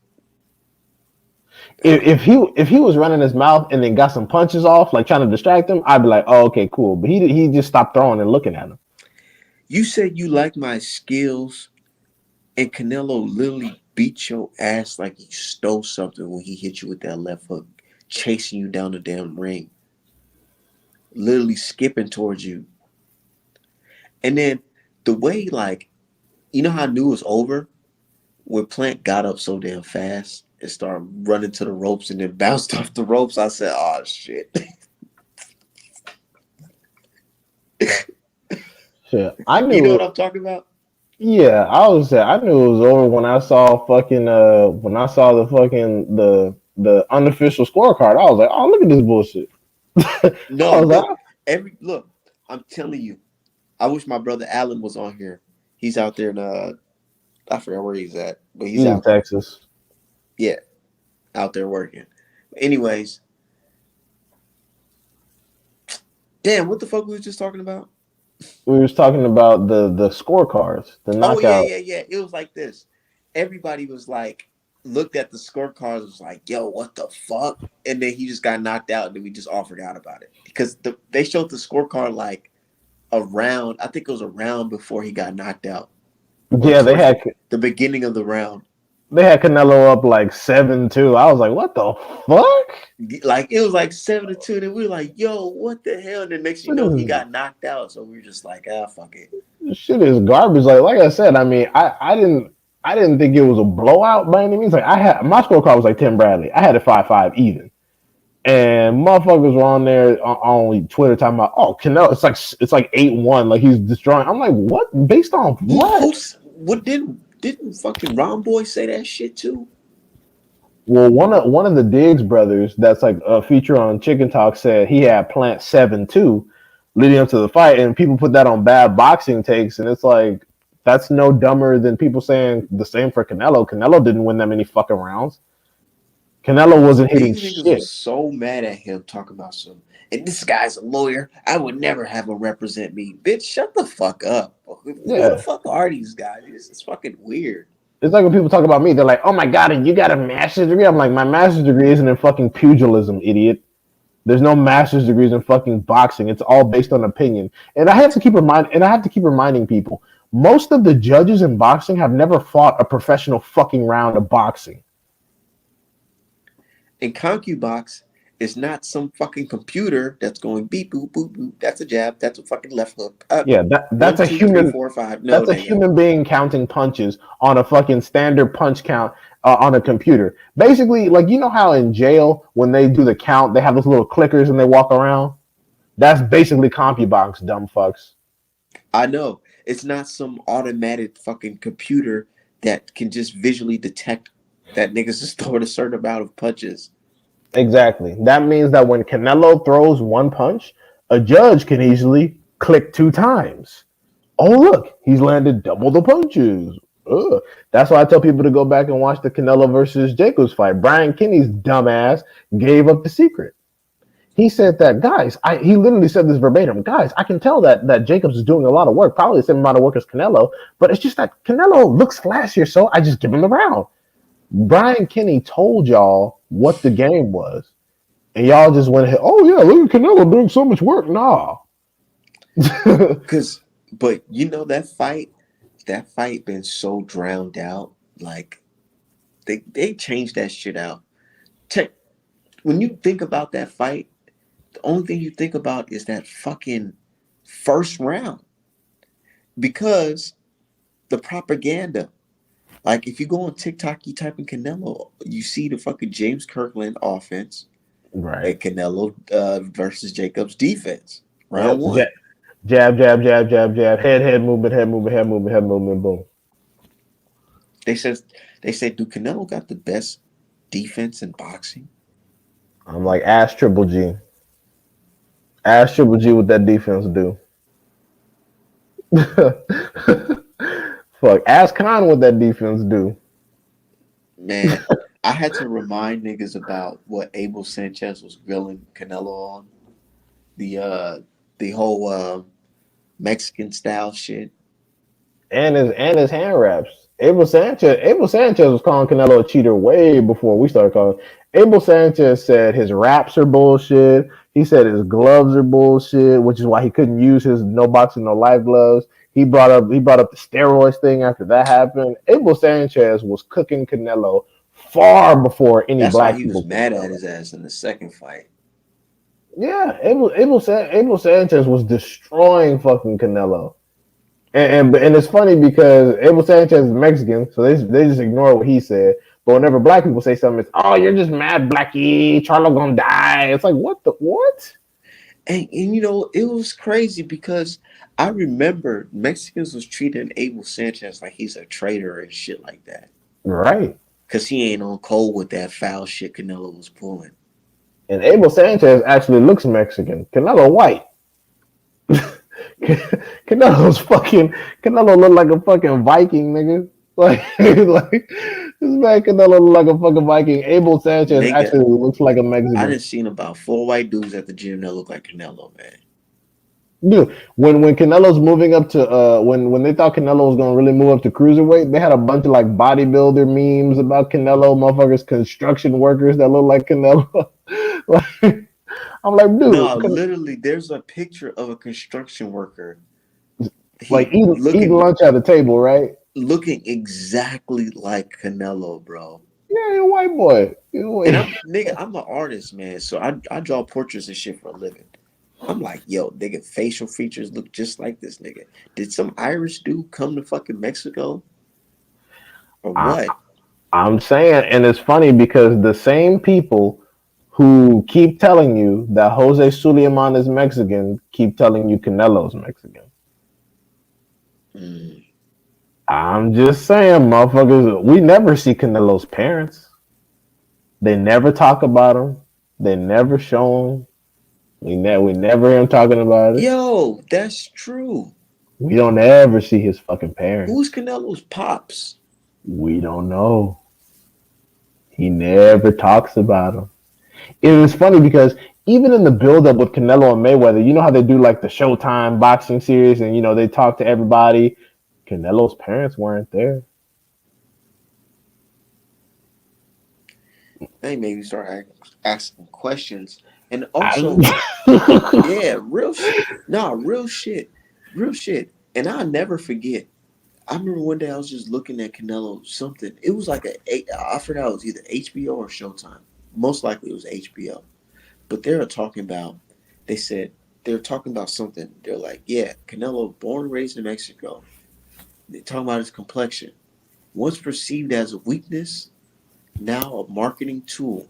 if he was running his mouth and then got some punches off, like trying to distract him, I'd be like, oh, okay, cool. But he just stopped throwing and looking at him. You said you like my skills, and Canelo literally beat your ass like he stole something when he hit you with that left hook, chasing you down the damn ring, literally skipping towards you. And then the way, like, you know how I knew it was over? When Plant got up so damn fast and started running to the ropes and then bounced off the ropes, I said, oh, shit. Shit, I knew. You know what I'm talking about? Yeah, I knew it was over when I saw the unofficial scorecard. I was like, oh, look at this bullshit. No, look, I'm telling you, I wish my brother Alan was on here. He's out there in I forgot where he's at, but he's out in Texas. Yeah, out there working. Anyways, damn, what the fuck we was just talking about? We was talking about the scorecards, the knockout. Oh yeah. It was like this. Everybody was like, looked at the scorecards, was like, yo, what the fuck? And then he just got knocked out, and then we just all forgot about it. Because they showed the scorecard like around, I think it was a round before he got knocked out. Yeah, they had the beginning of the round. They had Canelo up like 7-2. I was like, what the fuck? Like it was like 7-2. Then we were like, yo, what the hell? And the next thing you know, he got knocked out. So we were just like, fuck it. This shit is garbage. Like I said, I mean, I didn't think it was a blowout by any means. Like my scorecard was like Tim Bradley. I had it 5-5 even. And motherfuckers were on there on Twitter talking about, oh, Canelo, it's like 8-1, like he's destroying. I'm like, what? Based on what? What didn't fucking Ron Boy say that shit too? Well, one of the Diggs brothers that's like a feature on Chicken Talk said he had Plant 7-2 leading up to the fight, and people put that on bad boxing takes, and it's like that's no dumber than people saying the same for Canelo. Canelo didn't win that many fucking rounds. Canelo wasn't hitting These shit. niggas was so mad at him talking about some. And this guy's a lawyer. I would never have him represent me. Bitch, shut the fuck up. Who the fuck are these guys? It's fucking weird. It's like when people talk about me, they're like, oh my God, and you got a master's degree? I'm like, my master's degree isn't in fucking pugilism, idiot. There's no master's degrees in fucking boxing. It's all based on opinion. And I have to keep reminding people, most of the judges in boxing have never fought a professional fucking round of boxing. In ConcuBox, it's not some fucking computer that's going beep boop boop boop. That's a jab. That's a fucking left hook. That's 1, 2, a human. 3, 4, 5. No, that's a human being counting punches on a fucking standard punch count on a computer. Basically, like you know how in jail when they do the count, they have those little clickers and they walk around. That's basically CompuBox, dumb fucks. I know. It's not some automated fucking computer that can just visually detect that niggas is throwing a certain amount of punches. Exactly. That means that when Canelo throws one punch, a judge can easily click 2 times. Oh, look, he's landed double the punches. Ugh. That's why I tell people to go back and watch the Canelo versus Jacobs fight. Brian Kinney's dumbass gave up the secret. He said that, guys, he literally said this verbatim, guys, I can tell that Jacobs is doing a lot of work, probably the same amount of work as Canelo, but it's just that Canelo looks flashier, so I just give him the round. Brian Kinney told y'all what the game was, and y'all just went ahead, oh, yeah, look at Canelo doing so much work. Nah. Cause, but you know that fight been so drowned out. Like they changed that shit out. Check when you think about that fight, the only thing you think about is that fucking first round because the propaganda. Like if you go on TikTok, you type in Canelo, you see the fucking James Kirkland offense Right. and Canelo versus Jacobs defense. Round Yep. one. Jab, jab, jab, jab, jab. Head movement, head movement, head movement, head movement. Boom. They says they say, do Canelo got the best defense in boxing? I'm like, ask Triple G. Ask Triple G what that defense do. Fuck. Ask Khan what that defense do. Man, I had to remind niggas about what Abel Sanchez was grilling Canelo on. The the whole Mexican style shit. And his hand wraps. Abel Sanchez was calling Canelo a cheater way before we started calling. Abel Sanchez said his wraps are bullshit. He said his gloves are bullshit, which is why he couldn't use his no boxing no life gloves. He brought up the steroids thing after that happened. Abel Sanchez was cooking Canelo far before any That's why black he was people could mad smell at it. his ass in the second fight. Yeah, Abel Sanchez was destroying fucking Canelo. And it's funny because Abel Sanchez is Mexican, so they just ignore what he said. But whenever black people say something, it's oh you're just mad, Blackie. Charlo gonna die. It's like what the what? And you know, it was crazy because I remember Mexicans was treating Abel Sanchez like he's a traitor and shit like that. Right. Cause he ain't on cold with that foul shit Canelo was pulling. And Abel Sanchez actually looks Mexican. Canelo white. Canelo look like a fucking Viking, nigga. Like this man Canelo look like a fucking Viking. Abel Sanchez Nigga, actually looks like a I Mexican. done seen about 4 white dudes at the gym that look like Canelo, man. Dude, when Canelo's moving up to when they thought Canelo was gonna really move up to cruiserweight, they had a bunch of like bodybuilder memes about Canelo, motherfuckers, construction workers that look like Canelo. Like, I'm like, No, dude, literally, there's a picture of a construction worker. like He eating looking lunch at a table, right? looking exactly like Canelo, bro. Yeah, you're a white boy. You're a And white. I'm nigga, I'm an artist, man. So I draw portraits and shit for a living. I'm like, yo, nigga, facial features look just like this nigga. Did some Irish dude come to fucking Mexico or I, what? I'm saying, and it's funny because the same people who keep telling you that Jose Suleiman is Mexican keep telling you Canelo's Mexican. Mm. I'm just saying, motherfuckers, we never see Canelo's parents. They never talk about him. They never show him. We never hear him talking about it. Yo, that's true. We don't ever see his fucking Who's parents. Canelo's pops? We don't know. He never talks about him. It was funny because even in the build up with Canelo and Mayweather, you know how they do like the Showtime boxing series and they talk to everybody. Canelo's parents weren't there. They maybe start asking questions. And I, also, yeah, real shit. Nah, real shit. And I'll never forget. I remember one day I was just looking at Canelo something. It was like I forgot it was either HBO or Showtime. Most likely it was HBO. But they were talking about. They said they were talking about something. They're like, yeah, Canelo, born and raised in Mexico. They're talking about his complexion. Once perceived as a weakness, now a marketing tool.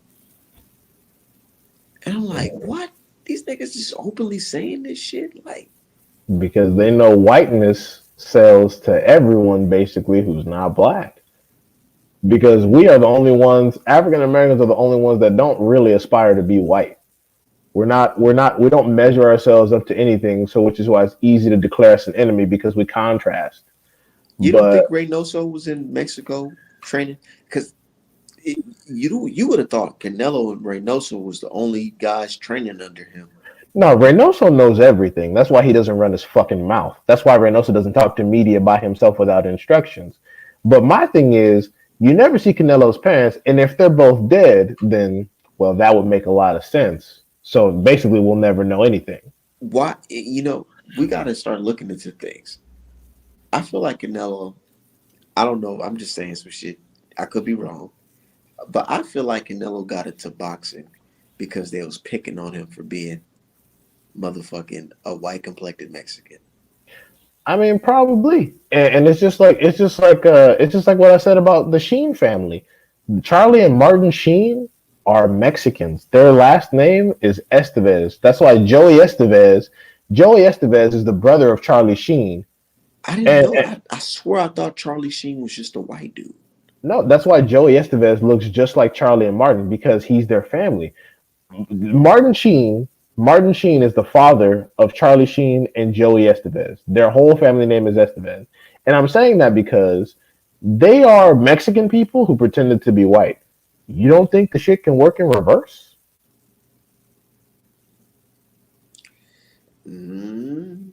And I'm like, what? These niggas just openly saying this shit? Like, because they know whiteness sells to everyone basically who's not black. Because we are the only ones, African Americans are the only ones that don't really aspire to be white. We don't measure ourselves up to anything, so which is why it's easy to declare us an enemy because we contrast. You don't But think Reynoso was in Mexico training? Because you would have thought Canelo and Reynoso was the only guys training under him. no, Reynoso knows everything. That's why he doesn't run his fucking mouth. That's why Reynoso doesn't talk to media by himself without instructions. But my thing is, you never see Canelo's parents, and if they're both dead, then well, that would make a lot of sense. So basically, we'll never know anything. Why? We got to start looking into things. I feel like Canelo. I don't know. I'm just saying some shit. I could be wrong, but I feel like Canelo got into boxing because they was picking on him for being motherfucking a white complected Mexican. I mean, probably, and it's just like what I said about the Sheen family. Charlie and Martin Sheen are Mexicans. Their last name is Estevez. That's why Joey Estevez is the brother of Charlie Sheen. I didn't And, know. and I swear I thought Charlie Sheen was just a white dude. no, that's why Joey Estevez looks just like Charlie and Martin because he's their family. Martin Sheen, Martin Sheen is the father of Charlie Sheen and Joey Estevez. Their whole family name is Estevez. And I'm saying that because they are Mexican people who pretended to be white. You don't think the shit can work in reverse? Mm.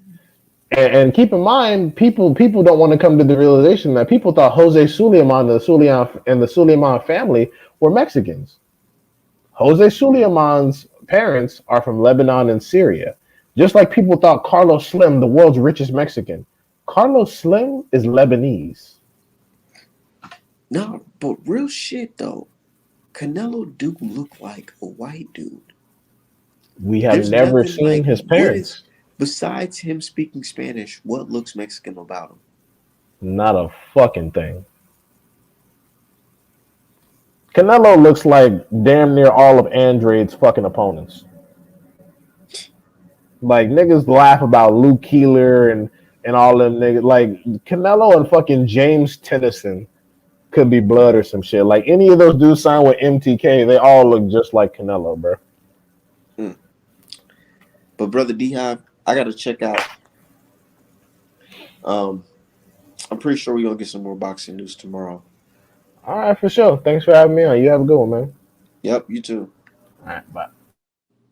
And keep in mind, people don't want to come to the realization that people thought Jose Suleiman, the Suleiman family were Mexicans. Jose Suleiman's parents are from Lebanon and Syria. Just like people thought Carlos Slim, the world's richest Mexican. Carlos Slim is Lebanese. No, but real shit though. Canelo do look like a white dude. We have There's never nothing seen like his what is parents. besides him speaking Spanish. What looks Mexican about him? Not a fucking thing. Canelo looks like damn near all of Andrade's fucking opponents. Like niggas laugh about Luke Keeler and all them niggas. Like Canelo and fucking James Tennyson could be blood or some shit. Like any of those dudes signed with MTK, they all look just like Canelo, bro. Mm. But brother D Hop, I gotta check out. Um, I'm pretty sure we're gonna get some more boxing news tomorrow. All right, for sure. Thanks for having me on. You have a good one, man. Yep, you too. All right, bye.